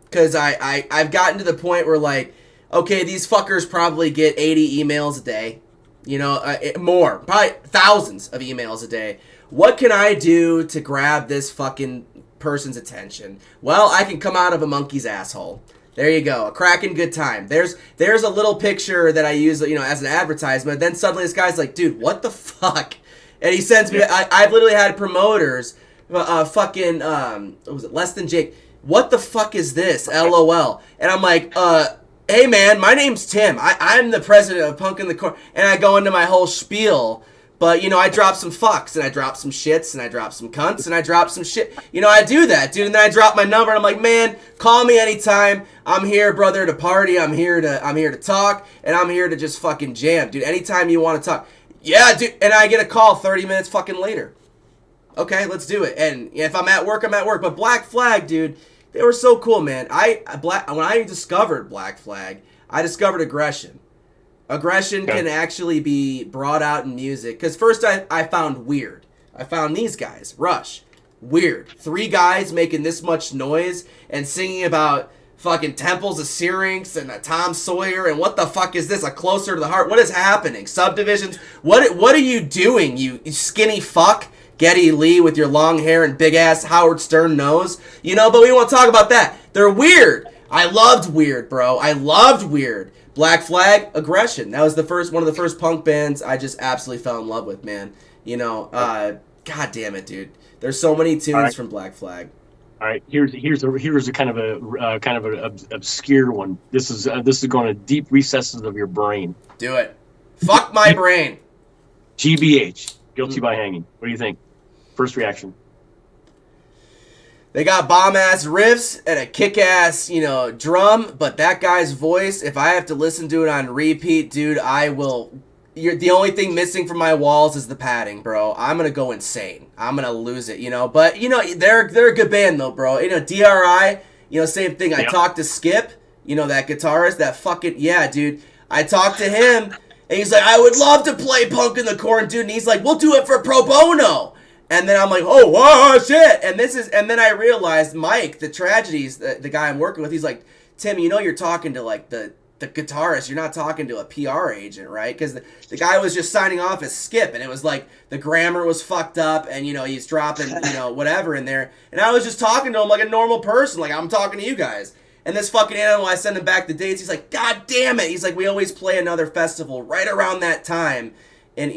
Because I've gotten to the point where, like, okay, these fuckers probably get 80 emails a day. You know, more. Probably thousands of emails a day. What can I do to grab this fucking person's attention? Well, I can come out of a monkey's asshole. There you go. A cracking good time. There's a little picture that I use, you know, as an advertisement. Then suddenly this guy's like, dude, what the fuck? And he sends me, I've literally had promoters, fucking, what was it, Less Than Jake. What the fuck is this? LOL. And I'm like, hey man, my name's Tim. I'm the president of Punk in the Corner. And I go into my whole spiel. But, you know, I drop some fucks, and I drop some shits, and I drop some cunts, and I drop some shit. You know, I do that, dude. And then I drop my number, and I'm like, man, call me anytime. I'm here, brother, to party. I'm here to talk, and I'm here to just fucking jam, dude. Anytime you want to talk. Yeah, dude. And I get a call 30 minutes fucking later. Okay, let's do it. And if I'm at work, I'm at work. But Black Flag, dude, they were so cool, man. When I discovered Black Flag, I discovered aggression. Aggression can actually be brought out in music. Because first I found weird. I found these guys, Rush. Weird. 3 guys making this much noise and singing about fucking Temples of Syrinx and Tom Sawyer and what the fuck is this? A Closer to the Heart? What is happening? Subdivisions? What are you doing, you skinny fuck? Geddy Lee with your long hair and big ass Howard Stern nose. You know, but we won't talk about that. They're weird. I loved Weird, bro. I loved Weird. Black Flag, Aggression. That was one of the first punk bands I just absolutely fell in love with, man. You know, god damn it, dude. There's so many tunes from Black Flag. All right, here's a kind of an obscure one. This is going to deep recesses of your brain. Do it. Fuck my brain. GBH, Guilty by Hanging. What do you think? First reaction. They got bomb-ass riffs and a kick-ass, you know, drum, but that guy's voice, if I have to listen to it on repeat, dude, I will... the only thing missing from my walls is the padding, bro. I'm going to go insane. I'm going to lose it, you know. But, you know, they're a good band, though, bro. You know, DRI, you know, same thing. I talked to Skip, you know, that guitarist, that fucking... Yeah, dude. I talked to him, and he's like, I would love to play Punk in the Corn, dude. And he's like, we'll do it for pro bono. And then I'm like, oh, whoa, shit. And then I realized Mike, the Tragedies, the guy I'm working with, he's like, Tim, you know you're talking to, like, the guitarist. You're not talking to a PR agent, right? Because the guy was just signing off as Skip, and it was like the grammar was fucked up, and, you know, he's dropping, you know, whatever in there. And I was just talking to him like a normal person, like I'm talking to you guys. And this fucking animal, I send him back the dates. He's like, God damn it. He's like, we always play another festival right around that time. And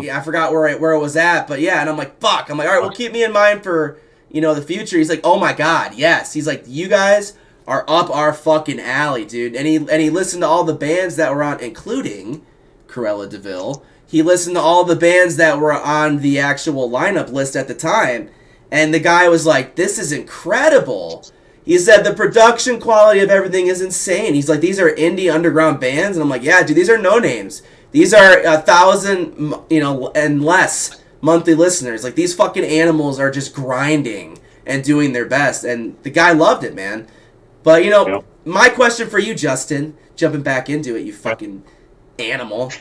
I forgot where it was at, but yeah, and I'm like, fuck. I'm like, all right, well, keep me in mind for, you know, the future. He's like, oh my God, yes. He's like, you guys are up our fucking alley, dude. And he listened to all the bands that were on, including Cruella D'Vil. he listened to all the bands that were on the actual lineup list at the time, and the guy was like, "This is incredible." He said the production quality of everything is insane. He's like, "These are indie underground bands," and I'm like, "Yeah, dude, these are no names. These are 1,000, and less monthly listeners. Like, these fucking animals are just grinding and doing their best." And the guy loved it, man. But my question for you, Justin, jumping back into it, you fucking animal.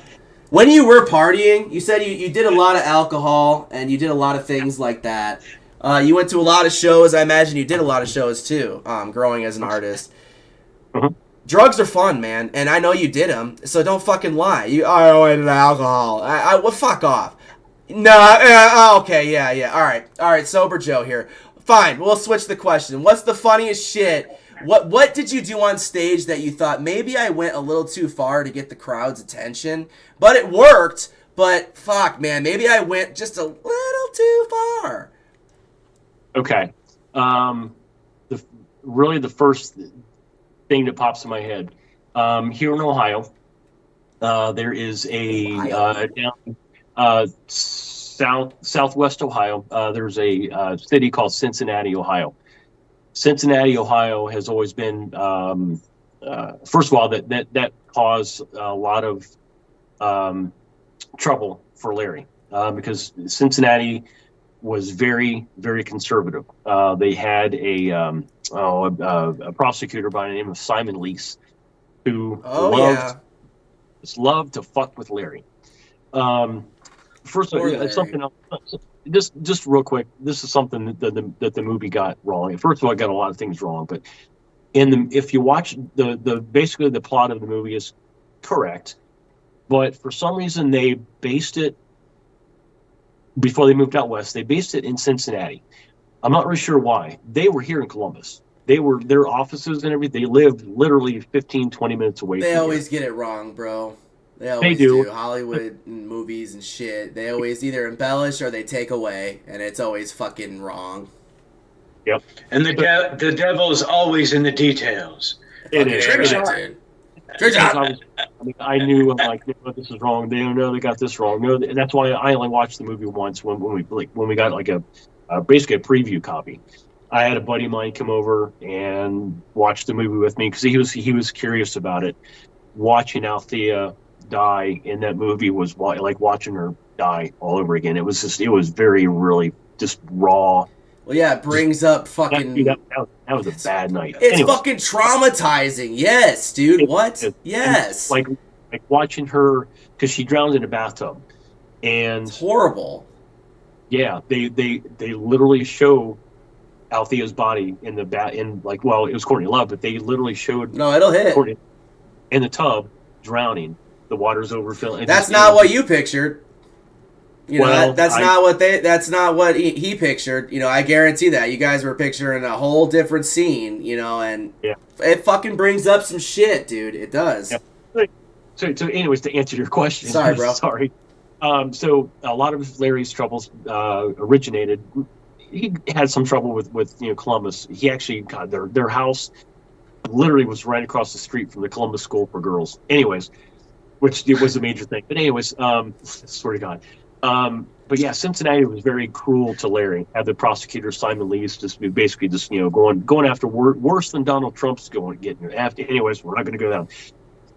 When you were partying, you said you did a lot of alcohol and you did a lot of things like that. You went to a lot of shows. I imagine you did a lot of shows too, growing as an artist. Drugs are fun, man, and I know you did them, so don't fucking lie. I went to alcohol. Well, fuck off. No, okay, yeah. All right, sober Joe here. Fine, we'll switch the question. What's the funniest shit? What did you do on stage that you thought maybe I went a little too far to get the crowd's attention, but it worked? But fuck, man, maybe I went just a little too far. Okay. The first thing that pops in my head, here in Ohio, there is a down southwest Ohio. There's a city called Cincinnati, Ohio. Cincinnati, Ohio has always been, first of all, that caused a lot of trouble for Larry because Cincinnati was very, very conservative. They had a prosecutor by the name of Simon Lease who loved to fuck with Larry. First of all, something else. Just real quick, this is something that the movie got wrong. First of all, it got a lot of things wrong, but if you watch basically the plot of the movie is correct, but for some reason they based it before they moved out west. They based it in Cincinnati. I'm not really sure why. They were here in Columbus. Their offices and everything. They lived literally 15, 20 minutes away. They always get it wrong, bro. They always do. Hollywood and movies and shit. They always either embellish or they take away, and it's always fucking wrong. Yep. And the devil is always in the details. It is. Dude. I knew, I'm like, this is wrong. They don't know they got this wrong. No, that's why I only watched the movie once when we got like basically a preview copy. I had a buddy of mine come over and watch the movie with me because he was curious about it. Watching Althea die in that movie was like watching her die all over again. It was very, really just raw. Well, yeah, it brings up fucking... That was a bad night. It's fucking traumatizing. Yes, dude. What? Yes. Like watching her, because she drowned in a bathtub. And it's horrible. Yeah, they literally show Althea's body in the it was Courtney Love, but they literally showed... No, it'll hit. Courtney in the tub, drowning. The water's overfilling. That's not what you pictured. That's not what he pictured. I guarantee that. You guys were picturing a whole different scene, and it fucking brings up some shit, dude. It does. Yeah. So anyways, to answer your question. Sorry, bro. Sorry. So a lot of Larry's troubles originated. He had some trouble with Columbus. He actually got their house literally was right across the street from the Columbus School for Girls. Anyways, which was a major thing. But anyways, swear to God. But yeah, Cincinnati was very cruel to Larry. Had the prosecutor Simon Lease basically going after worse than Donald Trump's getting after. Anyways, we're not going to go down.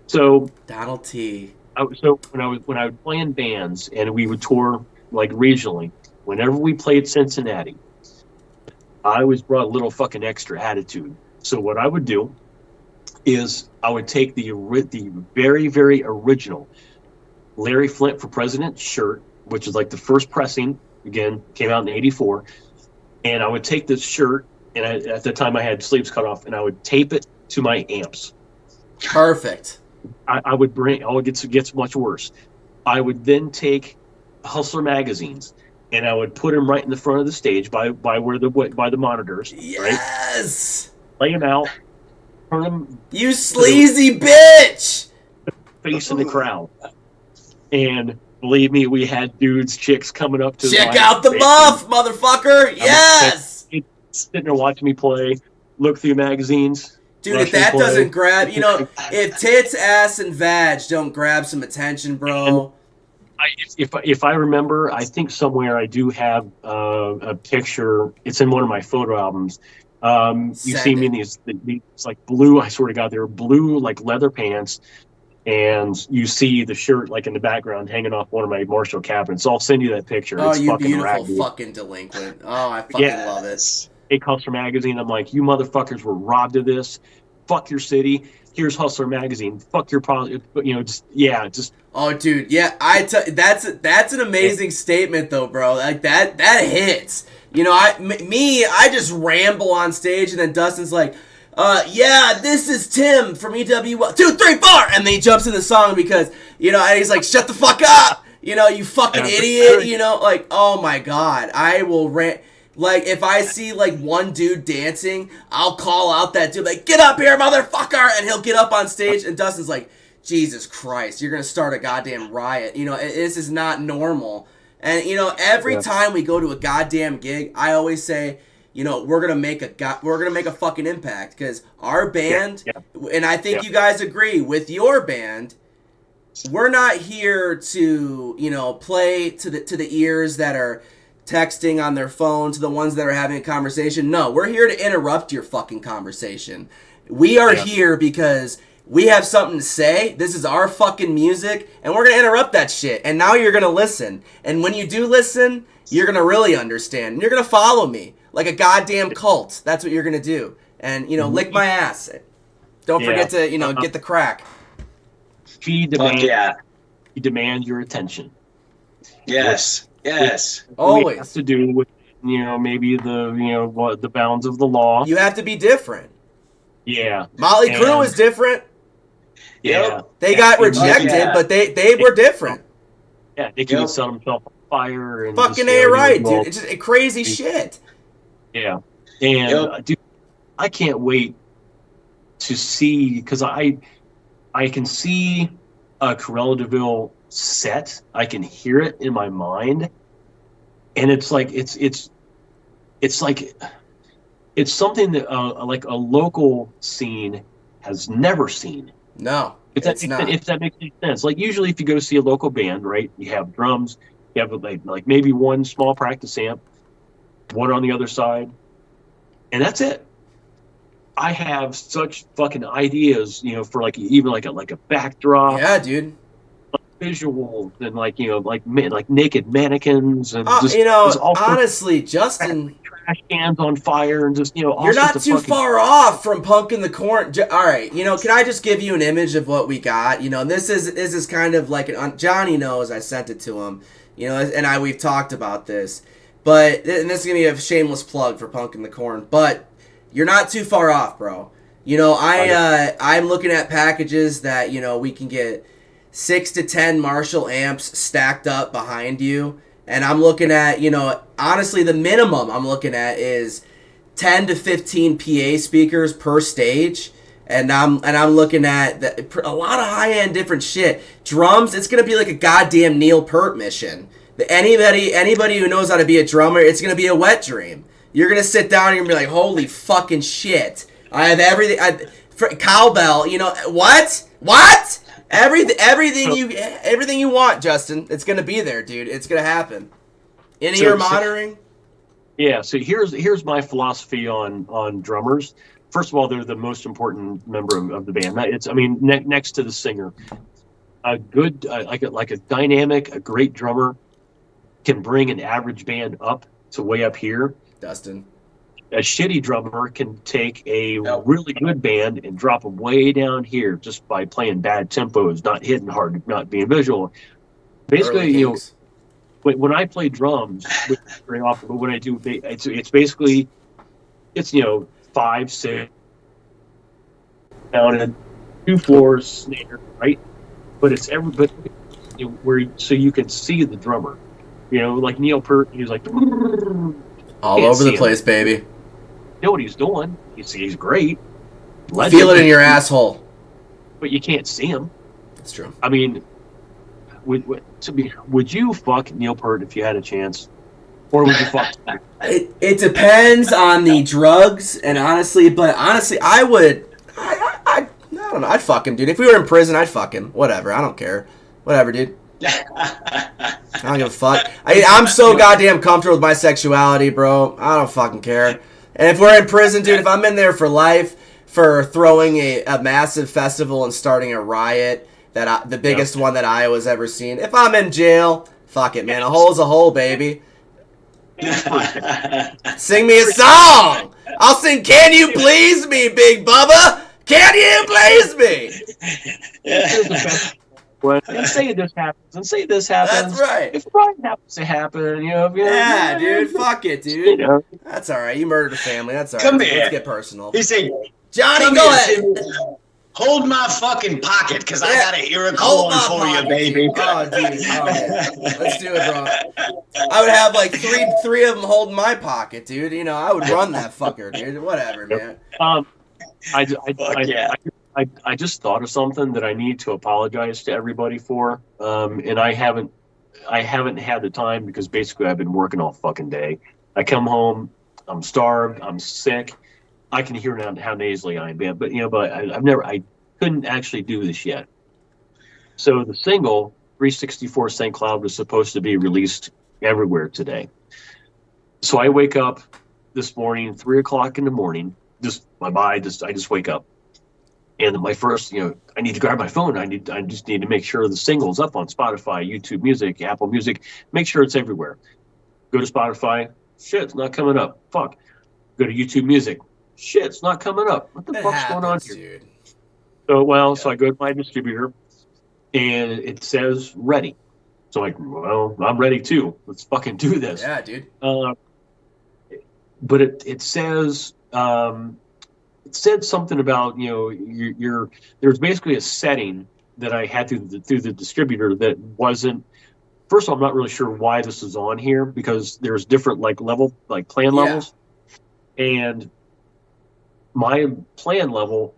So Donald T. When I was playing bands and we would tour like regionally, whenever we played Cincinnati, I always brought a little fucking extra attitude. So what I would do is I would take the very, very original Larry Flynt for President shirt, which is like the first pressing, again, came out in '84. And I would take this shirt, and at the time I had sleeves cut off, and I would tape it to my amps. Perfect. I would it gets much worse. I would then take Hustler magazines, and I would put them right in the front of the stage by the monitors. Yes. Right? Lay them out. Turn them. You sleazy bitch. Face in the crowd. And believe me, we had chicks coming up to check out the buff, motherfucker. Yes. Sitting there watching me play, look through magazines. Dude, if that doesn't grab, if tits, ass, and vag don't grab some attention, bro. if I remember, I think somewhere I do have a picture. It's in one of my photo albums. You see me in these like blue. I swear to God, they're blue like leather pants, and you see the shirt like in the background hanging off one of my Marshall cabinets. So I'll send you that picture. Oh, it's you fucking beautiful rad, fucking delinquent. Oh, I fucking love it. It Hustler magazine. I'm like, you motherfuckers were robbed of this. Fuck your city. Here's Hustler magazine. Fuck your product. Just. Oh, dude, yeah, that's an amazing statement though, bro. Like that hits. You know, I just ramble on stage, and then Dustin's like, yeah, this is Tim from EWL 2, 3, 4, and then he jumps in the song because and he's like, shut the fuck up, you fucking idiot, like, oh my god, I will rant. Like, if I see, like, one dude dancing, I'll call out that dude, like, get up here, motherfucker! And he'll get up on stage, and Dustin's like, Jesus Christ, you're gonna start a goddamn riot. This is not normal. And, every time we go to a goddamn gig, I always say, we're gonna make a fucking impact. Because our band, and I think you guys agree, with your band, we're not here to, play to the ears that are texting on their phone, to the ones that are having a conversation. No, we're here to interrupt your fucking conversation. We are here because we have something to say. This is our fucking music, and we're gonna interrupt that shit. And now you're gonna listen. And when you do listen, you're gonna really understand. And you're gonna follow me like a goddamn cult. That's what you're gonna do. And lick my ass. Don't forget to get the crack. You demand your attention. Yes. Yes. Always has to do with maybe the bounds of the law. You have to be different. Yeah. Motley Crue is different. Yeah. They got rejected, but they were different. Yeah, they can set themselves on fire and fucking A right, dude. It's just crazy shit. Yeah. And dude, I can't wait to see, because I can see Cruella D'Vil set. I can hear it in my mind, and it's like it's something that like a local scene has never seen. No, if that makes any sense. Like, usually if you go see a local band, right, you have drums, you have like maybe one small practice amp, one on the other side, and that's it. I have such fucking ideas, for like even like a backdrop. Yeah, dude. Visual and like naked mannequins and honestly, Justin, trash cans on fire and just you're not too far off from Punk in the Corn. All right, can I just give you an image of what we got? This is kind of like Johnny knows I sent it to him. And we've talked about this, but and this is gonna be a shameless plug for Punk in the Corn, but you're not too far off, bro. I'm looking at packages that we can get 6 to 10 Marshall amps stacked up behind you, and I'm looking at, honestly, the minimum I'm looking at is 10 to 15 PA speakers per stage, and I'm looking at a lot of high-end different shit. Drums, it's gonna be like a goddamn Neil Peart mission. Anybody who knows how to be a drummer, it's gonna be a wet dream. You're gonna sit down and you're gonna be like, holy fucking shit, I have everything. Cowbell, what? Everything you want, Justin. It's gonna be there, dude. It's gonna happen. In-ear monitoring. Yeah. So here's my philosophy on drummers. First of all, they're the most important member of the band. Next to the singer, a good like a dynamic, a great drummer can bring an average band up to way up here. Dustin. A shitty drummer can take a really good band and drop them way down here just by playing bad tempos, not hitting hard, not being visual. Basically, when I play drums, very often, but when I do, it's basically 5, 6 down 2 floors snare, right? But it's everybody so you can see the drummer. Like Neil Peart, he's like all over the place, baby. Know what he's doing. He's great. Feel it in your asshole. But you can't see him. That's true. I mean, would you fuck Neil Peart if you had a chance? Or would you fuck? It depends on the drugs, and honestly, I would. I don't know. I'd fuck him, dude. If we were in prison, I'd fuck him. Whatever. I don't care. Whatever, dude. I don't give a fuck. I'm so goddamn comfortable with my sexuality, bro. I don't fucking care. And if we're in prison, dude, if I'm in there for life for throwing a massive festival and starting a riot, the biggest one that Iowa's ever seen, if I'm in jail, fuck it, man. A hole's a hole, baby. Sing me a song. I'll sing Can You Please Me, Big Bubba? Can you please me? And say this happens, and say this happens. That's right. If Brian happens to happen, Yeah, dude, fuck it, dude. That's all right. You murdered a family. That's all right. Come here. Let's get personal. He said, Johnny, go ahead. Hold my fucking pocket, because I got to hear a call for you, baby. Oh, dude. Let's do it, bro. I would have like three of them holding my pocket, dude. I would run that fucker, dude. Whatever, man. I just thought of something that I need to apologize to everybody for, and I haven't had the time because basically I've been working all fucking day. I come home, I'm starved, I'm sick. I can hear now how nasally I am, but I couldn't actually do this yet. So the single 364 St. Cloud was supposed to be released everywhere today. So I wake up this morning, 3:00 in the morning. I just wake up. And my first, I need to grab my phone. I just need to make sure the single's up on Spotify, YouTube Music, Apple Music. Make sure it's everywhere. Go to Spotify. Shit, it's not coming up. Fuck. Go to YouTube Music. Shit, it's not coming up. What the fuck's going on here? Dude. So I go to my distributor, and it says ready. So I'm like, well, I'm ready too. Let's fucking do this. Yeah, dude. But it says. It said something about there's basically a setting that I had through the distributor that wasn't. First of all, I'm not really sure why this is on here because there's different plan levels, and my plan level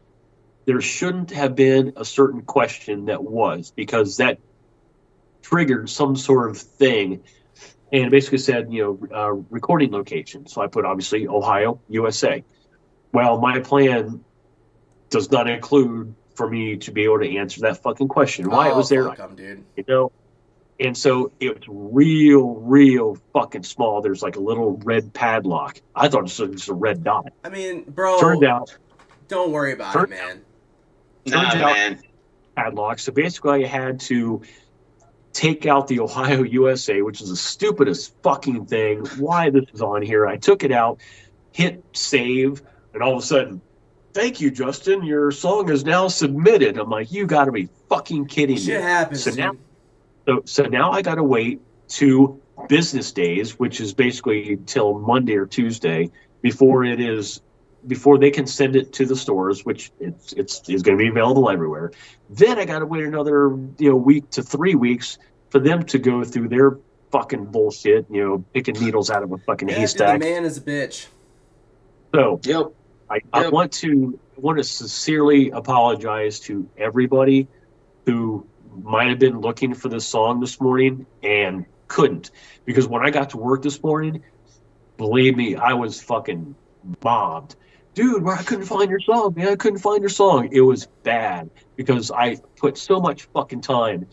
there shouldn't have been a certain question that was because that triggered some sort of thing, and it basically said recording location. So I put obviously Ohio, USA. Well, my plan does not include for me to be able to answer that fucking question. Why it was there, dude. And so it was real fucking small. There's like a little red padlock. I thought it was just a red dot. I mean, bro. Turned out. Don't worry about it, man. Man. Padlock. So basically, I had to take out the Ohio USA, which is the stupidest fucking thing. Why this is on here? I took it out, hit save. And all of a sudden, thank you, Justin. Your song is now submitted. I'm like, you got to be fucking kidding me. Shit happens. So now I got to wait 2 business days, which is basically till Monday or Tuesday before they can send it to the stores, which it's going to be available everywhere. Then I got to wait another week to 3 weeks for them to go through their fucking bullshit. Picking needles out of a fucking haystack. Dude, the man is a bitch. So I want to sincerely apologize to everybody who might have been looking for this song this morning and couldn't, because when I got to work this morning, believe me, I was fucking mobbed. Dude, I couldn't find your song, man. I couldn't find your song. It was bad because I put so much fucking time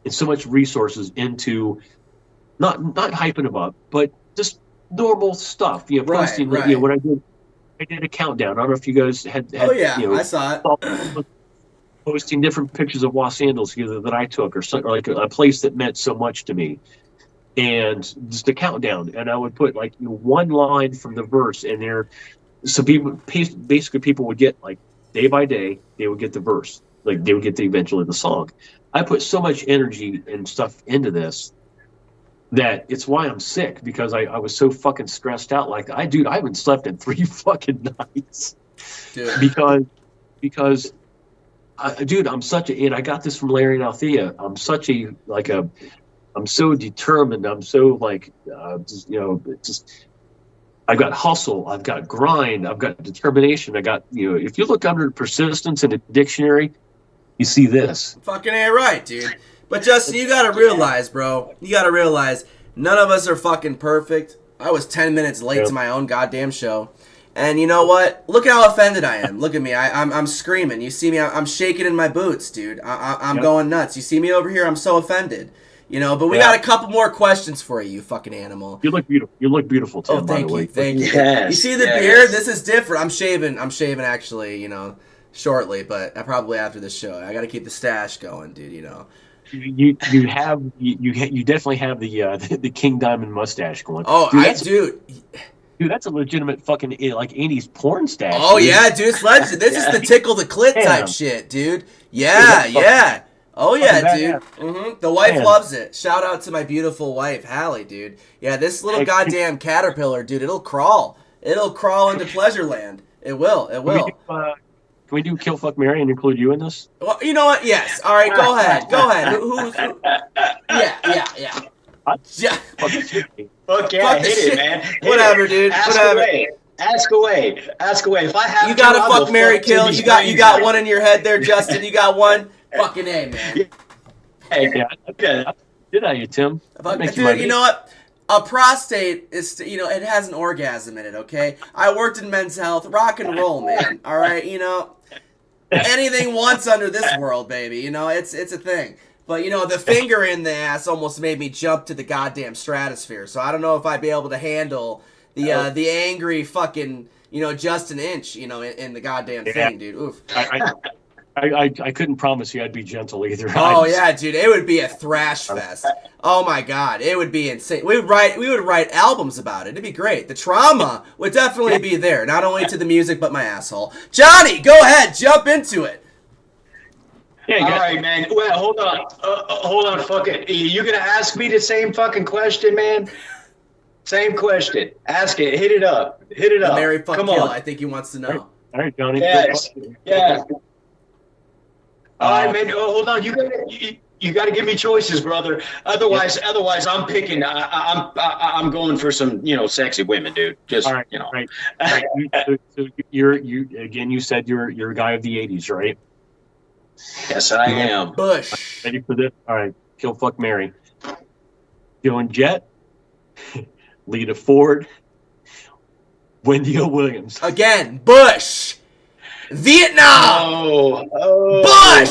and so much resources into not hyping them up, but just normal stuff. Posting. Right. When I did a countdown. I don't know if you guys had I saw it. Posting different pictures of Los Angeles either that I took or like a place that meant so much to me, and just a countdown. And I would put like one line from the verse in there, so people would get like day by day they would get the verse, like they would get eventually the song. I put so much energy and stuff into this that it's why I'm sick, because I was so fucking stressed out. Like I haven't slept in 3 fucking nights. Dude. because I'm such a, and I got this from Larry and Althea. I'm such a, I'm so determined. I'm so I've got hustle. I've got grind. I've got determination. I got, if you look under persistence in a dictionary, you see this. Fucking ain't right, dude. But Justin, you gotta realize, bro. You gotta realize none of us are fucking perfect. I was 10 minutes late to my own goddamn show. And you know what? Look how offended I am. Look at me. I'm screaming. You see me? I'm shaking in my boots, dude. I'm going nuts. You see me over here? I'm so offended. You know, but we got a couple more questions for you, you fucking animal. You look beautiful. You look beautiful, Tim. Oh, thank you, thank you. Yes, you see the beard? This is different. I'm shaving actually, you know, shortly, but probably after this show. I got to keep the stash going, dude. You know. You definitely have the King Diamond mustache going. Oh, dude, Dude, that's a legitimate fucking like 80s porn stash. Oh dude. Yeah, dude, it's legend. This is the tickle the clit type shit, dude. Yeah, yeah. Oh yeah, dude. The wife loves it. Shout out to my beautiful wife, Hallie, dude. Yeah, this little goddamn caterpillar, dude. It'll crawl. It'll crawl into Pleasureland. It will. It will. Can we do Kill Fuck Mary and include you in this? Well, you know what? Yes. All right, go ahead. Go ahead. Who? Yeah. Fuck yeah, hit it, man. Whatever, dude. Whatever. Ask away. If I have you got to fuck, Mary, kill. You got one in your head there, Justin. You got one. Fucking A, man. Yeah. Did I, Tim? Dude, you know what? A prostate is, you know, it has an orgasm in it, okay? I worked in men's health. Rock and roll, man. All right, you know? Anything once under this world, baby. You know, it's a thing. But, you know, the finger in the ass almost made me jump to the goddamn stratosphere. So I don't know if I'd be able to handle the angry fucking, you know, Justin Inch, you know, in the goddamn thing, dude. Oof. I couldn't promise you I'd be gentle either. Oh yeah, dude, it would be a thrash fest. Oh my god, it would be insane. We would write albums about it. It'd be great. The trauma would definitely be there, not only to the music but my asshole. Johnny, go ahead, jump into it. Yeah, all right, man. Well, hold on. Fuck it. You gonna ask me the same fucking question, man? Same question. Ask it. Hit it up. Mary fuck Come kill. on. I think he wants to know. All right, Johnny. Yes. Yeah. All right, man. Oh, hold on. You got to give me choices, brother. Otherwise, I'm picking. I'm going for some, you know, sexy women, dude. Just, all right, you know. Right. So you said you're a guy of the 80s, right? Yes, I am. Bush. Ready for this? All right. Kill, fuck, Mary. Joan Jett, Lita Ford, Wendy O. Williams. Again, Bush. Vietnam. Bush.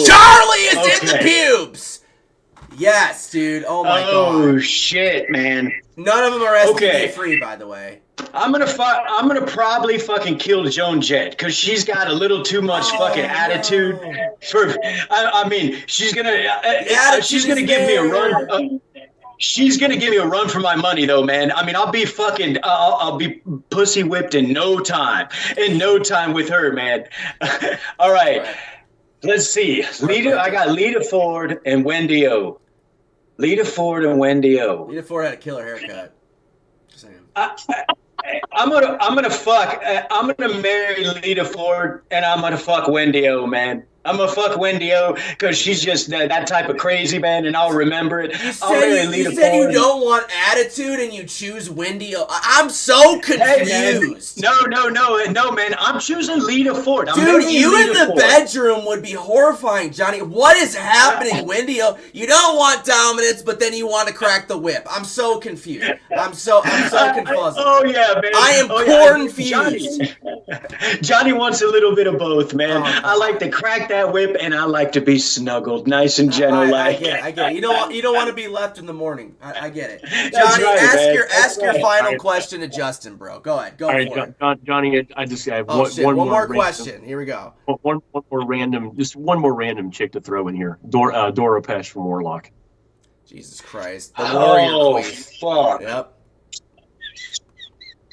Charlie is in the pubes. Yes, dude. Oh my god. Oh shit, man. None of them are STD free, by the way. I'm gonna probably fucking kill Joan Jett because she's got a little too much fucking attitude. I mean, she's gonna give me a run. She's gonna give me a run for my money, though, man. I mean, I'll be pussy whipped in no time. With her, man. All right. Let's see. I got Lita Ford and Wendy O. Lita Ford had a killer haircut. Just saying. I'm gonna marry Lita Ford and I'm gonna fuck Wendy O, man. I'm gonna fuck Wendy O because she's just that type of crazy, man, and I'll remember it. You said you don't want attitude and you choose Wendy O. I'm so confused. Hey, no, man. I'm choosing Lita Ford. Dude, you in the bedroom would be horrifying, Johnny. What is happening, Wendy O? You don't want dominance, but then you want to crack the whip. I'm confused. I'm so confused. Oh yeah, man. I am confused. Johnny wants a little bit of both, man. I like to crack that whip, and I like to be snuggled, nice and gentle. I get it. You don't want to be left in the morning. I get it. Johnny, ask your final question to Justin, bro. Go ahead. Go for it. Johnny, I have one more question. Here we go. One more random chick to throw in here. Dora Pesh from Warlock. Jesus Christ. The warrior queen. Fuck. Yep.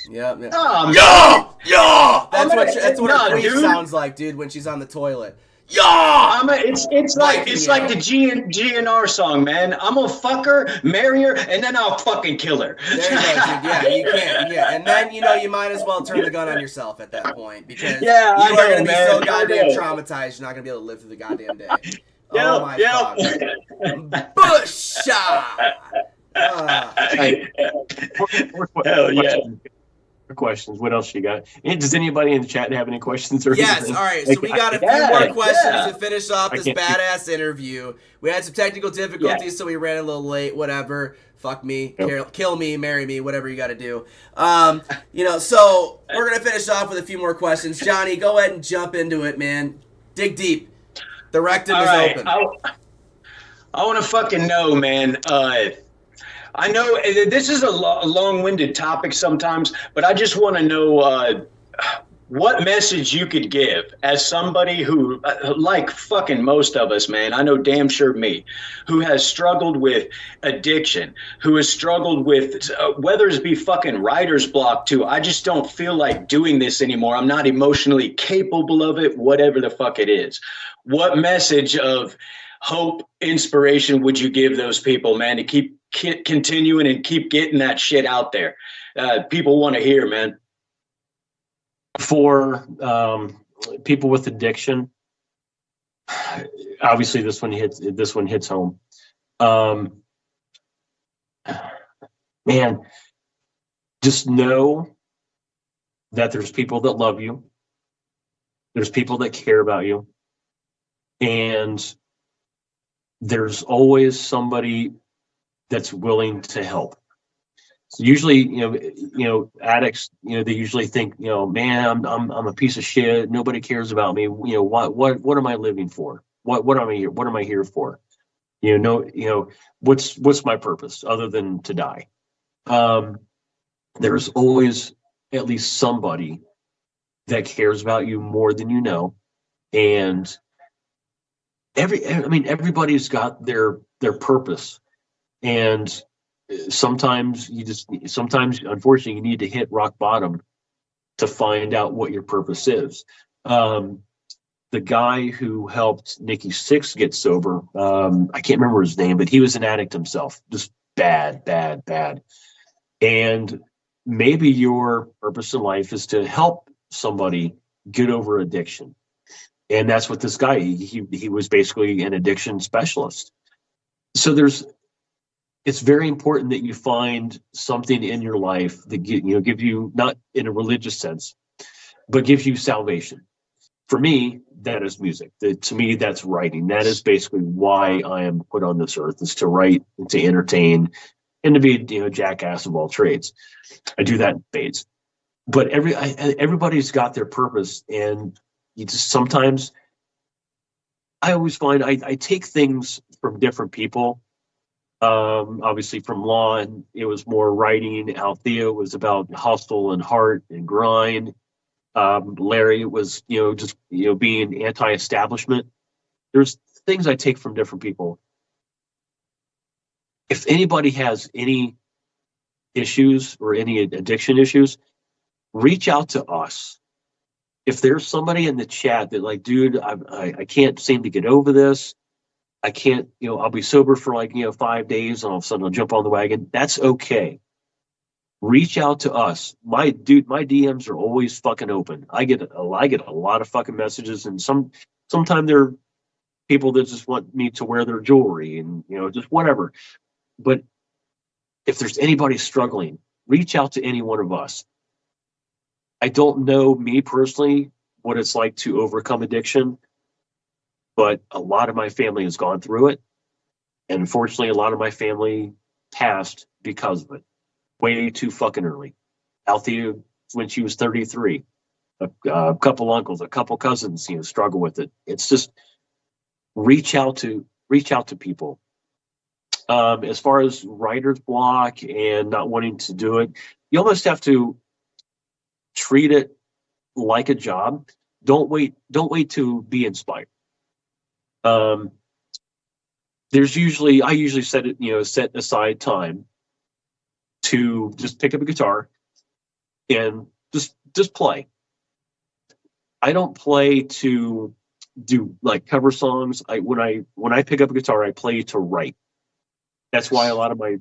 Yep. Oh, yeah. That's what her queen sounds like, dude, when she's on the toilet. Yeah, it's like the GNR song, man. I'm gonna fuck her, marry her, and then I'll fucking kill her. There you go, dude. Yeah, you can't. Yeah, and then you might as well turn the gun on yourself at that point because you are gonna be so goddamn traumatized. You're not gonna be able to live through the goddamn day. Oh my god. Bush. Hell yeah. questions. What else you got? And does anybody in the chat have any questions or Yes, anything? all right. So we got a few more questions to finish off I this can't- badass interview. We had some technical difficulties, Yeah. so we ran a little late. Whatever. Fuck me, Yep. kill me, marry me, whatever you got to do. So we're gonna finish off with a few more questions. Johnny, go ahead and jump into it, man. Dig deep. The rectum is open. I want to fucking know, man. I know this is a long-winded topic sometimes, but I just want to know what message you could give as somebody who, like fucking most of us, man, I know damn sure me, who has struggled with addiction, who has struggled with, whether it be fucking writer's block too. I just don't feel like doing this anymore. I'm not emotionally capable of it, whatever the fuck it is. What message of hope, inspiration would you give those people, man, to keep continuing and keep getting that shit out there? People want to hear, man. For people with addiction, obviously this one hits home. Man, just know that there's people that love you, there's people that care about you, and there's always somebody that's willing to help. So usually, addicts, they usually think, man, I'm a piece of shit. Nobody cares about me. What am I living for? What am I here? What am I here for? What's my purpose other than to die? There's always at least somebody that cares about you more than you know, and everybody's got their purpose, and sometimes unfortunately you need to hit rock bottom to find out what your purpose is. The guy who helped Nikki Sixx get sober, I can't remember his name, but he was an addict himself, just bad. And maybe your purpose in life is to help somebody get over addiction. And that's what this guy, he was basically an addiction specialist. So it's very important that you find something in your life that give you, not in a religious sense, but gives you salvation. For me, that is music. To me, that's writing. That is basically why I am put on this earth, is to write and to entertain and to be jackass of all trades. I do that in spades. But everybody's got their purpose, and you just sometimes, I always find I take things from different people. Obviously from Lon, it was more writing. Althea was about hustle and heart and grind. Larry was, being anti-establishment. There's things I take from different people. If anybody has any issues or any addiction issues, reach out to us. If there's somebody in the chat that like, dude, I can't seem to get over this. I can't, I'll be sober for 5 days and all of a sudden I'll jump on the wagon. That's okay. Reach out to us. My DMs are always fucking open. I get a lot of fucking messages, and sometimes they're people that just want me to wear their jewelry and, just whatever. But if there's anybody struggling, reach out to any one of us. I don't know, me personally, what it's like to overcome addiction, but a lot of my family has gone through it. And unfortunately, a lot of my family passed because of it. Way too fucking early. Althea, when she was 33, a couple uncles, a couple cousins, struggle with it. It's just reach out to people. As far as writer's block and not wanting to do it, you almost have to treat it like a job. Don't wait to be inspired. I usually set aside time to just pick up a guitar and just play. I don't play to do cover songs. When I pick up a guitar, I play to write. That's why a lot of my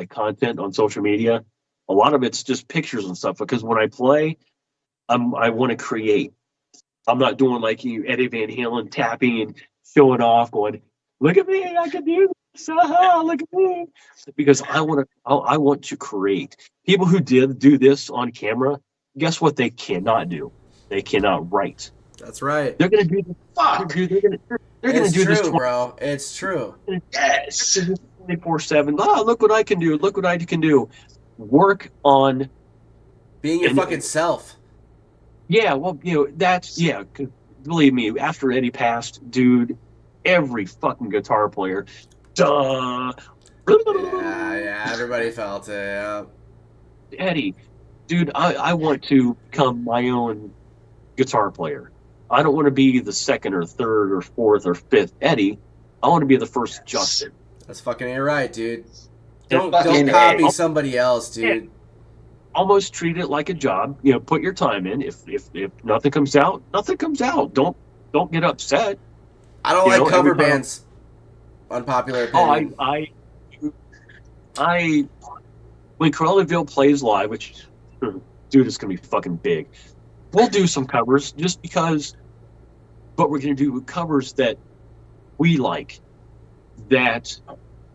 content on social media, a lot of it's just pictures and stuff, because when I play, I want to create. I'm not doing Eddie Van Halen tapping and showing off, going, look at me, I can do So, look at me. Because I want to create. People who did do this on camera, guess what they cannot do? They cannot write. That's right. They're gonna do this. Fuck. They're gonna It's do this true, bro. It's true. Yes. 24/7. Ah, look what I can do. Look what I can do. Work on being your fucking self. Yeah, well, that's 'cause believe me, after Eddie passed, dude, every fucking guitar player, duh. Yeah, everybody felt it. Yeah. Eddie, dude, I want to become my own guitar player. I don't want to be the second or third or fourth or fifth Eddie. I want to be the first Justin. That's fucking right, dude. Don't fucking copy A. somebody else, dude. Yeah. Almost treat it like a job. Put your time in. If nothing comes out, nothing comes out. Don't get upset. I don't like cover bands. Unpopular opinion. I when Cruella D'Vil plays live, which dude is gonna be fucking big. We'll do some covers just because, but we're gonna do covers that we like, that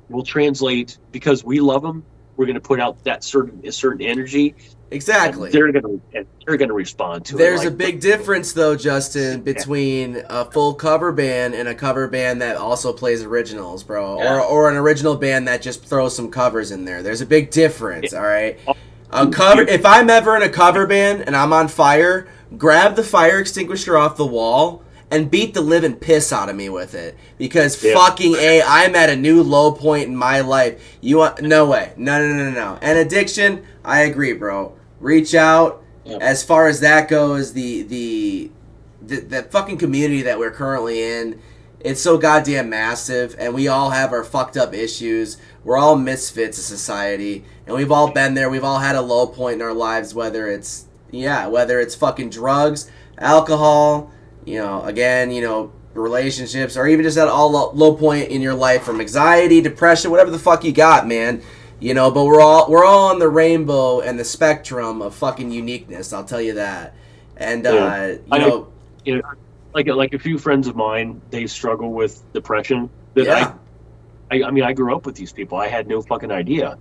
will translate because we love them. We're gonna put out that certain energy. Exactly. They're gonna respond to it. There's a big difference, though, Justin, between a full cover band and a cover band that also plays originals, bro, or an original band that just throws some covers in there. There's a big difference, all right. A cover. If I'm ever in a cover band and I'm on fire, grab the fire extinguisher off the wall and beat the living piss out of me with it, because fucking I'm at a new low point in my life. You want no way, no. And addiction, I agree, bro. Reach out. As far as that goes, the fucking community that we're currently in, it's so goddamn massive, and we all have our fucked up issues. We're all misfits of society, and we've all been there. We've all had a low point in our lives, whether it's fucking drugs, alcohol, relationships, or even just at all low point in your life from anxiety, depression, whatever the fuck you got, man. But we're all on the rainbow and the spectrum of fucking uniqueness. I'll tell you that. And like a few friends of mine, they struggle with depression. I grew up with these people. I had no fucking idea.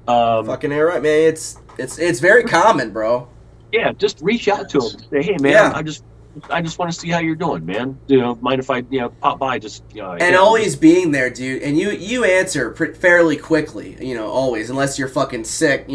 Fucking right, man. It's very common, bro. Yeah, just reach out to them. Say, hey, man, I just want to see how you're doing, man. Mind if I pop by? And always being there, dude. And you answer fairly quickly, always, unless you're fucking sick.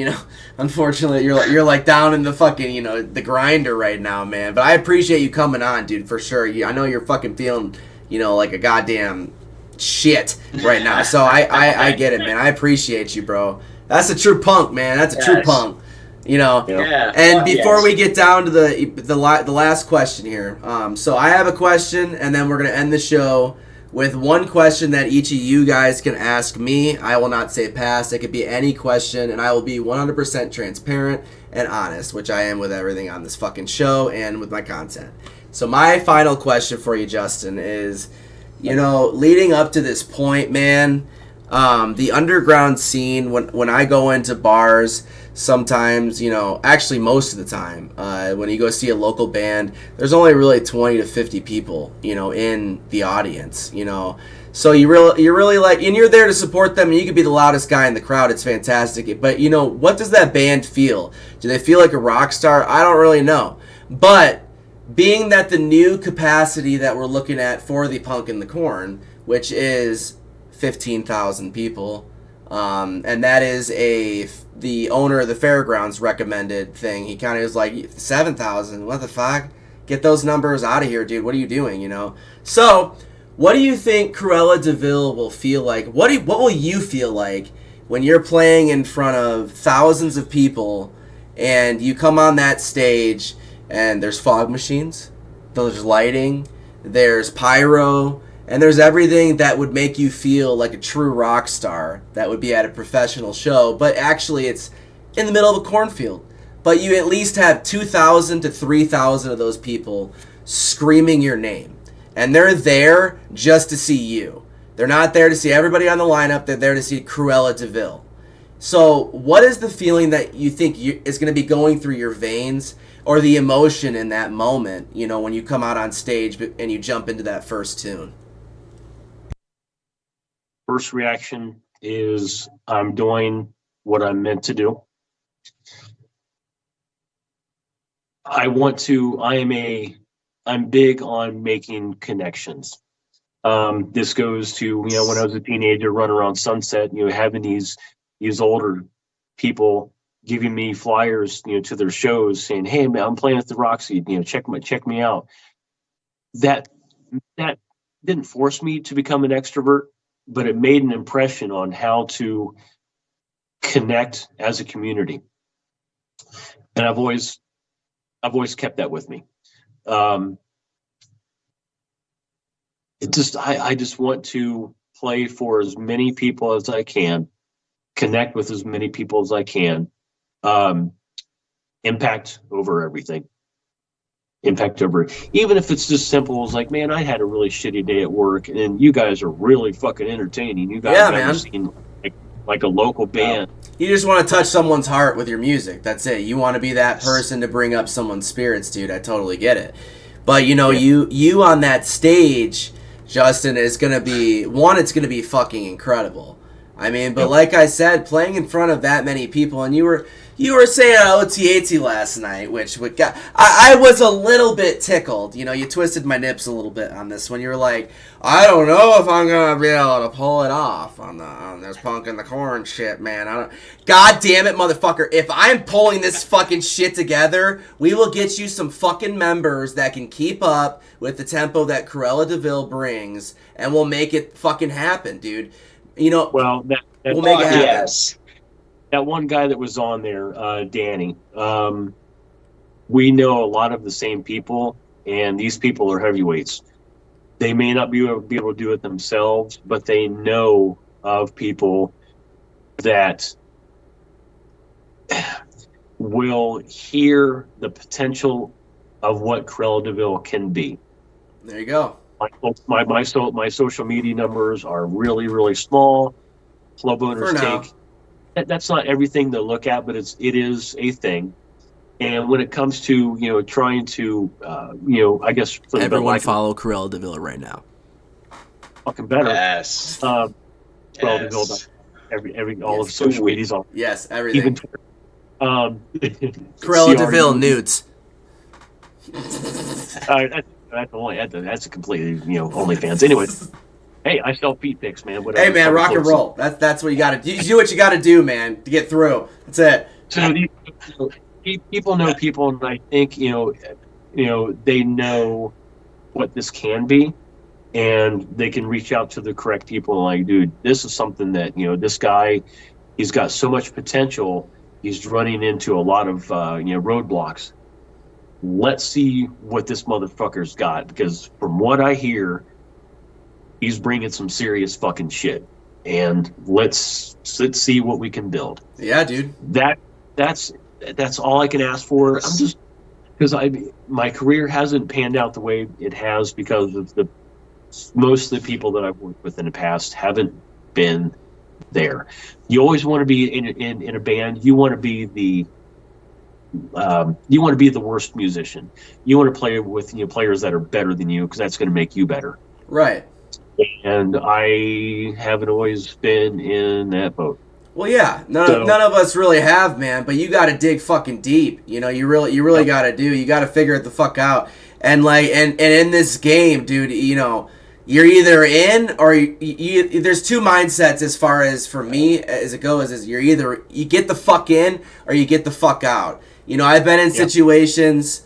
Unfortunately, you're like down in the fucking the grinder right now, man. But I appreciate you coming on, dude, for sure. I know you're fucking feeling like a goddamn shit right now. So I get it, man. I appreciate you, bro. That's a true punk, man. That's a true punk. And before we get down to the last question here, so I have a question, and then we're gonna end the show with one question that each of you guys can ask me. I will not say pass. It could be any question, and I will be 100% transparent and honest, which I am with everything on this fucking show and with my content. So my final question for you, Justin, is, leading up to this point, man, the underground scene, when I go into bars, sometimes, actually most of the time, when you go see a local band, there's only really 20 to 50 people, in the audience, So you're really like, and you're there to support them, and you could be the loudest guy in the crowd. It's fantastic. But, what does that band feel? Do they feel like a rock star? I don't really know. But being that the new capacity that we're looking at for the Punk in the Corn, which is 15,000 people, and that is the owner of the fairgrounds recommended thing. He kind of was like, 7,000, what the fuck? Get those numbers out of here, dude. What are you doing, So, what do you think Cruella D'Vil will feel like? What will you feel like when you're playing in front of thousands of people and you come on that stage and there's fog machines, there's lighting, there's pyro, and there's everything that would make you feel like a true rock star that would be at a professional show, but actually it's in the middle of a cornfield. But you at least have 2,000 to 3,000 of those people screaming your name. And they're there just to see you. They're not there to see everybody on the lineup. They're there to see Cruella D'Vil. So what is the feeling that you think is going to be going through your veins, or the emotion in that moment, when you come out on stage and you jump into that first tune? First reaction is I'm doing what I'm meant to do. I'm big on making connections. This goes to, when I was a teenager running around Sunset, having these older people giving me flyers, to their shows saying, "Hey man, I'm playing at the Roxy, check me out." That didn't force me to become an extrovert, but it made an impression on how to connect as a community. And I've always kept that with me. I just want to play for as many people as I can, connect with as many people as I can, impact over everything. Even if it's just simple as like, man, I had a really shitty day at work and you guys are really fucking entertaining. You guys haven't seen like a local band. You just want to touch someone's heart with your music. That's it. You want to be that person to bring up someone's spirits, dude. I totally get it. But you on that stage, Justin, is gonna be it's gonna be fucking incredible. I mean, but like I said, playing in front of that many people, and you were saying OTAT last night, which I was a little bit tickled. You twisted my nips a little bit on this one. You were like, I don't know if I'm gonna be able to pull it off on this punk in the corn shit, man. God damn it, motherfucker! If I'm pulling this fucking shit together, we will get you some fucking members that can keep up with the tempo that Cruella D'Vil brings, and we'll make it fucking happen, dude. Well, we'll make it happen. Yes. That one guy that was on there, Danny, we know a lot of the same people, and these people are heavyweights. They may not be able to do it themselves, but they know of people that will hear the potential of what Cruella D'Vil can be. There you go. My social media numbers are really, really small. Club owners take. That's not everything to look at, but it is a thing. And when it comes to trying to I guess everyone follow Cruella D'Vil right now. Fucking better. Yes. Cruella D'Vil. Every all of social media's on. Yes, everything. Even Twitter. Cruella D'Vil nudes. That's a completely OnlyFans. Anyway. Hey, I sell feet pics, man. Whatever. Hey, man, rock and roll. That's what you got to do. You do what you got to do, man, to get through. That's it. So people know people, and I think they know what this can be, and they can reach out to the correct people. Like, dude, this is something that this guy, he's got so much potential. He's running into a lot of roadblocks. Let's see what this motherfucker's got, because from what I hear, he's bringing some serious fucking shit, and let's see what we can build. Yeah, dude. That's all I can ask for. I'm just because my career hasn't panned out the way it has because of most of the people that I've worked with in the past haven't been there. You always want to be in a band. You want to be the worst musician. You want to play with players that are better than you, because that's going to make you better. Right. And I haven't always been in that boat. Well, yeah, none of us really have, man. But you got to dig fucking deep. You really got to do. You got to figure it the fuck out. And and in this game, dude, you're either in or there's two mindsets as far as for me as it goes. Is you're either you get the fuck in or you get the fuck out. I've been in situations,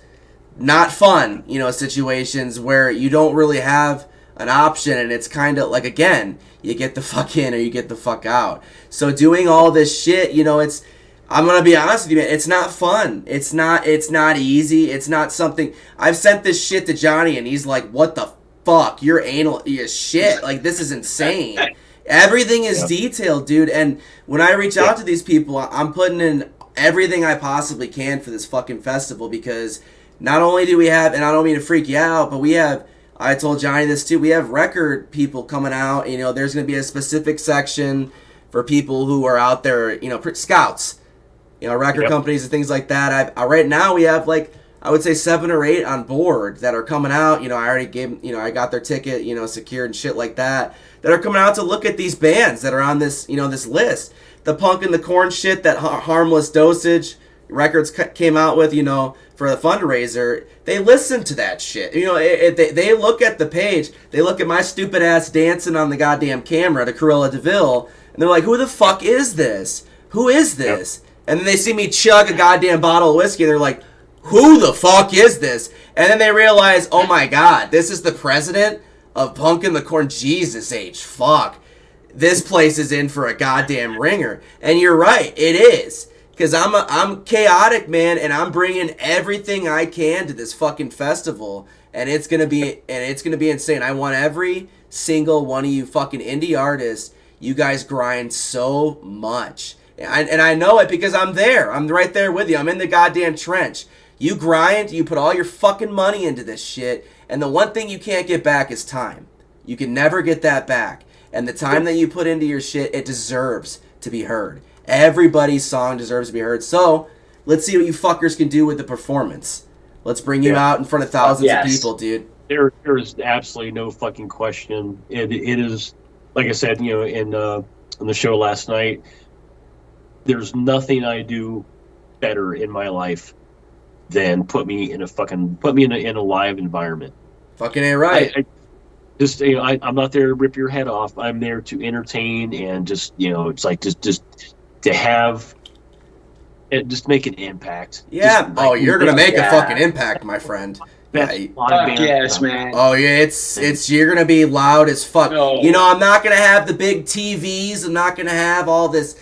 not fun, situations where you don't really have an option, and it's kind of like, again, you get the fuck in or you get the fuck out. So doing all this shit, I'm gonna be honest with you, man, it's not fun. It's not easy. It's not something. I've sent this shit to Johnny, and he's like, "What the fuck? You're anal, you shit. Like, this is insane." Everything is detailed, dude. And when I reach out to these people, I'm putting in everything I possibly can for this fucking festival, because not only do we have, and I don't mean to freak you out, but we have. I told Johnny this too. We have record people coming out. There's going to be a specific section for people who are out there, scouts, record companies and things like that. Right now we have I would say 7 or 8 on board that are coming out. I already gave, I got their ticket, secured and shit like that are coming out to look at these bands that are on this, this list. The Punk and the Corn shit that Harmless Dosage Records came out with, for the fundraiser. They listen to that shit. They look at the page. They look at my stupid ass dancing on the goddamn camera to Cruella D'Vil, and they're like, who the fuck is this? Who is this? Yep. And then they see me chug a goddamn bottle of whiskey, and they're like, who the fuck is this? And then they realize, oh my god, this is the president of Punk and the Corn. Jesus H. Fuck. This place is in for a goddamn ringer. And you're right, it is. Because I'm chaotic, man, and I'm bringing everything I can to this fucking festival. And it's gonna be insane. I want every single one of you fucking indie artists. You guys grind so much. And I know it because I'm there. I'm right there with you. I'm in the goddamn trench. You grind, you put all your fucking money into this shit, and the one thing you can't get back is time. You can never get that back. And the time that you put into your shit, it deserves to be heard. Everybody's song deserves to be heard. So, let's see what you fuckers can do with the performance. Let's bring you out in front of thousands of people, dude. There's absolutely no fucking question. It is, like I said, in the show last night, there's nothing I do better in my life than put me in a live environment. Fucking ain't right. I'm not there to rip your head off. I'm there to entertain and just it's like just to have it, just make an impact. Yeah. You're gonna make a fucking impact, my friend. Yes, man. Oh yeah, it's you're gonna be loud as fuck. No. I'm not gonna have the big TVs. I'm not gonna have all this,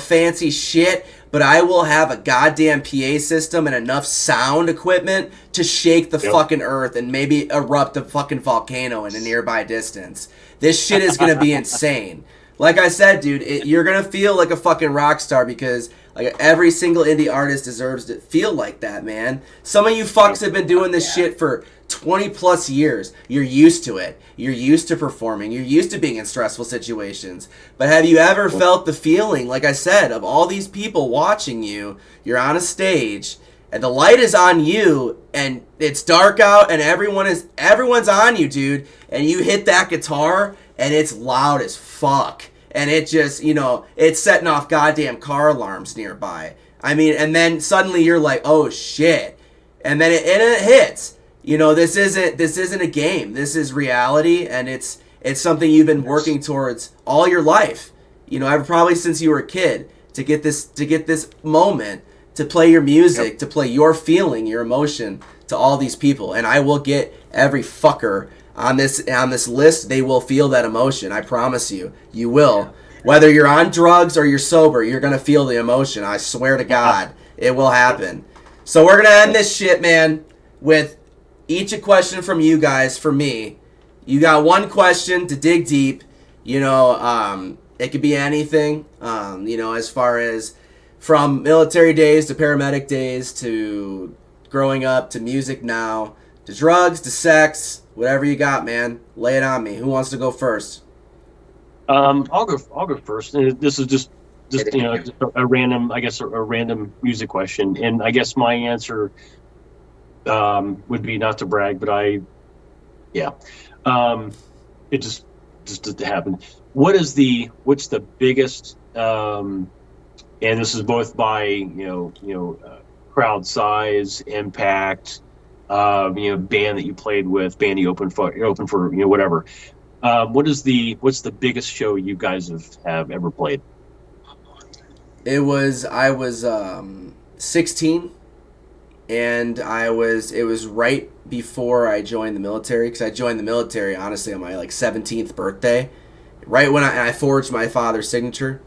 fancy shit. But I will have a goddamn PA system and enough sound equipment to shake the fucking earth and maybe erupt a fucking volcano in a nearby distance. This shit is gonna be insane. Like I said, dude, you're gonna feel like a fucking rock star because like every single indie artist deserves to feel like that, man. Some of you fucks have been doing this shit for 20 plus years. You're used to it. You're used to performing. You're used to being in stressful situations. But have you ever felt the feeling, like I said, of all these people watching you? You're on a stage and the light is on you and it's dark out and everyone's on you, dude. And you hit that guitar and it's loud as fuck. And it just, it's setting off goddamn car alarms nearby. I mean, and then suddenly you're like, oh shit. And then it hits. This isn't a game. This is reality, and it's something you've been working towards all your life. Probably since you were a kid to get this moment to play your music, to play your feeling, your emotion to all these people. And I will get every fucker on this list. They will feel that emotion. I promise you. You will. Whether you're on drugs or you're sober, you're gonna feel the emotion. I swear to God, it will happen. So we're gonna end this shit, man, with each a question from you guys for me. You got one question to dig deep. It could be anything. As far as from military days to paramedic days to growing up to music now to drugs to sex, whatever you got, man. Lay it on me. Who wants to go first? I'll go first. This is just a random, I guess, a random music question, and I guess my answer would be not to brag, but it just happened. What's the biggest and this is both by crowd size, impact, band that you played with, band you opened for whatever. What's the biggest show you guys have ever played? I was 16. And it was right before I joined the military, because I joined the military, honestly, on my 17th birthday, right when I forged my father's signature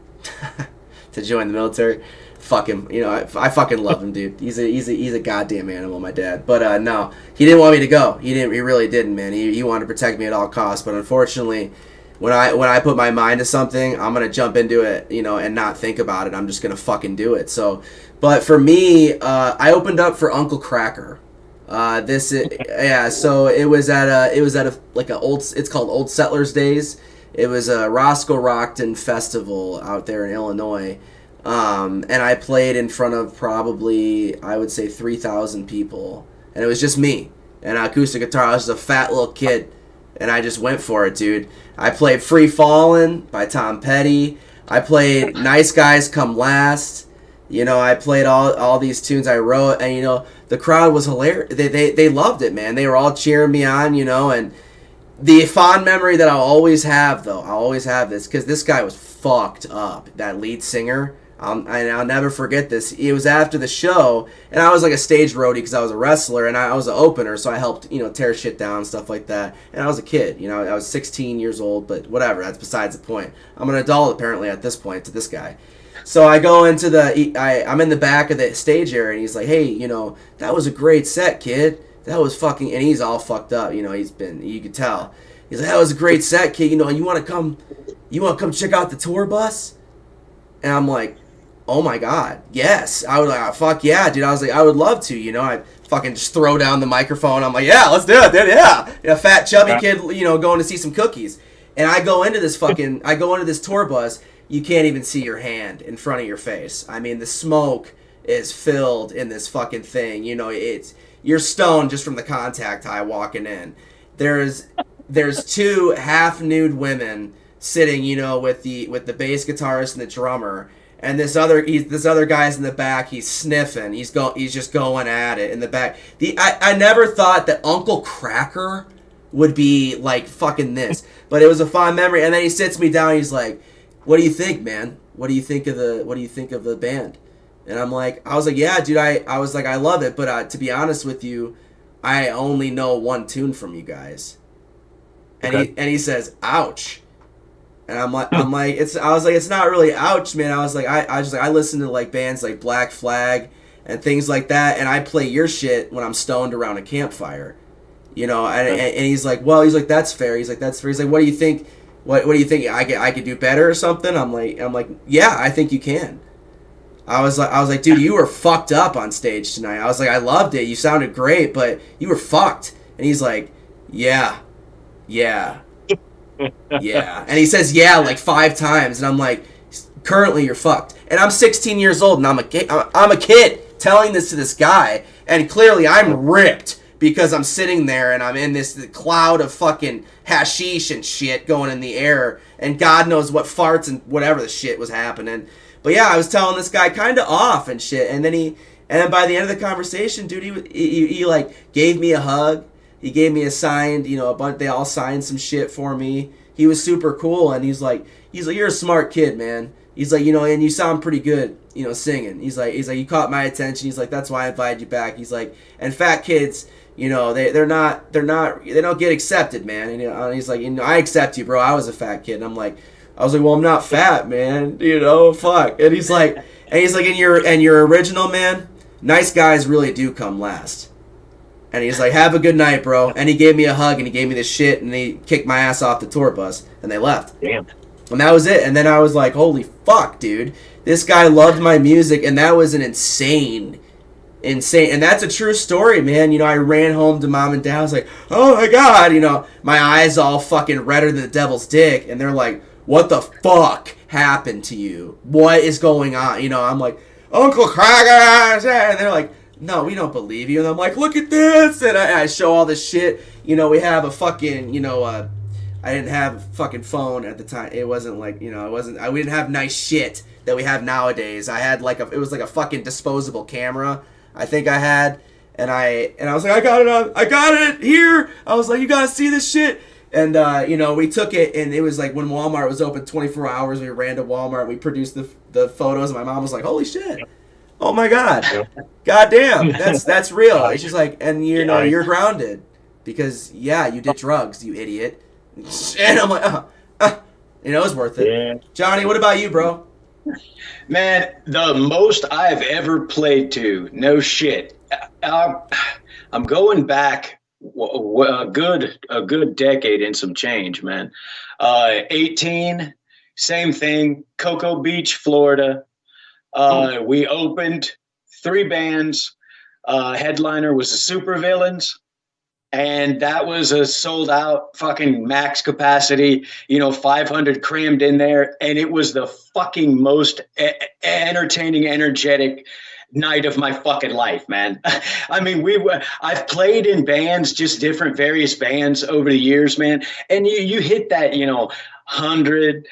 to join the military. Fuck him, I fucking love him, dude. He's a goddamn animal, my dad. But no, he didn't want me to go. He really didn't, man. He wanted to protect me at all costs. But unfortunately, when I put my mind to something, I'm gonna jump into it, and not think about it. I'm just gonna fucking do it. So. But for me, I opened up for Uncle Kracker. So it was at it's called Old Settlers Days. It was a Roscoe Rockton festival out there in Illinois. And I played in front of probably, I would say, 3,000 people. and it was just me and acoustic guitar. I was just a fat little kid, and I just went for it, dude. I played Free Fallin' by Tom Petty. I played Nice Guys Come Last. You know, I played all these tunes I wrote, and, you know, the crowd was hilarious. They loved it, man. They were all cheering me on, you know, and the fond memory that I'll always have, though, I'll always have this, because this guy was fucked up, that lead singer. And I'll never forget this. It was after the show, and I was like a stage roadie because I was a wrestler, and I was an opener, so I helped, you know, tear shit down and stuff like that. And I was a kid, you know, I was 16 years old, but whatever, that's besides the point. I'm an adult, apparently, at this point, to this guy. So I go into I'm in the back of the stage area, and he's like, hey, you know, that was a great set, kid. That was fucking, and he's all fucked up, you know, you could tell. He's like, that was a great set, kid, you know, you want to come check out the tour bus? And I'm like, oh my God, yes. I was like, fuck yeah, dude. I was like, I would love to, you know. I fucking just throw down the microphone. I'm like, yeah, let's do it, dude, yeah. A fat, chubby kid, you know, going to see some cookies. And I go into this tour bus. You can't even see your hand in front of your face. I mean, the smoke is filled in this fucking thing. You know, you're stoned just from the contact high walking in. There's two half-nude women sitting, you know, with the bass guitarist and the drummer. And this other guy's in the back. He's sniffing. He's just going at it in the back. I never thought that Uncle Cracker would be like fucking this, but it was a fond memory. And then he sits me down. He's like, "What do you think, man? What do you think of the band?" And I was like, "Yeah, dude. I was like, I love it, but to be honest with you, I only know one tune from you guys." And Okay. he says, "Ouch." And I was like, it's not really ouch, man. I was like, I listen to like bands like Black Flag and things like that, and I play your shit when I'm stoned around a campfire, you know. And he's like, well, that's fair. He's like, that's fair. He's like, what do you think? What do you think? I could do better or something? I'm like, yeah, I think you can. I was like, dude, you were fucked up on stage tonight. I was like, I loved it. You sounded great, but you were fucked. And he's like, yeah. Yeah. And he says yeah like 5 times, and I'm like, currently you're fucked. And I'm 16 years old, and I'm a kid telling this to this guy, and clearly I'm ripped because I'm sitting there and I'm in this cloud of fucking hashish and shit going in the air, and God knows what farts and whatever the shit was happening. But yeah, I was telling this guy kind of off and shit, and then by the end of the conversation, dude, he like gave me a hug. He gave me a signed, you know, they all signed some shit for me. He was super cool, and he's like, you're a smart kid, man. He's like, you know, and you sound pretty good, you know, singing. He's like, you caught my attention. He's like, that's why I invited you back. He's like, and fat kids, you know, they don't get accepted, man. And, you know, he's like, you know, I accept you, bro. I was a fat kid. And I was like, well, I'm not fat, man. You know, fuck. And he's like, and your original, man, nice guys really do come last. And he's like, have a good night, bro. And he gave me a hug, and he gave me this shit, and he kicked my ass off the tour bus, and they left. Damn. And that was it. And then I was like, holy fuck, dude. This guy loved my music, and that was an insane. And that's a true story, man. You know, I ran home to mom and dad. I was like, oh my God. You know, my eyes all fucking redder than the devil's dick. And they're like, what the fuck happened to you? What is going on? You know, I'm like, Uncle Cracker. And they're like, no, we don't believe you. And I'm like, look at this. And I show all this shit. You know, we have a fucking, you know, I didn't have a fucking phone at the time. It wasn't like, you know, we didn't have nice shit that we have nowadays. I had like it was like a fucking disposable camera, I think I had. And I was like, I got it here. I was like, you gotta see this shit. And, you know, we took it, and it was like when Walmart was open 24 hours, we ran to Walmart, we produced the photos, and my mom was like, holy shit. Oh my God. God damn. That's real. She's like, and you know, you're grounded because you did drugs, you idiot. And I'm like, you know, it was worth it. Yeah. Johnny, what about you, bro? Man, the most I've ever played to, no shit. I'm going back a good decade and some change, man. 18, same thing, Cocoa Beach, Florida. We opened 3 bands. Headliner was the Supervillains, and that was a sold out fucking max capacity, you know, 500 crammed in there, and it was the fucking most entertaining, energetic night of my fucking life, man. I mean, I've played in bands, just different various bands over the years, man. And you hit that, 100,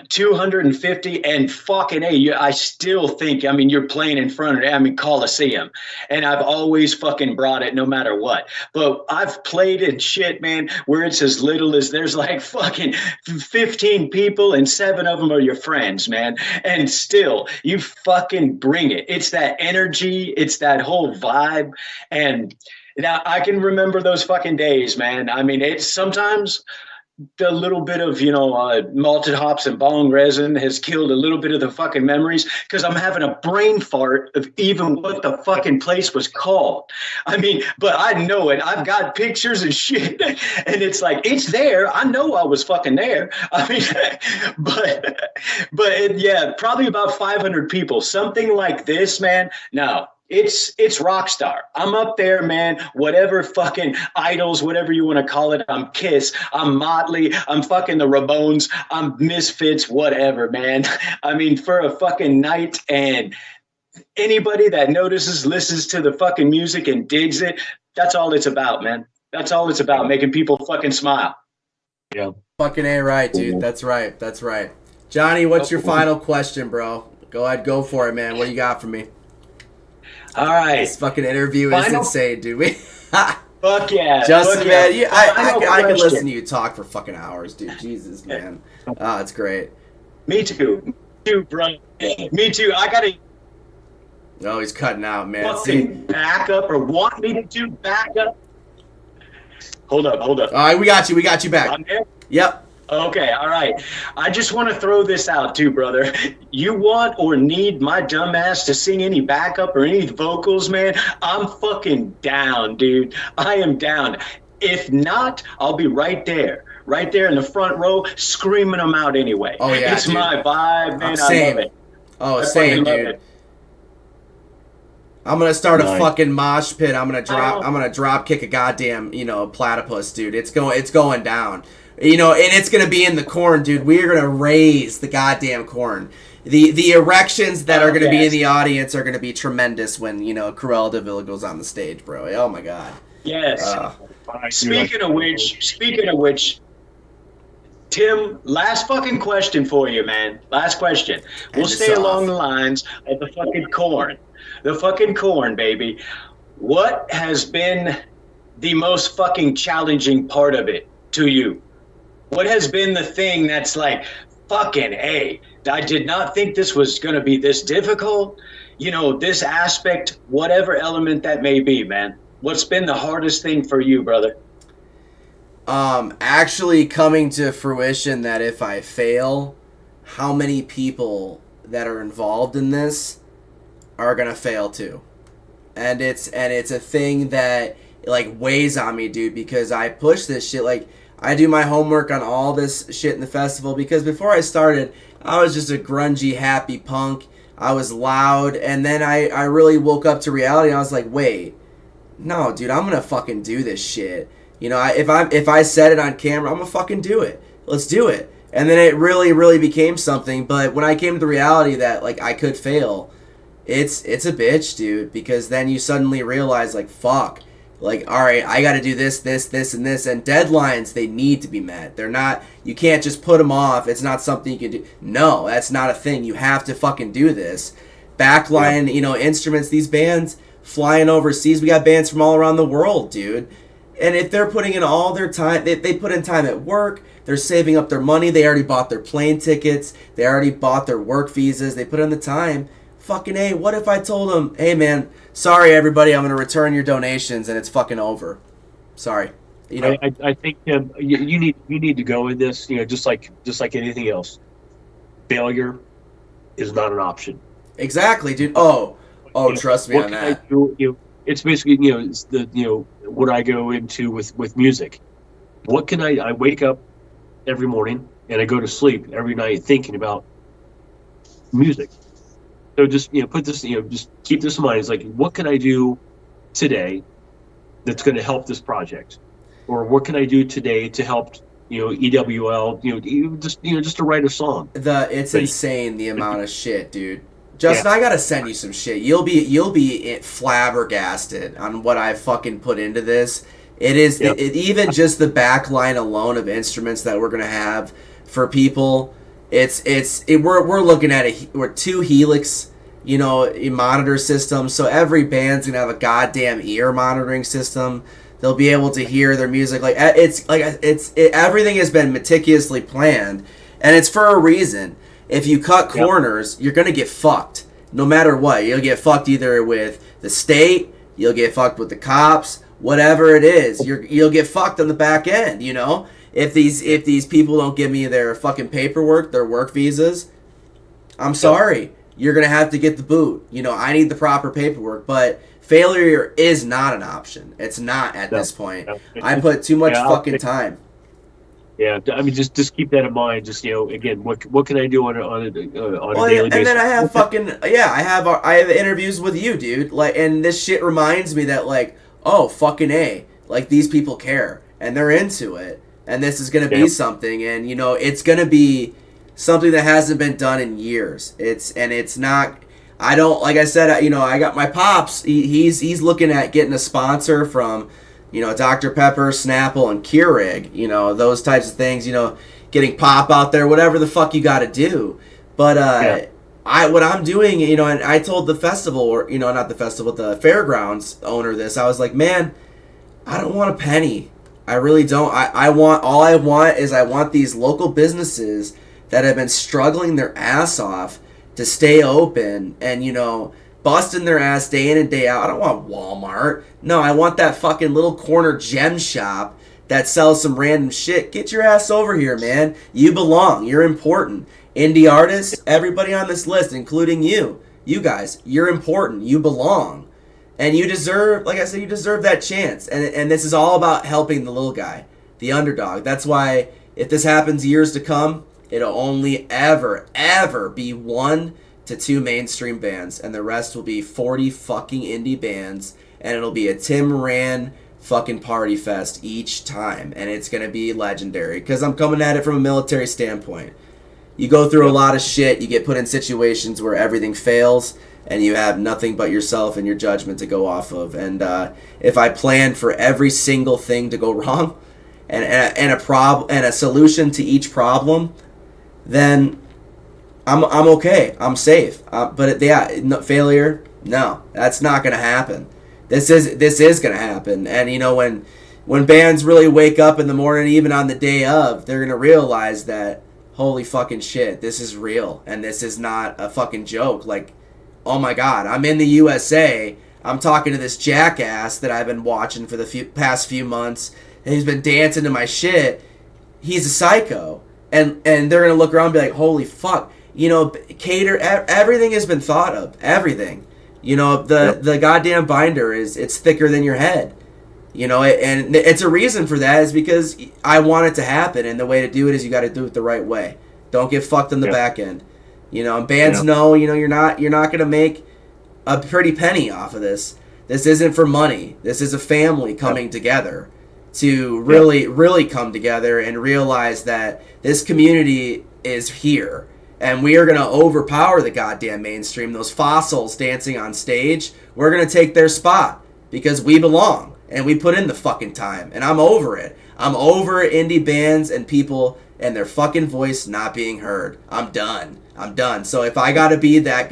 250, and fucking I still think, I mean, you're playing in front of, Coliseum, and I've always fucking brought it no matter what. But I've played in shit, man, where it's as little as there's like fucking 15 people and 7 of them are your friends, man. And still, you fucking bring it. It's that energy. It's that whole vibe. And now I can remember those fucking days, man. I mean, it's sometimes the little bit of, malted hops and bong resin has killed a little bit of the fucking memories because I'm having a brain fart of even what the fucking place was called. I mean, but I know it. I've got pictures and shit, and it's like, it's there. I know I was fucking there. I mean, yeah, probably about 500 people, something like this, man. No. It's Rockstar. I'm up there, man. Whatever fucking idols, whatever you want to call it. I'm Kiss. I'm Motley. I'm fucking the Ramones. I'm Misfits. Whatever, man. I mean, for a fucking night, and anybody that notices, listens to the fucking music and digs it. That's all it's about, man. That's all it's about. Making people fucking smile. Yeah. Fucking A right, dude. That's right. That's right. Johnny, what's your final question, bro? Go ahead. Go for it, man. What do you got for me? All right. This fucking interview is insane, dude. Fuck yeah. Justin, man, I could listen question. to you talk for fucking hours, dude. Jesus, man. Oh, it's great. Me too. Me too, bro. Me too. I gotta Oh, he's cutting out, man. fucking back up or want me to do back up. Hold up. All right, we got you back. I'm there? Yep. Okay, all right. I just want to throw this out too, brother. You want or need my dumbass to sing any backup or any vocals, man? I'm fucking down, dude. I am down. If not, I'll be right there in the front row, screaming them out anyway. Oh yeah, it's dude. my vibe, man. Same. I love it. Oh, I same, fucking love dude. it. I'm gonna start a Nice. fucking mosh pit. I'm gonna drop kick a goddamn, platypus, dude. It's going down. And it's gonna be in the corn, dude. We're gonna raise the goddamn corn. The erections that are gonna be in the audience are gonna be tremendous when, Cruella D'Vil goes on the stage, bro. Oh my god. Yes. Speaking of which, Tim, last fucking question for you, man. Last question. We'll End this stay off. along the lines of the fucking corn. The fucking corn, baby. What has been the most fucking challenging part of it to you? What has been the thing that's like, fucking A, I did not think this was going to be this difficult? This aspect, whatever element that may be, man. What's been the hardest thing for you, brother? Actually coming to fruition that if I fail, how many people that are involved in this are gonna fail too. And it's a thing that like weighs on me, dude, because I push this shit. Like, I do my homework on all this shit in the festival, because before I started, I was just a grungy, happy punk. I was loud, and then I really woke up to reality, and I was like, wait, no, dude, I'm gonna fucking do this shit. If I said it on camera, I'm gonna fucking do it. Let's do it. And then it really, really became something. But when I came to the reality that like I could fail, it's a bitch, dude, because then you suddenly realize, like, fuck, like, all right, I got to do this, and this, and deadlines, they need to be met. They're not, you can't just put them off. It's not something you can do. No, that's not a thing. You have to fucking do this. Backline, instruments, these bands flying overseas, we got bands from all around the world, dude. And if they're putting in all their time, they put in time at work, they're saving up their money, they already bought their plane tickets, they already bought their work visas, they put in the time. Fucking A, what if I told them, hey man, sorry everybody, I'm going to return your donations and it's fucking over. Sorry. I think you need to go with this, just like anything else. Failure is not an option. Exactly, dude. Oh, trust me on that. It's basically, it's what I go into with music. What can I wake up every morning and I go to sleep every night thinking about music. So just put this, just keep this in mind. It's like, what can I do today that's going to help this project, or what can I do today to help EWL? Just to write a song. It's insane the amount of shit, dude. Justin, I gotta send you some shit. You'll be flabbergasted on what I fucking put into this. It is even just the back line alone of instruments that we're gonna have for people. We're looking at we're 2 Helix, monitor systems. So every band's gonna have a goddamn ear monitoring system. They'll be able to hear their music. Everything has been meticulously planned, and it's for a reason. If you cut corners, you're going to get fucked. No matter what. You'll get fucked either with the state, you'll get fucked with the cops, whatever it is. You'll get fucked on the back end, If these people don't give me their fucking paperwork, their work visas, I'm sorry. You're going to have to get the boot. I need the proper paperwork, but failure is not an option. It's not at this point. I put too much fucking time. Yeah, I mean, just keep that in mind. Just again, what can I do on a daily basis? And then I have I have interviews with you, dude. And this shit reminds me that oh fucking A, these people care and they're into it, and this is gonna be something, and it's gonna be something that hasn't been done in years. It's not. I don't, like I said, I got my pops. He's looking at getting a sponsor from. Dr. Pepper, Snapple, and Keurig, those types of things, getting pop out there, whatever the fuck you got to do. But what I'm doing, and I told the festival, or not the festival, the fairgrounds owner this. I was like, man, I don't want a penny. I really don't. I want these local businesses that have been struggling their ass off to stay open and busting their ass day in and day out. I don't want Walmart. No, I want that fucking little corner gem shop that sells some random shit. Get your ass over here, man. You belong. You're important. Indie artists, everybody on this list, including you guys, you're important. You belong. And you deserve, like I said, you deserve that chance. And this is all about helping the little guy, the underdog. That's why if this happens years to come, it'll only ever be 1 to 2 mainstream bands, and the rest will be 40 fucking indie bands, and it'll be a Tim Ran fucking party fest each time, and it's gonna be legendary, because I'm coming at it from a military standpoint. You go through a lot of shit, you get put in situations where everything fails, and you have nothing but yourself and your judgment to go off of, and if I plan for every single thing to go wrong, and a solution to each problem, then I'm okay. I'm safe. But failure. No, that's not gonna happen. This is gonna happen. And when bands really wake up in the morning, even on the day of, they're gonna realize that holy fucking shit, this is real, and this is not a fucking joke. Oh my god, I'm in the USA. I'm talking to this jackass that I've been watching for the past few months, and he's been dancing to my shit. He's a psycho, and they're gonna look around and be like, holy fuck. Everything has been thought of. Everything. The goddamn binder it's thicker than your head. And it's a reason for that is because I want it to happen, and the way to do it is you got to do it the right way. Don't get fucked on the back end. And bands know, you're not going to make a pretty penny off of this. This isn't for money. This is a family coming together to really come together and realize that this community is here. And we are going to overpower the goddamn mainstream. Those fossils dancing on stage, we're going to take their spot because we belong. And we put in the fucking time. And I'm over it. I'm over indie bands and people and their fucking voice not being heard. I'm done. So if I got to be that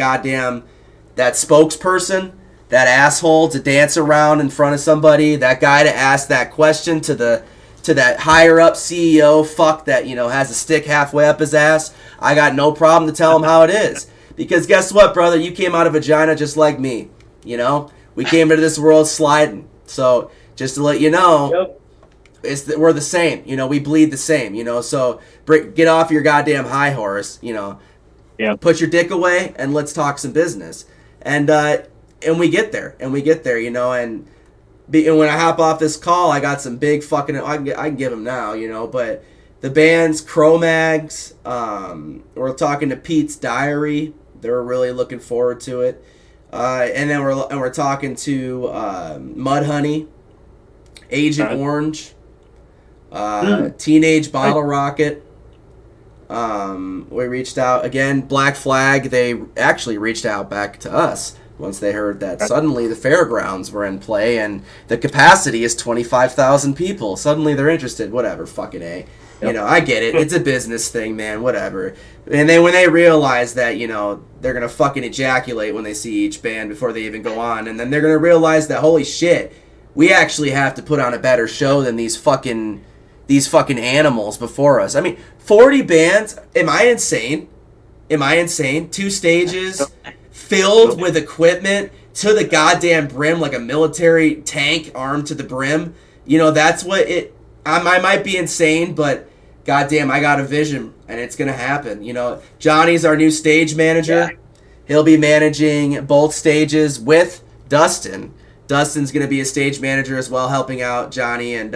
spokesperson, that asshole to dance around in front of somebody, that guy to ask that question to that higher up CEO fuck that, has a stick halfway up his ass, I got no problem to tell him how it is. Because guess what, brother? You came out of vagina just like me. We came into this world sliding. So just to let you know, we're the same. We bleed the same. So get off your goddamn high horse. Put your dick away and let's talk some business. And we get there. And when I hop off this call, I got some big fucking. I can give them now. But the band's Cro-Mags. We're talking to Pete's Diary. They're really looking forward to it. And then we're talking to Mudhoney, Agent Orange, Teenage Bottle Rocket, We reached out again. Black Flag, they actually reached out back to us once they heard that suddenly the fairgrounds were in play and the capacity is 25,000 people. Suddenly they're interested. Whatever, fucking A. You know, I get it. It's a business thing, man. Whatever. And then when they realize that, you know, they're going to fucking ejaculate when they see each band before they even go on, and then they're going to realize that, holy shit, we actually have to put on a better show than these fucking animals before us. I mean, 40 bands? Am I insane? 2 stages filled with equipment to the goddamn brim like a military tank armed to the brim. You know, that's what it... I might be insane, but goddamn, I got a vision, and it's gonna happen. You know, Johnny's our new stage manager. Yeah. He'll be managing both stages with Dustin. Dustin's gonna be a stage manager as well, helping out Johnny, and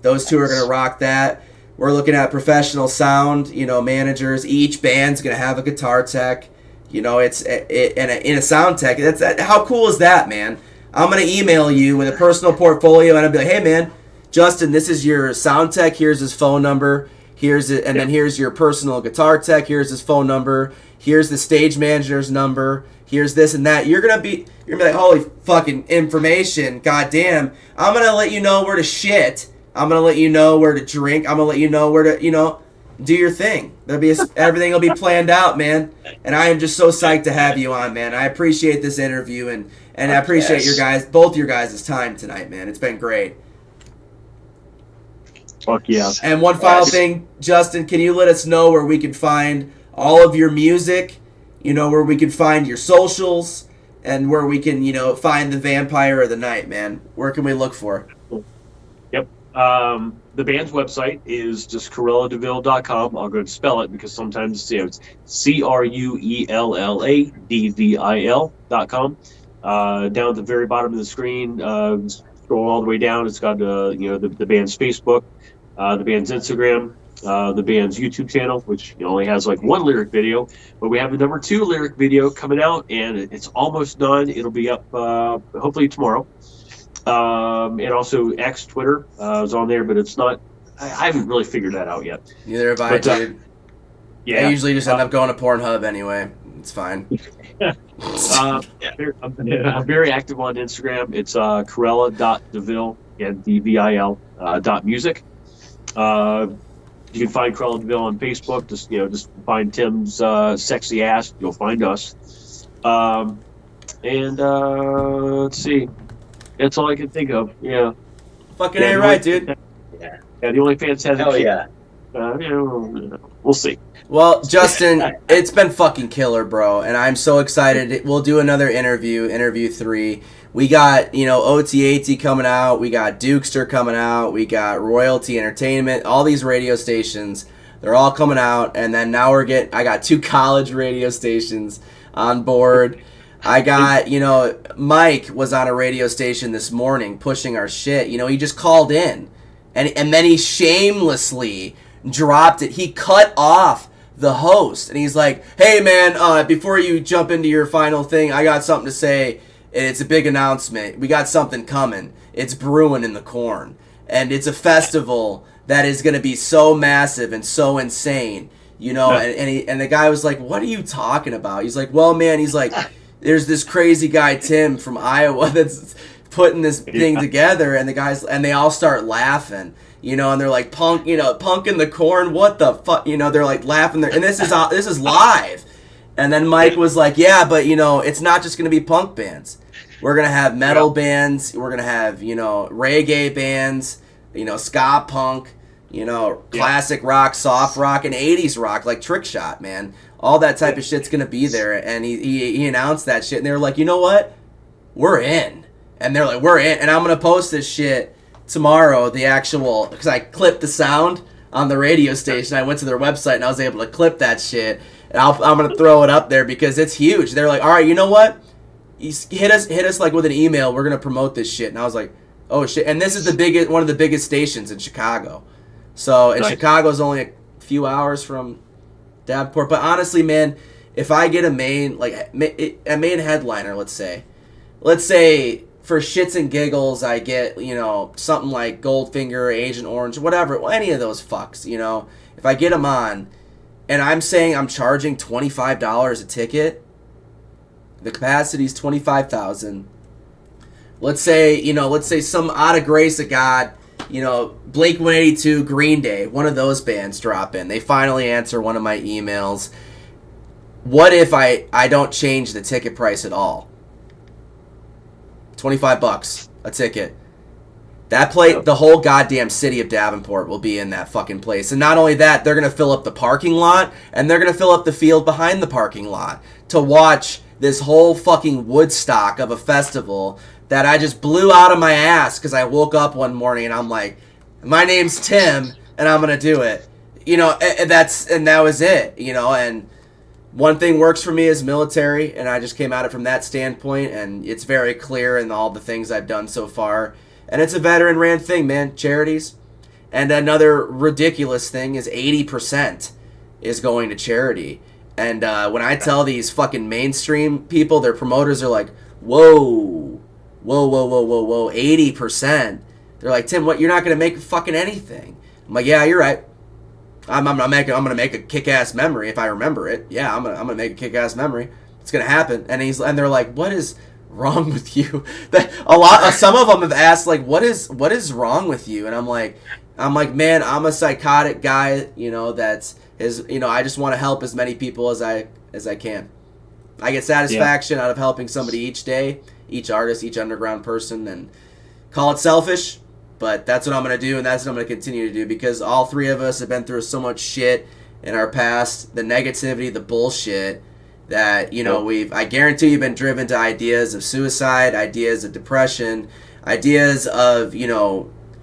those two are gonna rock that. We're looking at professional sound, you know, managers. Each band's gonna have a guitar tech. You know, in a sound tech. How cool is that, man? I'm gonna email you with a personal portfolio, and I'll be like, hey, man, Justin, this is your sound tech. Here's his phone number. Here's it, and then here's your personal guitar tech. Here's his phone number. Here's the stage manager's number. Here's this and that. You're gonna be like, holy fucking information. Goddamn. I'm gonna let you know where to shit. I'm gonna let you know where to drink. I'm gonna let you know where to, you know, do your thing. Everything will be planned out, man. And I am just so psyched to have you on, man. I appreciate this interview, and I appreciate both your guys' time tonight, man. It's been great. Fuck yeah. And one final thing, Justin, can you let us know where we can find all of your music, you know, where we can find your socials, and where we can, you know, find the Vampire of the Night, man? Where can we look for? Yep. The band's website is just CruellaDeville.com. I'll go to spell it because sometimes, you know, it's CruelladVil.com. Down at the very bottom of the screen, scroll all the way down. It's got, you know, the band's Facebook, the band's Instagram, the band's YouTube channel, which only has like one lyric video, but we have the number 2 lyric video coming out, and it's almost done. It'll be up hopefully tomorrow. And also X, Twitter is on there, but it's not. I haven't really figured that out yet. Neither have I, dude. Yeah, I usually just end up going to Pornhub anyway. It's fine. I'm very active on Instagram. It's Cruella.D'Vil and DVIL .music. You can find Cruella D'Vil on Facebook. Just find Tim's sexy ass. You'll find us. Let's see. That's all I can think of. Yeah. Fucking A right, dude. Yeah. The only fans has. Hell yeah. We'll see. Well, Justin, it's been fucking killer, bro, and I'm so excited. We'll do another interview 3. We got, you know, OT-AT coming out. We got Dukester coming out. We got Royalty Entertainment. All these radio stations, they're all coming out. And then now I got 2 college radio stations on board. I got, you know, Mike was on a radio station this morning pushing our shit. You know, he just called in. And then he shamelessly dropped it. He cut off the host. And he's like, hey, man, before you jump into your final thing, I got something to say. It's a big announcement. We got something coming. It's brewing in the corn. And it's a festival that is going to be so massive and so insane. You know, and the guy was like, what are you talking about? He's like, well, man, he's like, there's this crazy guy, Tim, from Iowa that's putting this thing together. And the guys, and they all start laughing. You know, and they're like, punk in the corn, what the fuck? You know, they're like laughing there. And this is live. And then Mike was like, yeah, but, you know, it's not just going to be punk bands. We're going to have metal bands. We're going to have, you know, reggae bands, you know, ska punk, you know, classic rock, soft rock, and 80s rock, like Trick Shot, man. All that type of shit's going to be there. And he announced that shit. And they were like, you know what? We're in. And they're like, we're in. And I'm going to post this shit tomorrow, the actual, because I clipped the sound on the radio station. I went to their website and I was able to clip that shit. And I'm going to throw it up there because it's huge. They're like, all right, you know what? Hit us like with an email. We're going to promote this shit. And I was like, oh shit. And this is one of the biggest stations in Chicago. So, and Chicago's only a few hours from Davenport. But honestly, man, if I get a main headliner, let's say for shits and giggles, I get, you know, something like Goldfinger, Agent Orange, whatever, any of those fucks, you know. If I get them on, and I'm saying I'm charging $25 a ticket. The capacity is 25,000. Let's say some out of grace of God, Blink 182, Green Day, one of those bands drop in. They finally answer one of my emails. What if I don't change the ticket price at all? $25 a ticket. The whole goddamn city of Davenport will be in that fucking place. And not only that, they're going to fill up the parking lot, and they're going to fill up the field behind the parking lot to watch this whole fucking Woodstock of a festival that I just blew out of my ass because I woke up one morning and I'm like, my name's Tim, and I'm going to do it. And that was it, and one thing works for me is military, and I just came at it from that standpoint, and it's very clear in all the things I've done so far. And it's a veteran-ran thing, man, charities. And another ridiculous thing is 80% is going to charity. And when I tell these fucking mainstream people, their promoters are like, whoa, 80%. They're like, Tim, what? You're not going to make fucking anything. I'm like, yeah, you're right. I'm gonna make a kick-ass memory if I remember it. Yeah, I'm gonna make a kick-ass memory. It's gonna happen. And they're like, what is wrong with you? Some of them have asked like, what is wrong with you? And I'm like, man, I'm a psychotic guy. I just want to help as many people as I can. I get satisfaction out of helping somebody each day, each artist, each underground person, and call it selfish. But that's what I'm going to do, and that's what I'm going to continue to do, because all three of us have been through so much shit in our past, the negativity, the bullshit, that, I guarantee you've been driven to ideas of suicide, ideas of depression, ideas of,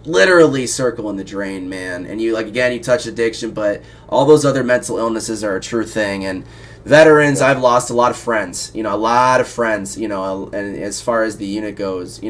literally circling the drain, man. And you touched addiction, but all those other mental illnesses are a true thing. And veterans, I've lost a lot of friends, and as far as the unit goes,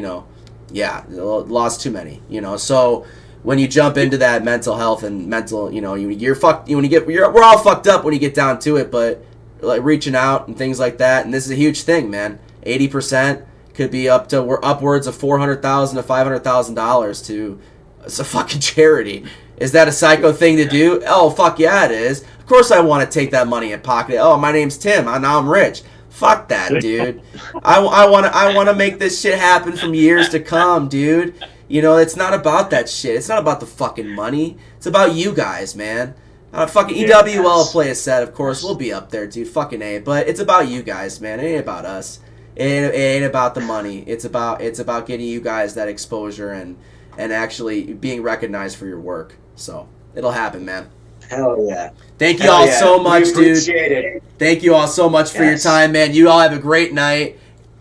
lost too many, so when you jump into that mental health and mental, you're fucked, we're all fucked up when you get down to it, but like reaching out and things like that, and this is a huge thing, man. 80% could be upwards of $400,000 to $500,000 to a fucking charity. Is that a psycho thing to do? Oh, fuck yeah, it is. Of course I want to take that money and pocket it. Oh, my name's Tim. Now I'm rich. Fuck that, dude. I want to make this shit happen from years to come, dude. It's not about that shit. It's not about the fucking money. It's about you guys, man. Fucking EWL will play a set, of course. We'll be up there, dude. Fucking A. But it's about you guys, man. It ain't about us. It ain't about the money. It's about getting you guys that exposure and actually being recognized for your work. So it'll happen, man. Hell yeah. Thank you all so much, dude. It. Thank you all so much for your time, man. You all have a great night.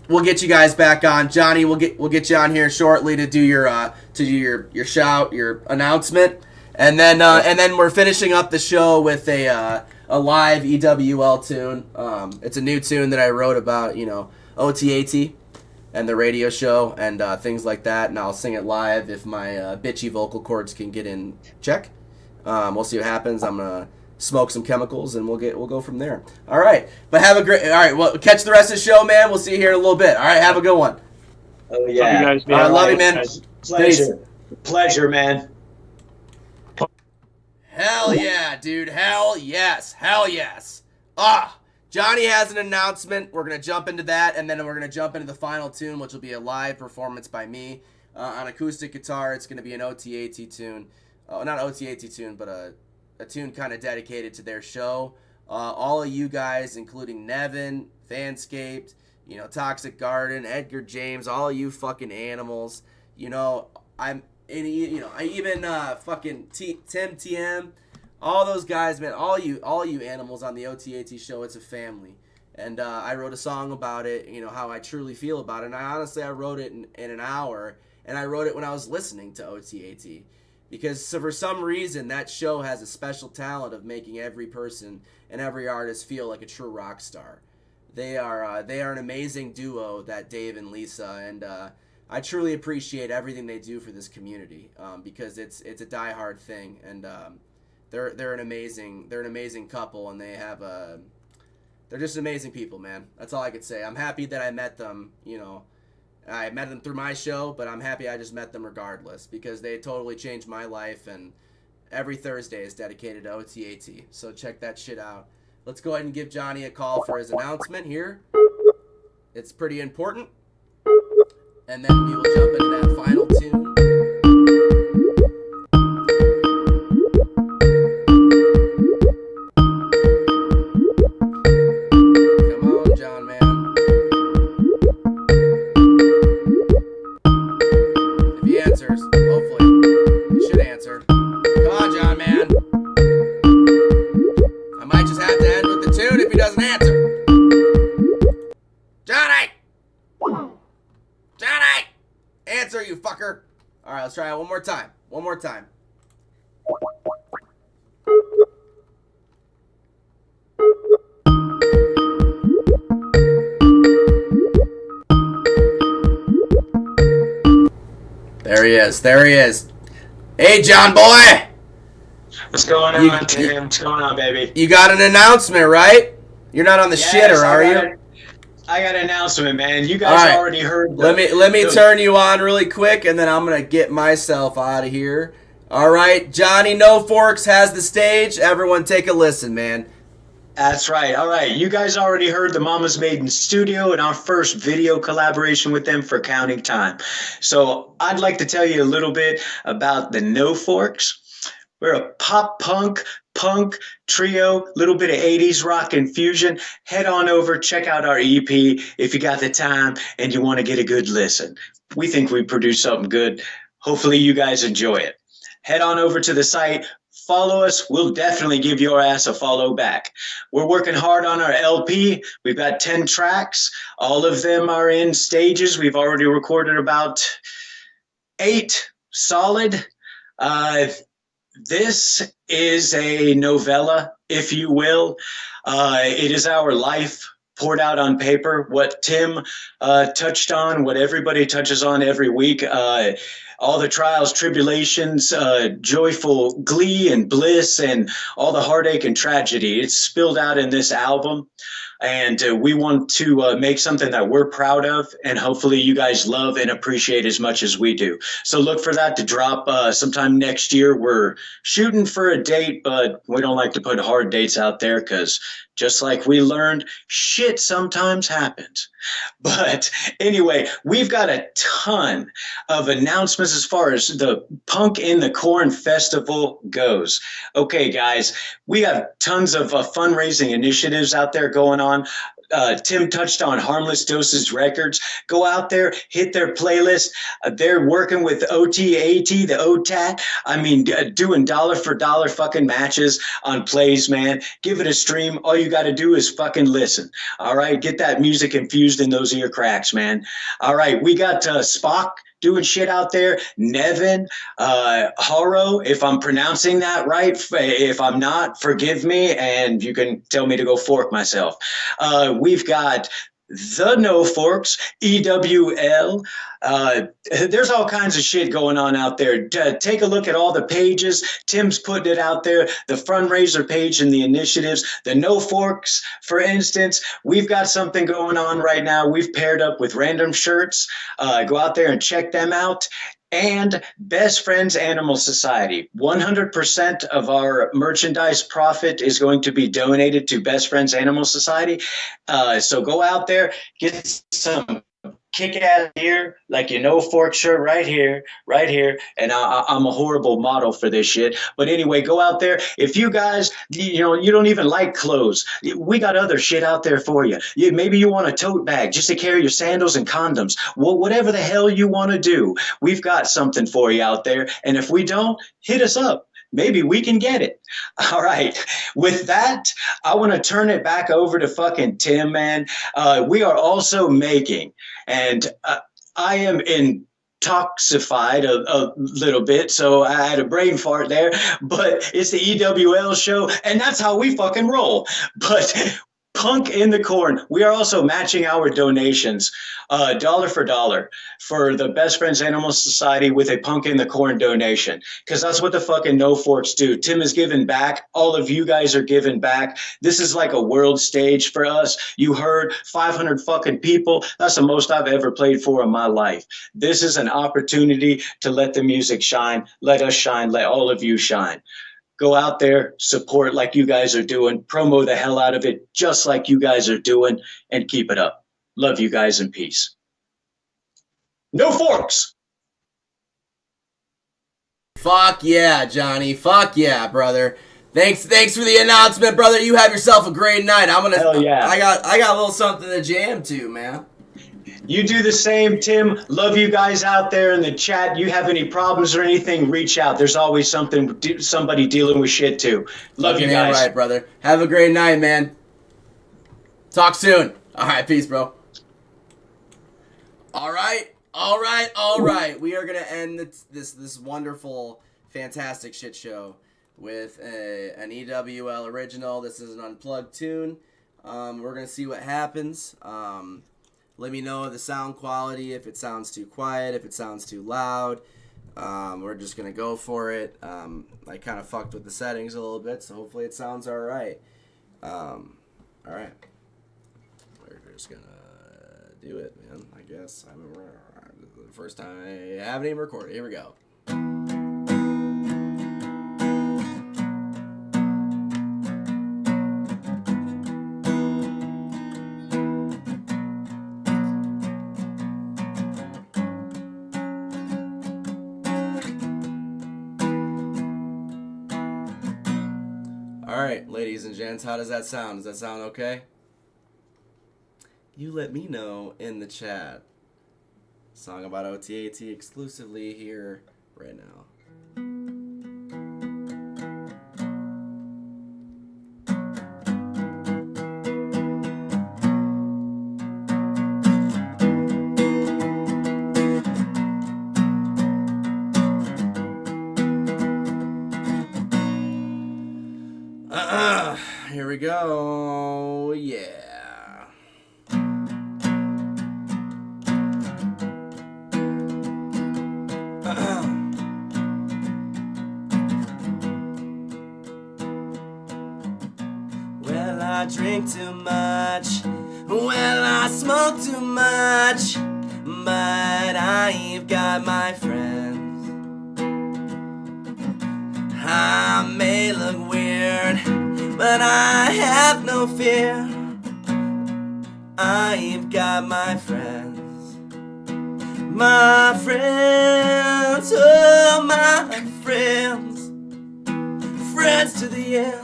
We'll get you guys back on. Johnny, we'll get you on here shortly to do your shout, your announcement. And then we're finishing up the show with a live EWL tune. It's a new tune that I wrote about, OTAT and the radio show and things like that. And I'll sing it live if my bitchy vocal cords can get in check. We'll see what happens. I'm gonna smoke some chemicals and we'll go from there. All right, but have a great. All right, well, catch the rest of the show, man. We'll see you here in a little bit. All right, have a good one. Oh yeah, love you guys, man. All right, love you, man. Pleasure, man. Hell yeah, dude. Hell yes. Johnny has an announcement. We're going to jump into that, and then we're going to jump into the final tune, which will be a live performance by me on acoustic guitar. It's going to be an OTAT tune. Not an OTAT tune, but a tune kind of dedicated to their show. All of you guys, including Nevin, Fanscaped, Toxic Garden, Edgar James, all of you fucking animals. Fucking Tim TM, all those guys, man, all you animals on the OTAT show. It's a family, and I wrote a song about it. How I truly feel about it. And I wrote it in an hour, and I wrote it when I was listening to OTAT, because for some reason that show has a special talent of making every person and every artist feel like a true rock star. They are an amazing duo, that Dave and Lisa, and I truly appreciate everything they do for this community, because it's a diehard thing, and they're an amazing couple, and they're just amazing people, man. That's all I could say. I'm happy that I met them. I met them through my show, but I'm happy I just met them regardless, because they totally changed my life, and Every Thursday is dedicated to OTAT. So check that shit out. Let's go ahead and give Johnny a call for his announcement here. It's pretty important. And then we will jump into that final tune. Come on, John, man. If he answers, hopefully, he should answer. Come on, John, man. I might just have to end with the tune if he doesn't answer. Johnny! Johnny! Answer, you fucker. All right, let's try it one more time. One more time. There he is. There he is. Hey, John boy. What's going on, Tim? What's going on, baby? You got an announcement, right? You're not on the shitter, are you? I got an announcement, man. You guys already heard. Let me turn you on really quick, and then I'm gonna get myself out of here. All right, Johnny No Forks has the stage. Everyone, take a listen, man. That's right. All right. You guys already heard the Mama's Maiden Studio and our first video collaboration with them for Counting Time. So I'd like to tell you a little bit about the No Forks. We're a pop punk trio, little bit of 80s rock and fusion. Head on over, check out our EP if you got the time and you want to get a good listen. We think we produce something good. Hopefully you guys enjoy it. Head on over to the site. Follow us. We'll definitely give your ass a follow back. We're working hard on our LP. We've got 10 tracks. All of them are in stages. We've already recorded about 8 solid. This is a novella, if you will. It is our life poured out on paper, what Tim touched on, what everybody touches on every week. All the trials, tribulations, joyful glee and bliss, and all the heartache and tragedy. It's spilled out in this album. And we want to make something that we're proud of, and hopefully you guys love and appreciate as much as we do. So look for that to drop sometime next year. We're shooting for a date, but we don't like to put hard dates out there because just like we learned, shit sometimes happens. But anyway, we've got a ton of announcements as far as the Punk in the Corn Festival goes. Okay, guys, we have tons of fundraising initiatives out there going on. Tim touched on Harmless Doses Records. Go out there, hit their playlist. They're working with OTAT, the OTAT. I mean, doing dollar for dollar fucking matches on plays, man. Give it a stream. All you got to do is fucking listen. All right, get that music infused in those ear cracks, man. All right, we got Spock doing shit out there. Nevin, Haro, if I'm pronouncing that right. If I'm not, forgive me, and you can tell me to go fork myself. We've got the No Forks, EWL. There's all kinds of shit going on out there. Take a look at all the pages. Tim's putting it out there, the fundraiser page and the initiatives. The No Forks, for instance, we've got something going on right now. We've paired up with Random Shirts. Go out there and check them out. And Best Friends Animal Society. 100% of our merchandise profit is going to be donated to Best Friends Animal Society. So go out there, get some kick-ass gear, like your No Fork shirt right here. And I'm a horrible model for this shit. But anyway, go out there. If you guys, you don't even like clothes, we got other shit out there for you. Maybe you want a tote bag just to carry your sandals and condoms. Well, whatever the hell you want to do, we've got something for you out there. And if we don't, hit us up. Maybe we can get it. All right. With that, I want to turn it back over to fucking Tim, man. We are also making, and I am intoxified a little bit, so I had a brain fart there, but it's the EWL show, and that's how we fucking roll. But Punk in the Corn. We are also matching our donations, dollar for dollar, for the Best Friends Animal Society with a Punk in the Corn donation, because that's what the fucking No Forks do. Tim is giving back. All of you guys are giving back. This is like a world stage for us. You heard 500 fucking people. That's the most I've ever played for in my life. This is an opportunity to let the music shine. Let us shine. Let all of you shine. Go out there, support like you guys are doing, promo the hell out of it just like you guys are doing, and keep it up. Love you guys and peace. No Forks! Fuck yeah, Johnny. Fuck yeah, brother. Thanks for the announcement, brother. You have yourself a great night. Hell yeah. I got a little something to jam to, man. You do the same, Tim. Love you guys out there in the chat. You have any problems or anything, reach out. There's always somebody dealing with shit too. Love you guys. All right, brother. Have a great night, man. Talk soon. All right, peace, bro. All right. We are gonna end this wonderful, fantastic shit show with an EWL original. This is an unplugged tune. We're gonna see what happens. Let me know the sound quality, if it sounds too quiet, if it sounds too loud. We're just going to go for it. I kind of fucked with the settings a little bit, so hopefully it sounds all right. All right. We're just going to do it, man, I guess. I remember the first time I haven't even recorded. Here we go. Alright, ladies and gents, how does that sound? Does that sound okay? You let me know in the chat. Song about OTAT exclusively here right now. Here we go. Yeah. Well, I drink too much. Well, I smoke too much. But I've got my friends. I may look weird, but I have no fear. I've got my friends. My friends, oh my friends. Friends to the end.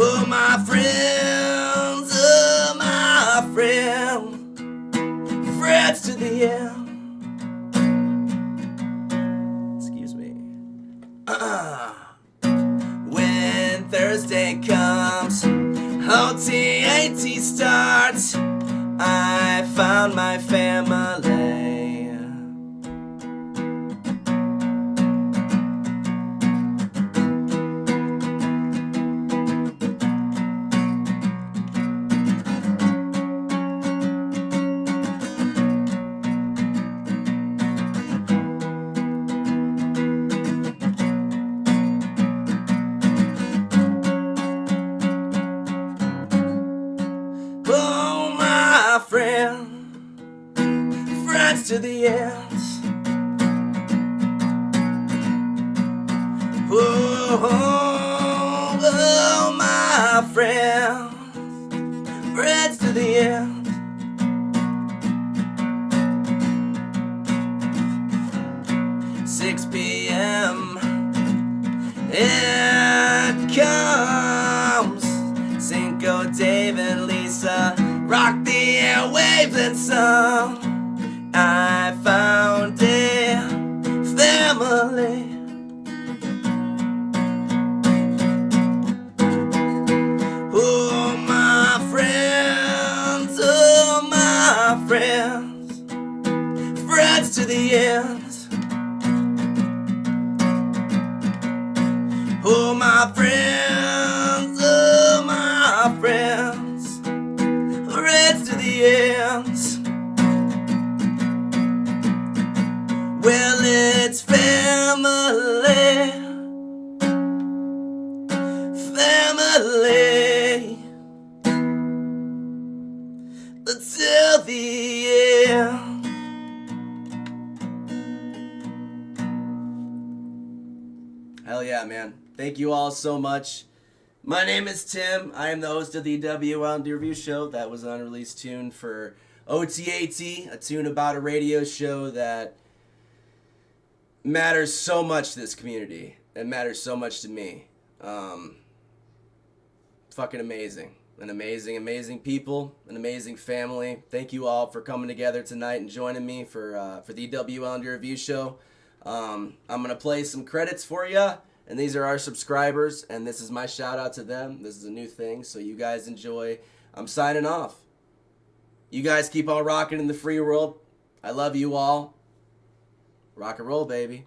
Oh my friends, oh my friends. Friends to the end. When Thursday comes, OTAT starts. I found my family. To the end. Oh, oh, my friends, friends to the end. $6 p.m. It comes. Cinco, Dave, and Lisa rock the airwaves and some. I found a family. Oh my friends, oh my friends. Friends to the end. Oh my friends. LA until the end. Hell yeah, man. Thank you all so much. My name is Tim. I am the host of the WL Review Show. That was an unreleased tune for OTAT, a tune about a radio show that matters so much to this community. It matters so much to me. Fucking amazing. An amazing people, an amazing family. Thank you all for coming together tonight and joining me for the WL Review Show. I'm going to play some credits for you, and these are our subscribers, and this is my shout out to them. This is a new thing, so you guys enjoy. I'm signing off. You guys keep on rocking in the free world. I love you all. Rock and roll, baby.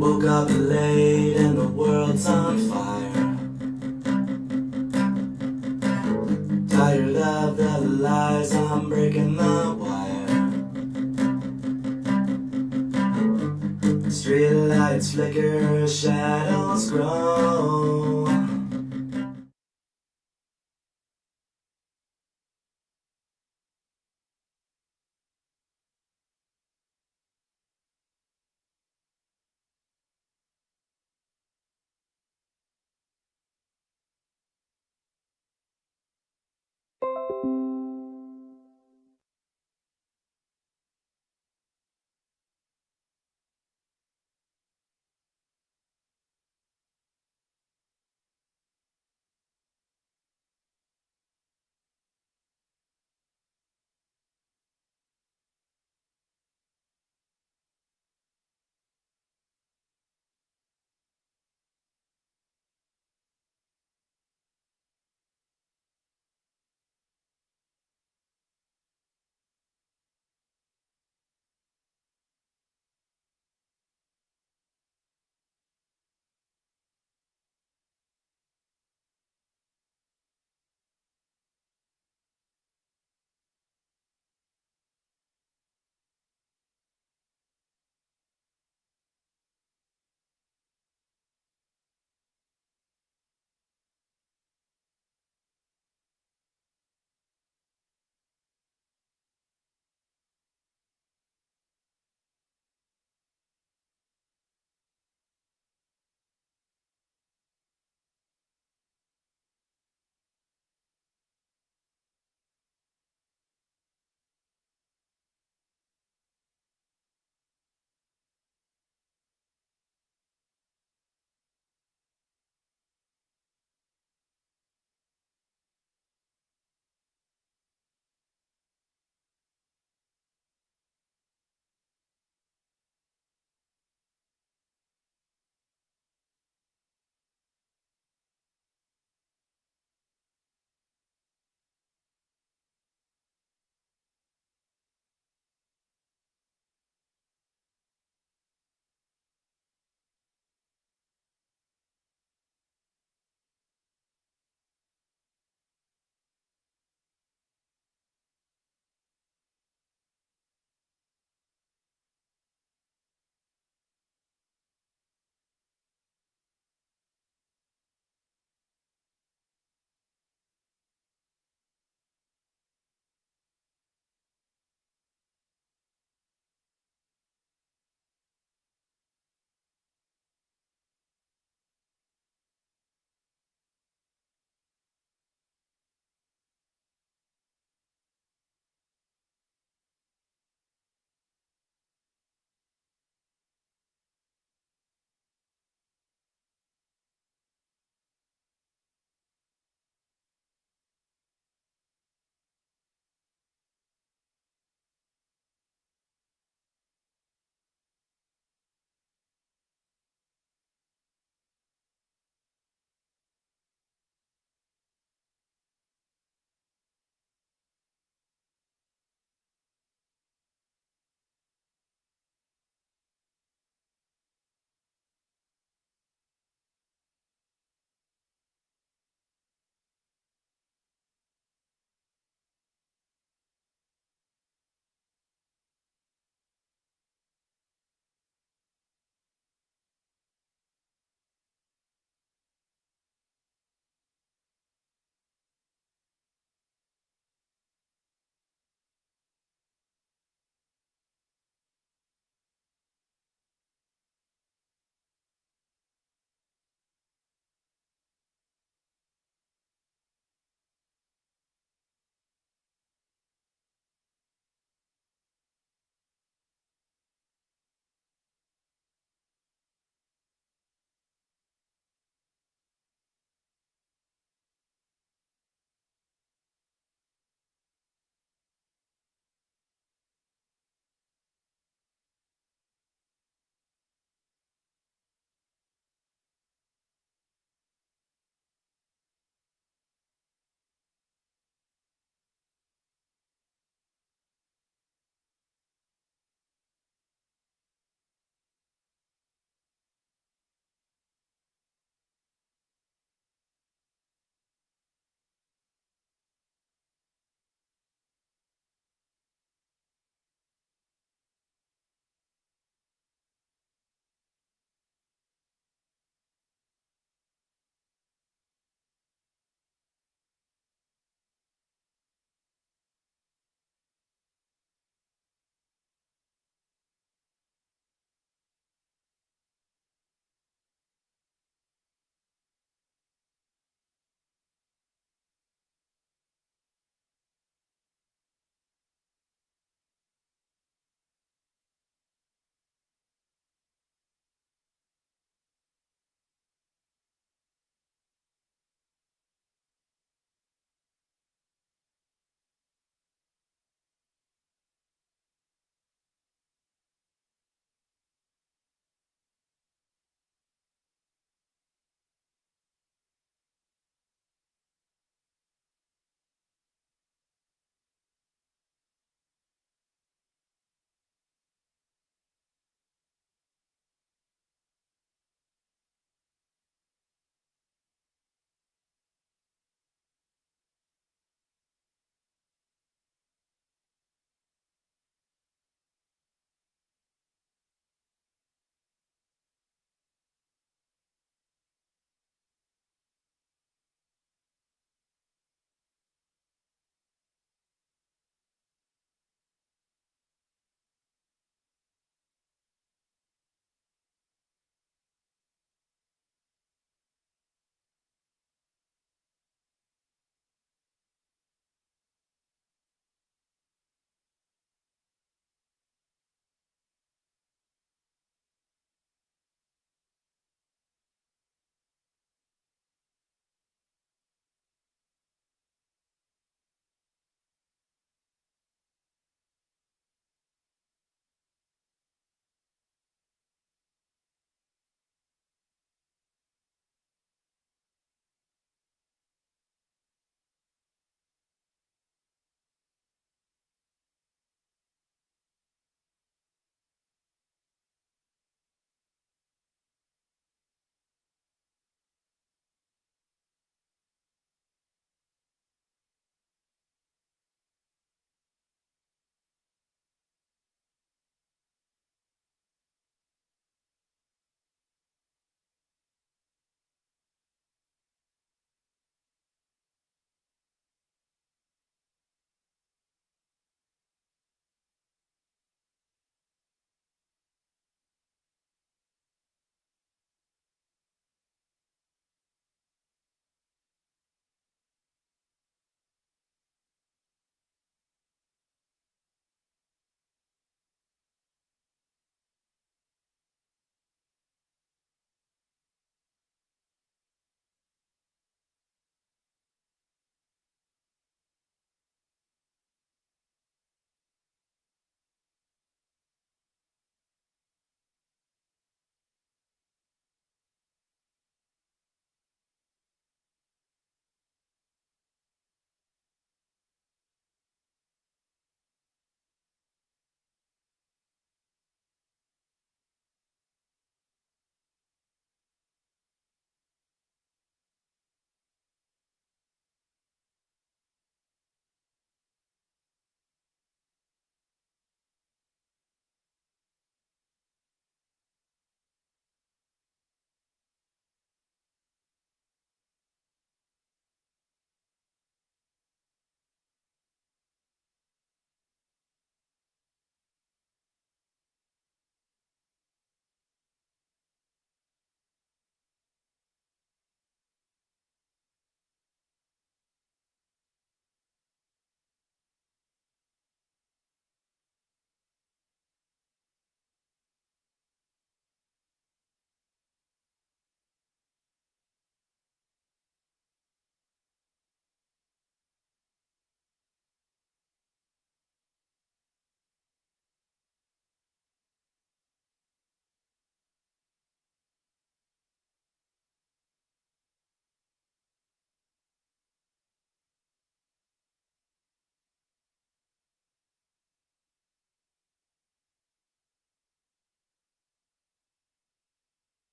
Woke up late and the world's on fire. Tired of the lies, I'm breaking the wire. Street lights flicker, shadows grow.